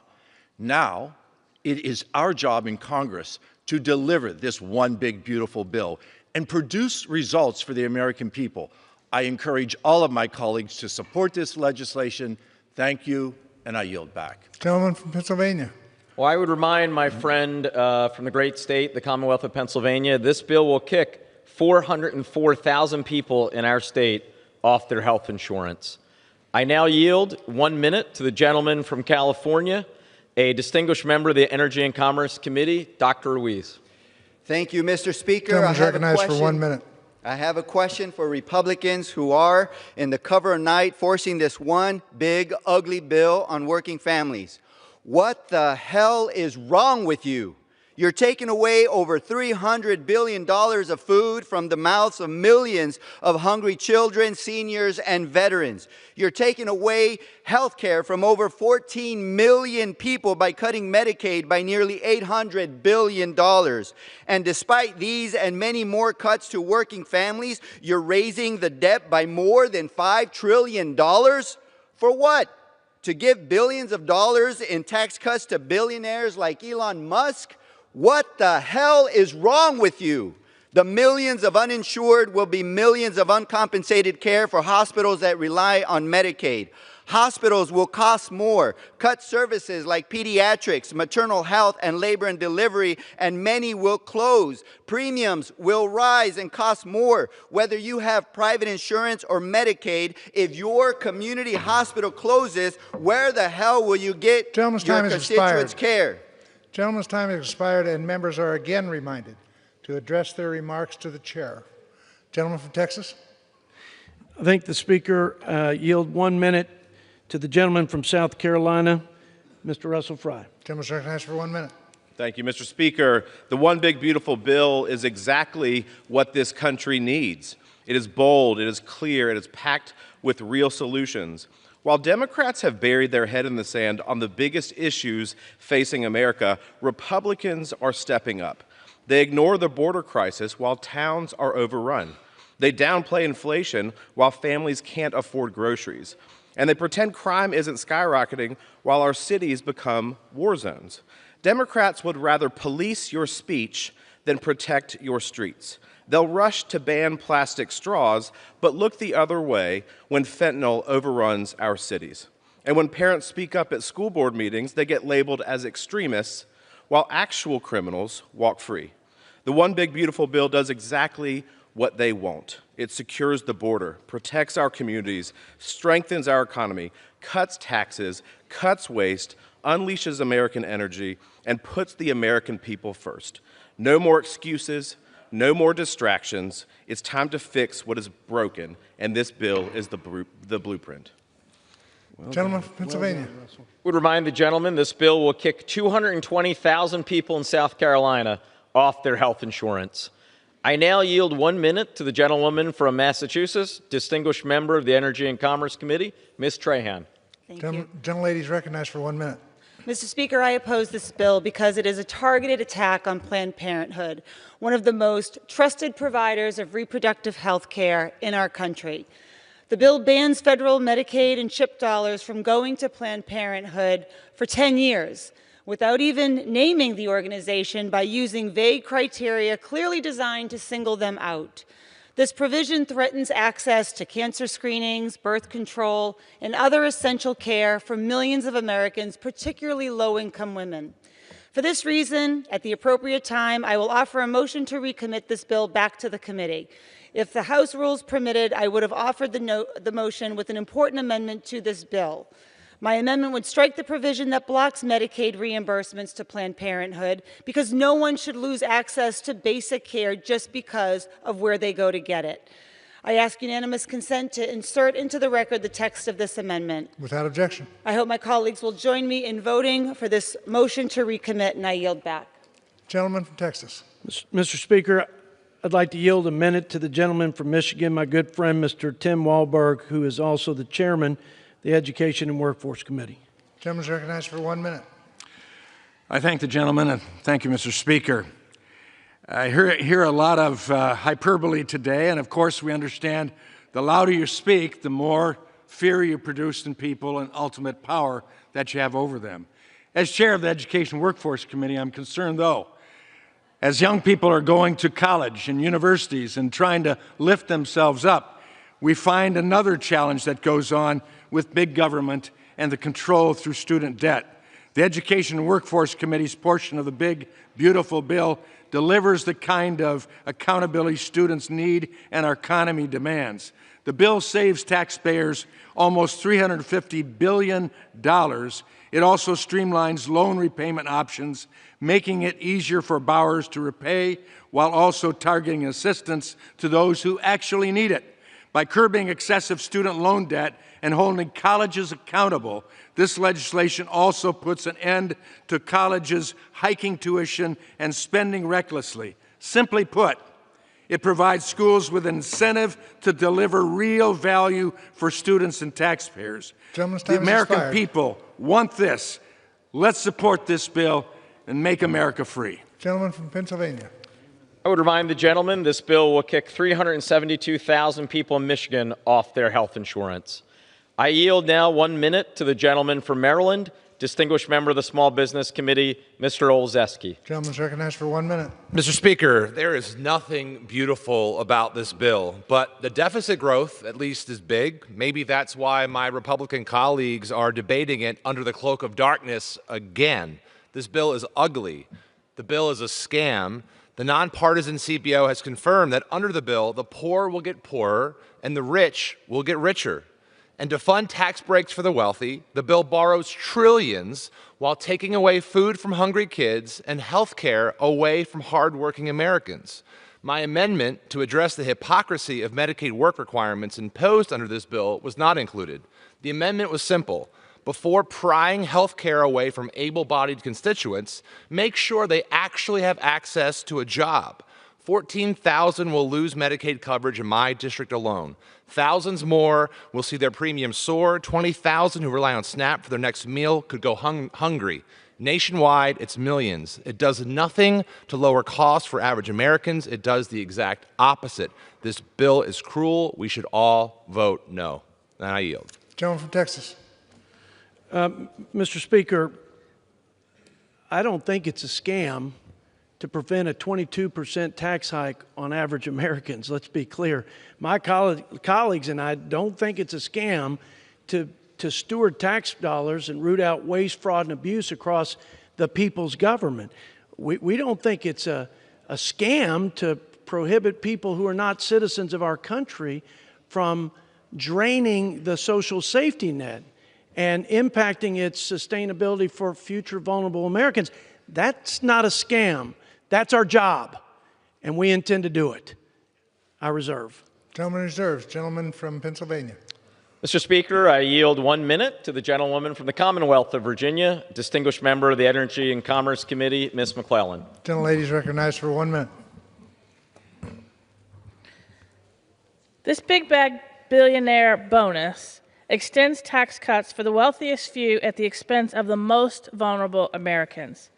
Now, it is our job in Congress to deliver this one big, beautiful bill and produce results for the American people. I encourage all of my colleagues to support this legislation. Thank you, and I yield back. Gentleman from Pennsylvania. Well, I would remind my friend from the great state, the Commonwealth of Pennsylvania, this bill will kick 404,000 people in our state off their health insurance. I now yield 1 minute to the gentleman from California, a distinguished member of the Energy and Commerce Committee, Dr. Ruiz. Thank you, Mr. Speaker. Gentleman's recognized for 1 minute. I have a question for Republicans who are, in the cover of night, forcing this one big, ugly bill on working families. What the hell is wrong with you? You're taking away over $300 billion of food from the mouths of millions of hungry children, seniors, and veterans. You're taking away health care from over 14 million people by cutting Medicaid by nearly $800 billion. And despite these and many more cuts to working families, you're raising the debt by more than $5 trillion? For what? To give billions of dollars in tax cuts to billionaires like Elon Musk? What the hell is wrong with you? The millions of uninsured will be millions of uncompensated care for hospitals that rely on Medicaid. Hospitals will cost more, cut services like pediatrics, maternal health, and labor and delivery, and many will close. Premiums will rise and cost more. Whether you have private insurance or Medicaid, if your community hospital closes, where the hell will you get your constituents' care? Gentleman's time has expired, and members are again reminded to address their remarks to the chair. Gentleman from Texas. I thank the Speaker. Yield 1 minute to the gentleman from South Carolina, Mr. Russell Fry. Gentleman's recognized for 1 minute. Thank you, Mr. Speaker. The One Big Beautiful Bill is exactly what this country needs. It is bold, it is clear, it is packed with real solutions. While Democrats have buried their head in the sand on the biggest issues facing America, Republicans are stepping up. They ignore the border crisis while towns are overrun. They downplay inflation while families can't afford groceries. And they pretend crime isn't skyrocketing while our cities become war zones. Democrats would rather police your speech than protect your streets. They'll rush to ban plastic straws, but look the other way when fentanyl overruns our cities. And when parents speak up at school board meetings, they get labeled as extremists, while actual criminals walk free. The One Big Beautiful Bill does exactly what they won't. It secures the border, protects our communities, strengthens our economy, cuts taxes, cuts waste, unleashes American energy, and puts the American people first. No more excuses. No more distractions. It's time to fix what is broken, and this bill is the blueprint. Gentleman from Pennsylvania. Would remind the gentleman this bill will kick 220,000 people in South Carolina off their health insurance. I now yield 1 minute to the gentlewoman from Massachusetts, distinguished member of the Energy and Commerce Committee, Ms. Trahan. Thank you. Gentlelady is recognized for 1 minute. Mr. Speaker, I oppose this bill because it is a targeted attack on Planned Parenthood, one of the most trusted providers of reproductive health care in our country. The bill bans federal Medicaid and CHIP dollars from going to Planned Parenthood for 10 years, without even naming the organization by using vague criteria clearly designed to single them out. This provision threatens access to cancer screenings, birth control, and other essential care for millions of Americans, particularly low-income women. For this reason, at the appropriate time, I will offer a motion to recommit this bill back to the committee. If the House rules permitted, I would have offered the motion with an important amendment to this bill. My amendment would strike the provision that blocks Medicaid reimbursements to Planned Parenthood because no one should lose access to basic care just because of where they go to get it. I ask unanimous consent to insert into the record the text of this amendment. Without objection. I hope my colleagues will join me in voting for this motion to recommit, and I yield back. Gentleman from Texas. Mr. Speaker, I'd like to yield a minute to the gentleman from Michigan, my good friend, Mr. Tim Walberg, who is also the chairman the Education and Workforce Committee. Gentleman is recognized for 1 minute. I thank the gentleman, and thank you, Mr. Speaker. I hear a lot of hyperbole today, and of course we understand the louder you speak, the more fear you produce in people and ultimate power that you have over them. As chair of the Education and Workforce Committee, I'm concerned, though, as young people are going to college and universities and trying to lift themselves up, we find another challenge that goes on with big government and the control through student debt. The Education and Workforce Committee's portion of the big, beautiful bill delivers the kind of accountability students need and our economy demands. The bill saves taxpayers almost $350 billion. It also streamlines loan repayment options, making it easier for borrowers to repay while also targeting assistance to those who actually need it. By curbing excessive student loan debt and holding colleges accountable, this legislation also puts an end to colleges hiking tuition and spending recklessly. Simply put, it provides schools with an incentive to deliver real value for students and taxpayers. The American people want this. Let's support this bill and make America free. Gentleman from Pennsylvania. I would remind the gentleman this bill will kick 372,000 people in Michigan off their health insurance. I yield now 1 minute to the gentleman from Maryland, distinguished member of the Small Business Committee, Mr. Olszewski. Gentleman's recognized for 1 minute. Mr. Speaker, there is nothing beautiful about this bill, but the deficit growth, at least, is big. Maybe that's why my Republican colleagues are debating it under the cloak of darkness again. This bill is ugly. The bill is a scam. The nonpartisan CBO has confirmed that under the bill, the poor will get poorer and the rich will get richer. And to fund tax breaks for the wealthy, the bill borrows trillions while taking away food from hungry kids and health care away from hardworking Americans. My amendment to address the hypocrisy of Medicaid work requirements imposed under this bill was not included. The amendment was simple. Before prying health care away from able-bodied constituents, make sure they actually have access to a job. 14,000 will lose Medicaid coverage in my district alone. Thousands more will see their premiums soar. 20,000 who rely on SNAP for their next meal could go hungry. Nationwide, it's millions. It does nothing to lower costs for average Americans. It does the exact opposite. This bill is cruel. We should all vote no. And I yield. Gentleman from Texas. Mr. Speaker, I don't think it's a scam to prevent a 22% tax hike on average Americans. Let's be clear. My colleagues and I don't think it's a scam to steward tax dollars and root out waste, fraud, and abuse across the people's government. We don't think it's a scam to prohibit people who are not citizens of our country from draining the social safety net and impacting its sustainability for future vulnerable Americans. That's not a scam. That's our job, and we intend to do it. I reserve. Gentleman reserves. Gentleman from Pennsylvania. Mr. Speaker, I yield 1 minute to the gentlewoman from the Commonwealth of Virginia, distinguished member of the Energy and Commerce Committee, Ms. McClellan. Gentlelady is recognized for 1 minute. This big bag billionaire bonus extends tax cuts for the wealthiest few at the expense of the most vulnerable Americans.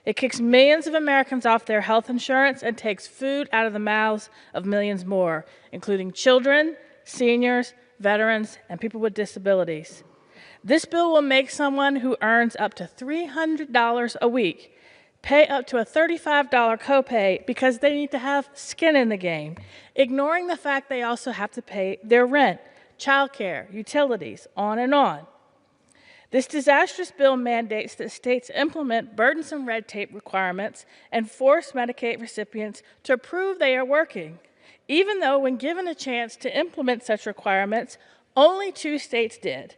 It kicks millions of Americans off their health insurance and takes food out of the mouths of millions more, including children, seniors, veterans, and people with disabilities. This bill will make someone who earns up to $300 a week pay up to a $35 copay because they need to have skin in the game, ignoring the fact they also have to pay their rent, childcare, utilities, on and on. This disastrous bill mandates that states implement burdensome red tape requirements and force Medicaid recipients to prove they are working, even though when given a chance to implement such requirements, only 2 states did.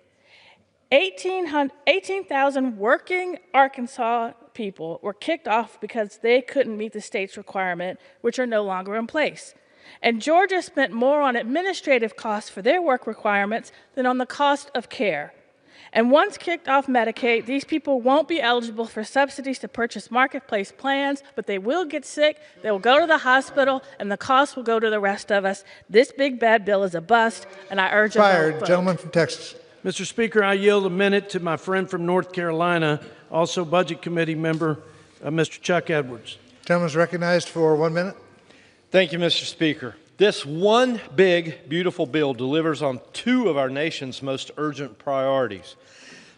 18,000 working Arkansas people were kicked off because they couldn't meet the state's requirement, which are no longer in place. And Georgia spent more on administrative costs for their work requirements than on the cost of care. And once kicked off Medicaid, these people won't be eligible for subsidies to purchase marketplace plans, but they will get sick, they will go to the hospital, and the cost will go to the rest of us. This big bad bill is a bust, and I urge a vote. Gentleman from Texas. Mr. Speaker, I yield a minute to my friend from North Carolina, also Budget Committee member, Mr. Chuck Edwards. Gentleman is recognized for 1 minute. Thank you, Mr. Speaker. This one big, beautiful bill delivers on 2 of our nation's most urgent priorities: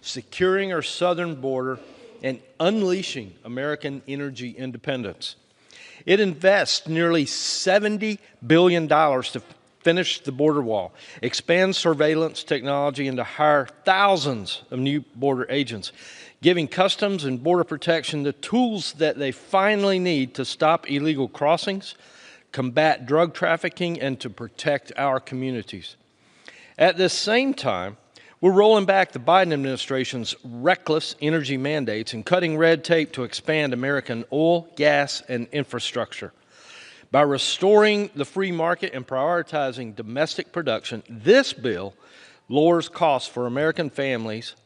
securing our southern border and unleashing American energy independence. It invests nearly $70 billion to finish the border wall, expand surveillance technology, and to hire thousands of new border agents, giving Customs and Border Protection the tools that they finally need to stop illegal crossings, combat drug trafficking, and to protect our communities. At the same time, we're rolling back the Biden administration's reckless energy mandates and cutting red tape to expand American oil, gas, and infrastructure. By restoring the free market and prioritizing domestic production, this bill lowers costs for American families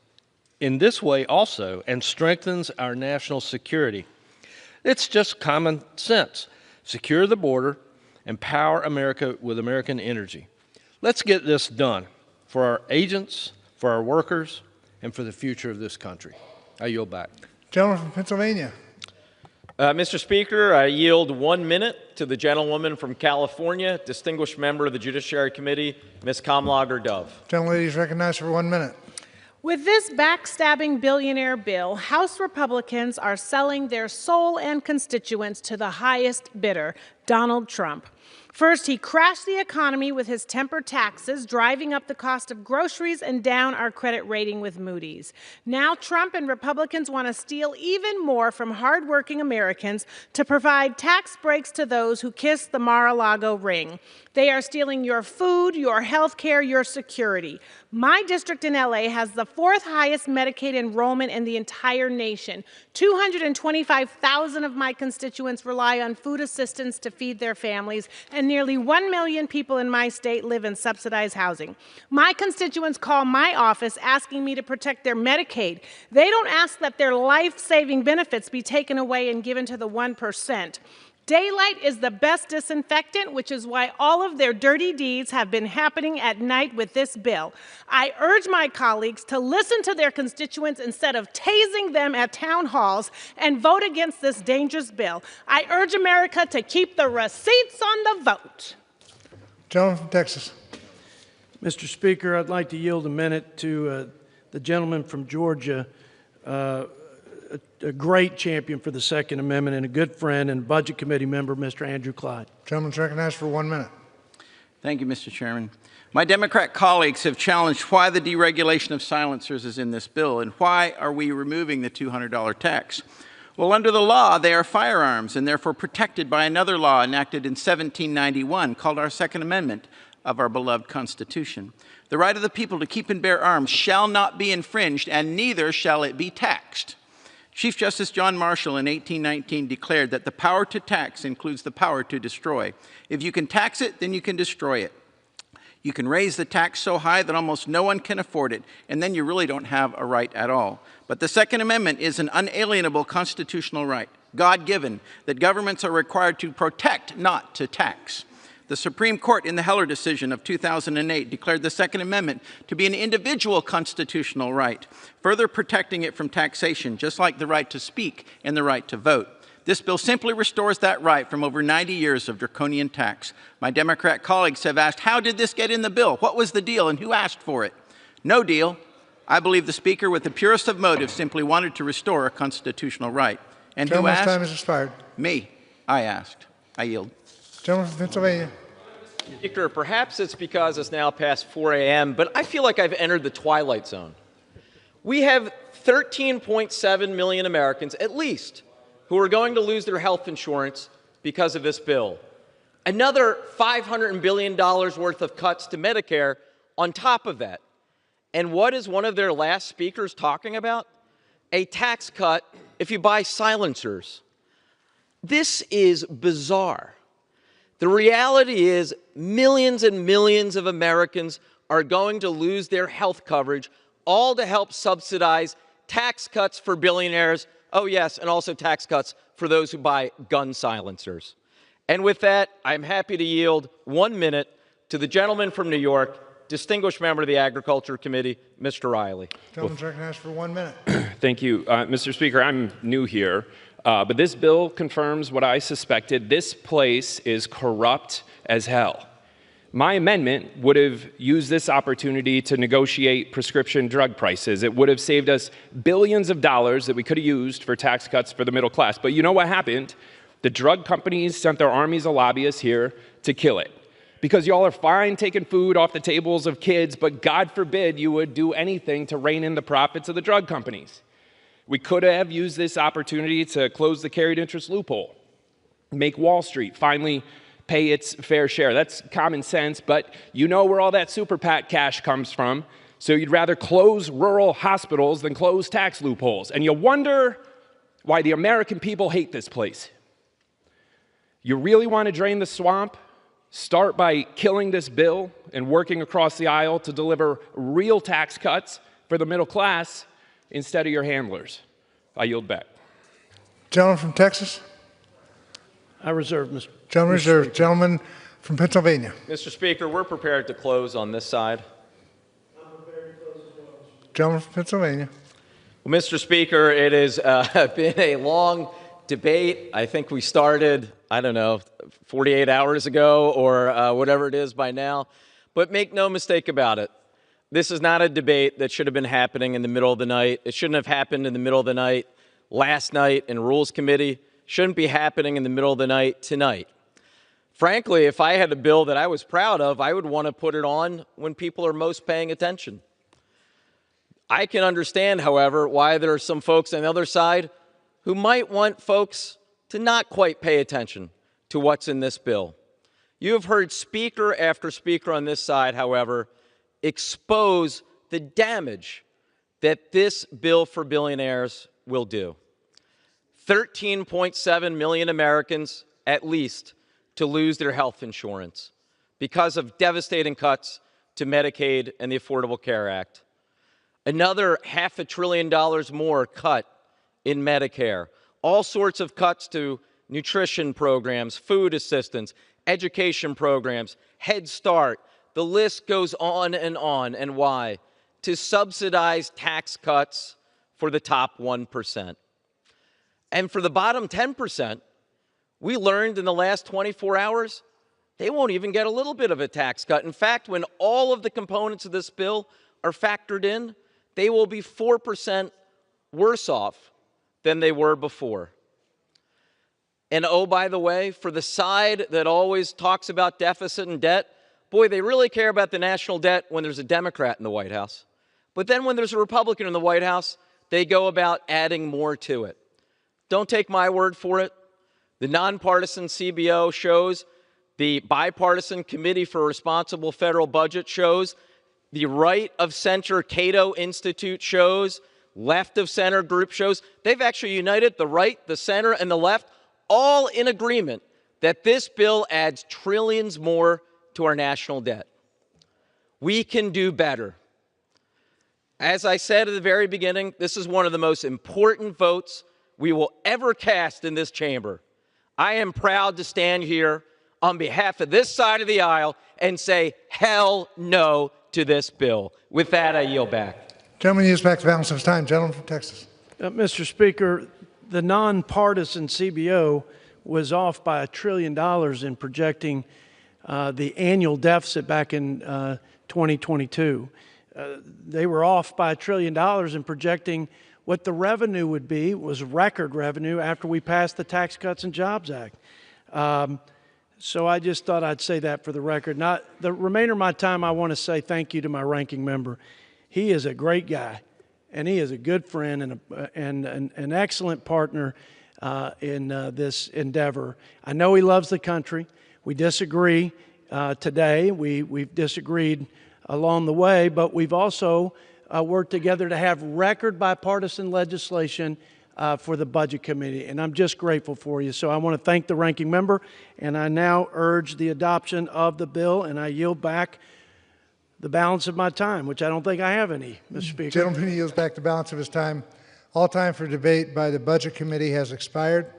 in this way also and strengthens our national security. It's just common sense. Secure the border, empower America with American energy. Let's get this done for our agents, for our workers, and for the future of this country. I yield back. Gentleman from Pennsylvania. Mr. Speaker, I yield 1 minute to the gentlewoman from California, distinguished member of the Judiciary Committee, Ms. Kamlager-Dove. Gentlelady is recognized for 1 minute. With this backstabbing billionaire bill, House Republicans are selling their soul and constituents to the highest bidder, Donald Trump. First, he crashed the economy with his temper taxes, driving up the cost of groceries and down our credit rating with Moody's. Now Trump and Republicans want to steal even more from hardworking Americans to provide tax breaks to those who kiss the Mar-a-Lago ring. They are stealing your food, your health care, your security. My district in LA has the 4th highest Medicaid enrollment in the entire nation. 225,000 of my constituents rely on food assistance to feed their families, and nearly 1 million people in my state live in subsidized housing. My constituents call my office asking me to protect their Medicaid. They don't ask that their life-saving benefits be taken away and given to the 1%. Daylight is the best disinfectant, which is why all of their dirty deeds have been happening at night with this bill. I urge my colleagues to listen to their constituents instead of tasing them at town halls and vote against this dangerous bill. I urge America to keep the receipts on the vote. Gentleman from Texas. Mr. Speaker, I'd like to yield a minute to the gentleman from Georgia, a great champion for the Second Amendment and a good friend and Budget Committee member, Mr. Andrew Clyde. Gentleman's recognized for 1 minute. Thank you, Mr. Chairman. My Democrat colleagues have challenged why the deregulation of silencers is in this bill and why are we removing the $200 tax. Well, under the law, they are firearms and therefore protected by another law enacted in 1791 called our Second Amendment of our beloved Constitution. The right of the people to keep and bear arms shall not be infringed, and neither shall it be taxed. Chief Justice John Marshall in 1819 declared that the power to tax includes the power to destroy. If you can tax it, then you can destroy it. You can raise the tax so high that almost no one can afford it, and then you really don't have a right at all. But the Second Amendment is an unalienable constitutional right, God-given, that governments are required to protect, not to tax. The Supreme Court in the Heller decision of 2008 declared the Second Amendment to be an individual constitutional right, further protecting it from taxation, just like the right to speak and the right to vote. This bill simply restores that right from over 90 years of draconian tax. My Democrat colleagues have asked, how did this get in the bill? What was the deal and who asked for it? No deal. I believe the Speaker, with the purest of motives, simply wanted to restore a constitutional right. And who asked? Time has expired. Me. I asked. I yield. Gentleman from Pennsylvania. Speaker, perhaps it's because it's now past 4 a.m., but I feel like I've entered the twilight zone. We have 13.7 million Americans, at least, who are going to lose their health insurance because of this bill. Another $500 billion worth of cuts to Medicare on top of that. And what is one of their last speakers talking about? A tax cut if you buy silencers. This is bizarre. The reality is millions and millions of Americans are going to lose their health coverage, all to help subsidize tax cuts for billionaires. Oh, yes, and also tax cuts for those who buy gun silencers. And with that, I'm happy to yield 1 minute to the gentleman from New York, distinguished member of the Agriculture Committee, Mr. Riley. Gentleman's recognized for 1 minute. Thank you. Mr. Speaker, I'm new here. But this bill confirms what I suspected. This place is corrupt as hell. My amendment would have used this opportunity to negotiate prescription drug prices. It would have saved us billions of dollars that we could have used for tax cuts for the middle class. But you know what happened? The drug companies sent their armies of lobbyists here to kill it. because y'all are fine taking food off the tables of kids, but God forbid you would do anything to rein in the profits of the drug companies. We could have used this opportunity to close the carried interest loophole, make Wall Street finally pay its fair share. That's common sense, but you know where all that super PAC cash comes from, so you'd rather close rural hospitals than close tax loopholes. And you wonder why the American people hate this place. You really want to drain the swamp? Start by killing this bill and working across the aisle to deliver real tax cuts for the middle class instead of your handlers. I yield back. Gentleman from Texas? I reserve, Mr. Gentleman reserved. Gentleman from Pennsylvania. Mr. Speaker, we're prepared to close on this side. Gentleman from Pennsylvania. Well, Mr. Speaker, it has been a long debate. I think we started, 48 hours ago or whatever it is by now. But make no mistake about it. This is not a debate that should have been happening in the middle of the night. It shouldn't have happened in the middle of the night last night in Rules Committee. Shouldn't be happening in the middle of the night tonight. Frankly, if I had a bill that I was proud of, I would want to put it on when people are most paying attention. I can understand, however, why there are some folks on the other side who might want folks to not quite pay attention to what's in this bill. You have heard speaker after speaker on this side, however, expose the damage that this bill for billionaires will do. 13.7 million Americans, at least, to lose their health insurance because of devastating cuts to Medicaid and the Affordable Care Act. Another $500 billion more cut in Medicare. All sorts of cuts to nutrition programs, food assistance, education programs, Head Start. The list goes on. And why? To subsidize tax cuts for the top 1%. And for the bottom 10%, we learned in the last 24 hours, they won't even get a little bit of a tax cut. In fact, when all of the components of this bill are factored in, they will be 4% worse off than they were before. And oh, by the way, for the side that always talks about deficit and debt, boy, they really care about the national debt when there's a Democrat in the White House. But then when there's a Republican in the White House, they go about adding more to it. Don't take my word for it. The nonpartisan CBO shows, the bipartisan Committee for a Responsible Federal Budget shows, the right of center Cato Institute shows, left of center group shows. They've actually united the right, the center, and the left, all in agreement that this bill adds trillions more to our national debt. We can do better. As I said at the very beginning, this is one of the most important votes we will ever cast in this chamber. I am proud to stand here on behalf of this side of the aisle and say hell no to this bill. With that, I yield back. Gentleman yields back the balance of his time. Gentleman from Texas. Mr. Speaker, the nonpartisan CBO was off by $1 trillion in projecting the annual deficit back in 2022. They were off by $1 trillion in projecting what the revenue would be. It was record revenue after we passed the Tax Cuts and Jobs Act. So I just thought I'd say that for the record. The remainder of my time, I want to say thank you to my ranking member. He is a great guy, and he is a good friend and an excellent partner in this endeavor. I know he loves the country. We disagree today. We've disagreed along the way, but we've also worked together to have record bipartisan legislation for the Budget Committee, and I'm just grateful for you. So I want to thank the ranking member, and I now urge the adoption of the bill, and I yield back the balance of my time, which I don't think I have any, Mr. Speaker. Gentleman yields back the balance of his time. All time for debate by the Budget Committee has expired.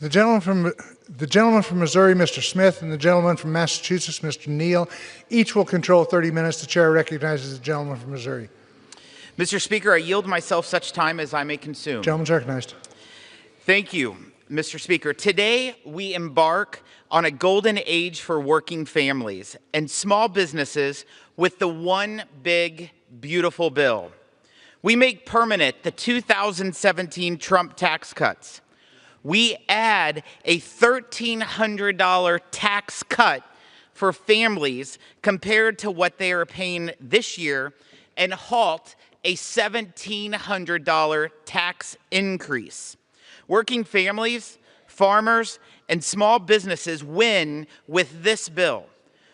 The gentleman from Missouri, Mr. Smith, and the gentleman from Massachusetts, Mr. Neal, each will control 30 minutes. The chair recognizes the gentleman from Missouri. Mr. Speaker, I yield myself such time as I may consume. Gentleman's recognized. Thank you, Mr. Speaker. Today, we embark on a golden age for working families and small businesses with the One Big Beautiful Bill. We make permanent the 2017 Trump tax cuts. We add a $1,300 tax cut for families compared to what they are paying this year and halt a $1,700 tax increase. Working families, farmers, and small businesses win with this bill.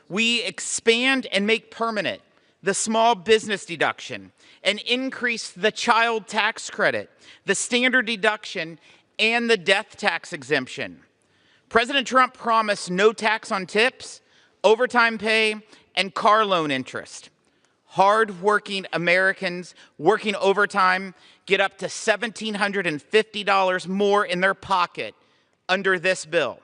We expand and make permanent the small business deduction and increase the child tax credit, the standard deduction, and the death tax exemption. President Trump promised no tax on tips, overtime pay, and car loan interest. Hard-working Americans working overtime get up to $1,750 more in their pocket under this bill.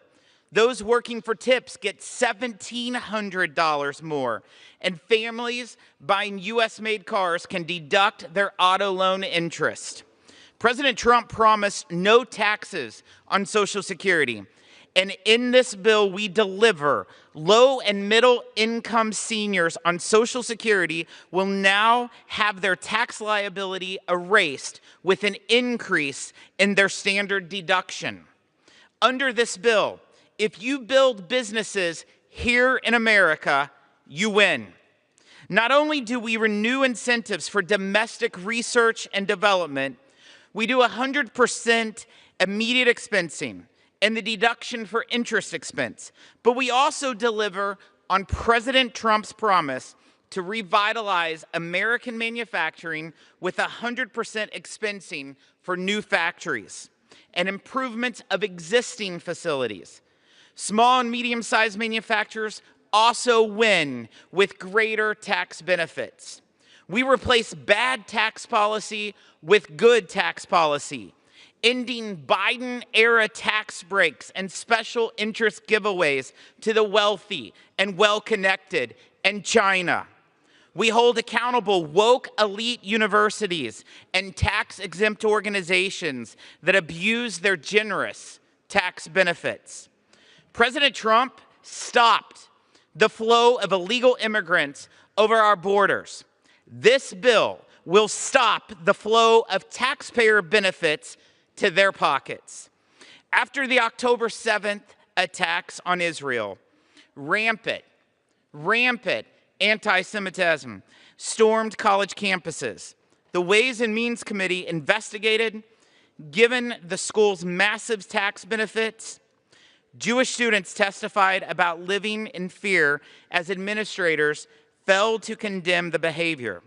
Those working for tips get $1,700 more, and families buying U.S.-made cars can deduct their auto loan interest. President Trump promised no taxes on Social Security, and in this bill, we deliver. Low and middle income seniors on Social Security will now have their tax liability erased with an increase in their standard deduction. Under this bill, if you build businesses here in America, you win. Not only do we renew incentives for domestic research and development, we do 100% immediate expensing and the deduction for interest expense. But we also deliver on President Trump's promise to revitalize American manufacturing with 100% expensing for new factories and improvements of existing facilities. Small and medium-sized manufacturers also win with greater tax benefits. We replace bad tax policy with good tax policy, ending Biden-era tax breaks and special interest giveaways to the wealthy and well-connected and China. We hold accountable woke elite universities and tax-exempt organizations that abuse their generous tax benefits. President Trump stopped the flow of illegal immigrants over our borders. This bill will stop the flow of taxpayer benefits to their pockets. After the October 7th attacks on Israel, rampant anti-Semitism stormed college campuses. The Ways and Means Committee investigated. Given the school's massive tax benefits, Jewish students testified about living in fear as administrators failed to condemn the behavior.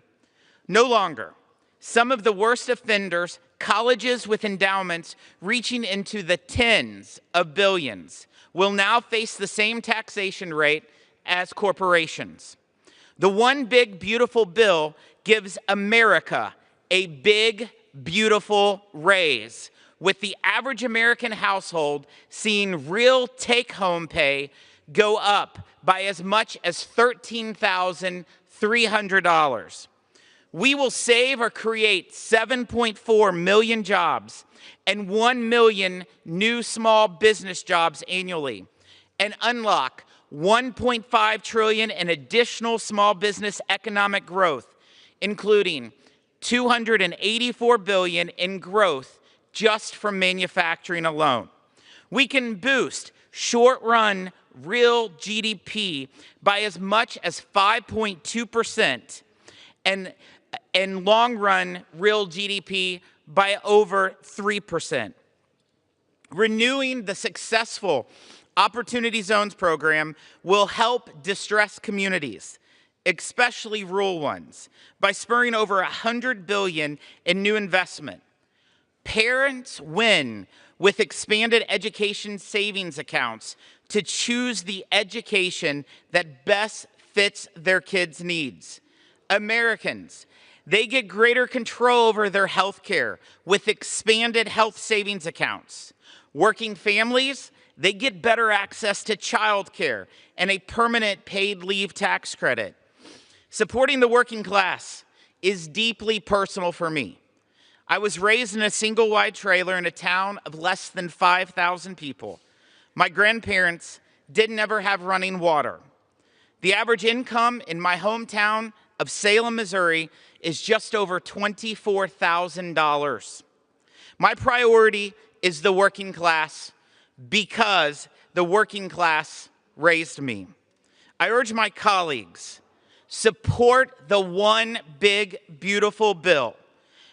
No longer. Some of the worst offenders, colleges with endowments reaching into the tens of billions, will now face the same taxation rate as corporations. The One Big Beautiful Bill gives America a big, beautiful raise, with the average American household seeing real take-home pay go up by as much as $13,300. We will save or create 7.4 million jobs and 1 million new small business jobs annually, and unlock $1.5 trillion in additional small business economic growth, including $284 billion in growth just from manufacturing alone. We can boost short-run real GDP by as much as 5.2% and long-run real GDP by over 3%. Renewing the successful Opportunity Zones program will help distressed communities, especially rural ones, by spurring over $100 billion in new investment. Parents win with expanded education savings accounts to choose the education that best fits their kids' needs. Americans, they get greater control over their health care with expanded health savings accounts. Working families, they get better access to child care and a permanent paid leave tax credit. Supporting the working class is deeply personal for me. I was raised in a single-wide trailer in a town of less than 5,000 people. My grandparents didn't ever have running water. The average income in my hometown of Salem, Missouri is just over $24,000. My priority is the working class because the working class raised me. I urge my colleagues, support the one big, beautiful bill.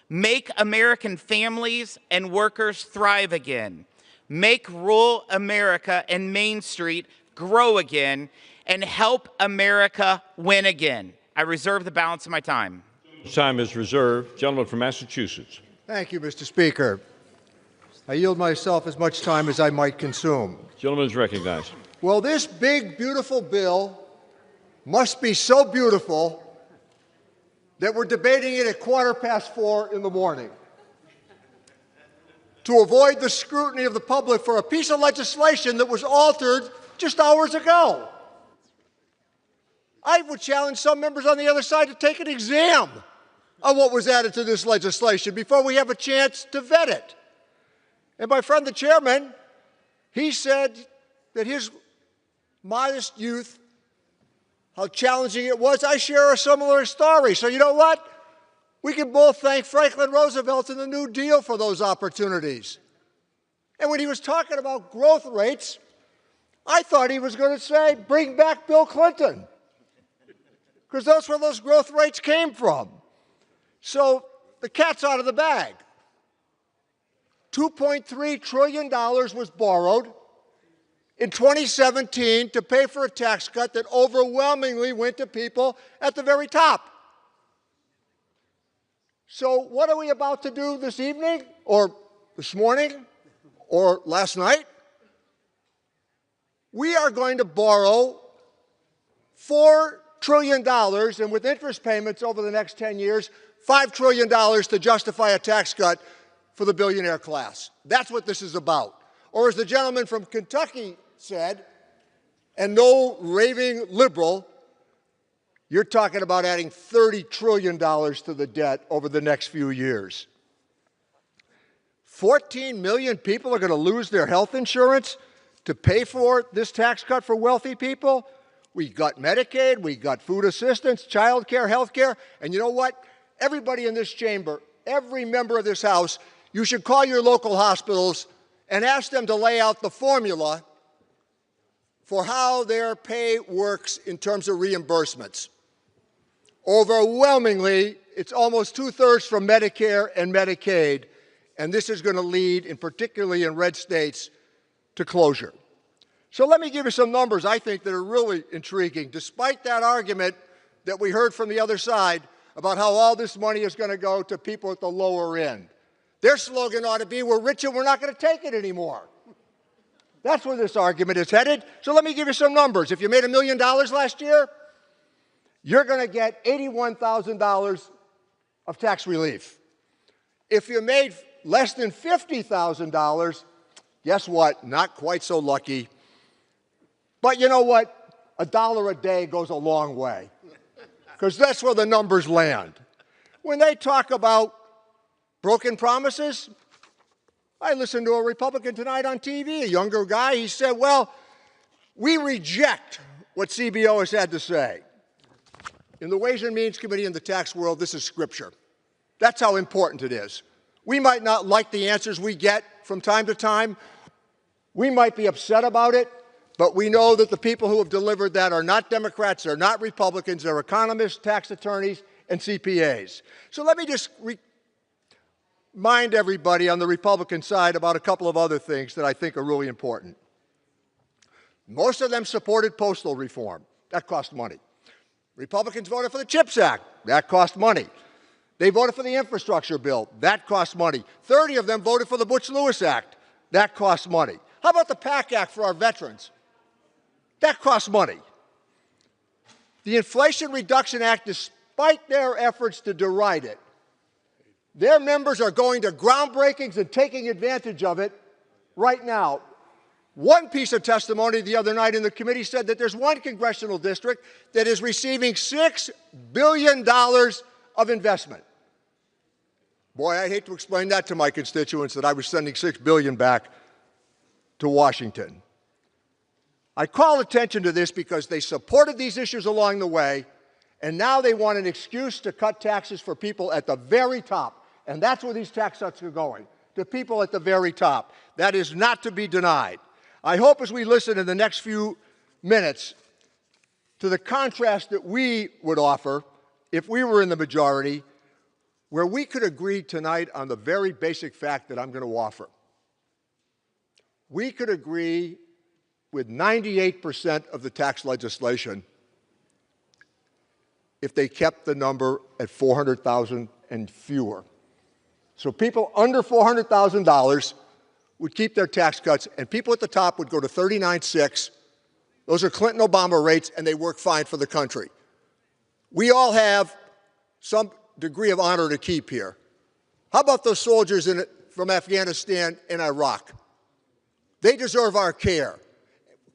Make American families and workers thrive again. Make rural America and Main Street grow again, and help America win again. I reserve the balance of my time. Time is reserved. Gentleman from Massachusetts. Thank you, Mr. Speaker. I yield myself as much time as I might consume. Gentleman is recognized. Well, this big, beautiful bill must be so beautiful that we're debating it at 4:15 in the morning to avoid the scrutiny of the public for a piece of legislation that was altered just hours ago. I would challenge some members on the other side to take an exam on what was added to this legislation before we have a chance to vet it. And my friend, the chairman, he said that his modest youth, how challenging it was. I share a similar story. So you know what? We can both thank Franklin Roosevelt and the New Deal for those opportunities. And when he was talking about growth rates, I thought he was going to say, bring back Bill Clinton, because that's where those growth rates came from. So the cat's out of the bag. $2.3 trillion was borrowed in 2017 to pay for a tax cut that overwhelmingly went to people at the very top. So what are we about to do this evening, or this morning, or last night? We are going to borrow $4 trillion, and with interest payments over the next 10 years, $5 trillion to justify a tax cut for the billionaire class. That's what this is about. Or as the gentleman from Kentucky said, and no raving liberal, you're talking about adding $30 trillion to the debt over the next few years. 14 million people are going to lose their health insurance to pay for this tax cut for wealthy people. We got Medicaid, we got food assistance, child care, health care, and you know what? Everybody in this chamber, every member of this House, you should call your local hospitals and ask them to lay out the formula for how their pay works in terms of reimbursements. Overwhelmingly, it's almost 2/3 from Medicare and Medicaid, and this is going to lead, particularly in red states, to closure. So let me give you some numbers I think that are really intriguing, despite that argument that we heard from the other side about how all this money is going to go to people at the lower end. Their slogan ought to be, we're rich and we're not going to take it anymore. That's where this argument is headed. So let me give you some numbers. If you made $1 million last year, you're going to get $81,000 of tax relief. If you made less than $50,000, guess what? Not quite so lucky. But you know what? $1 a day goes a long way, because that's where the numbers land. When they talk about broken promises, I listened to a Republican tonight on TV, a younger guy. He said, well, we reject what CBO has had to say. In the Ways and Means Committee in the tax world, this is scripture. That's how important it is. We might not like the answers we get from time to time. We might be upset about it, but we know that the people who have delivered that are not Democrats, they're not Republicans, they're economists, tax attorneys, and CPAs. So let me just remind everybody on the Republican side about a couple of other things that I think are really important. Most of them supported postal reform. That cost money. Republicans voted for the CHIPS Act. That cost money. They voted for the infrastructure bill. That cost money. 30 of them voted for the Butch-Lewis Act. That cost money. How about the PAC Act for our veterans? That costs money. The Inflation Reduction Act, despite their efforts to deride it, their members are going to groundbreakings and taking advantage of it right now. One piece of testimony the other night in the committee said that there's one congressional district that is receiving $6 billion of investment. Boy, I'd hate to explain that to my constituents, that I was sending $6 billion back to Washington. I call attention to this because they supported these issues along the way, and now they want an excuse to cut taxes for people at the very top. And that's where these tax cuts are going, to people at the very top. That is not to be denied. I hope as we listen in the next few minutes to the contrast that we would offer if we were in the majority, where we could agree tonight on the very basic fact that I'm going to offer. We could agree with 98% of the tax legislation if they kept the number at $400,000 and fewer. So people under $400,000 would keep their tax cuts, and people at the top would go to 39.6. Those are Clinton-Obama rates, and they work fine for the country. We all have some degree of honor to keep here. How about those soldiers from Afghanistan and Iraq? They deserve our care.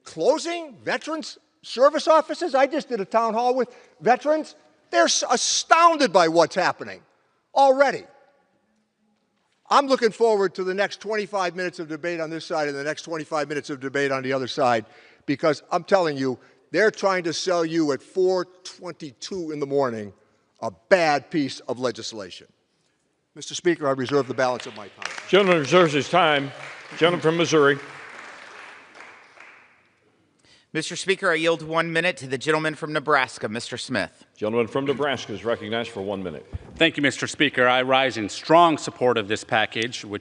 Closing veterans service offices? I just did a town hall with veterans. They're astounded by what's happening already. I'm looking forward to the next 25 minutes of debate on this side and the next 25 minutes of debate on the other side, because I'm telling you, they're trying to sell you at 4:22 in the morning a bad piece of legislation. Mr. Speaker, I reserve the balance of my time. Gentleman reserves his time. Gentleman from Missouri. Mr. Speaker, I yield 1 minute to the gentleman from Nebraska, Mr. Smith. Gentleman from Nebraska is recognized for 1 minute. Thank you, Mr. Speaker. I rise in strong support of this package, which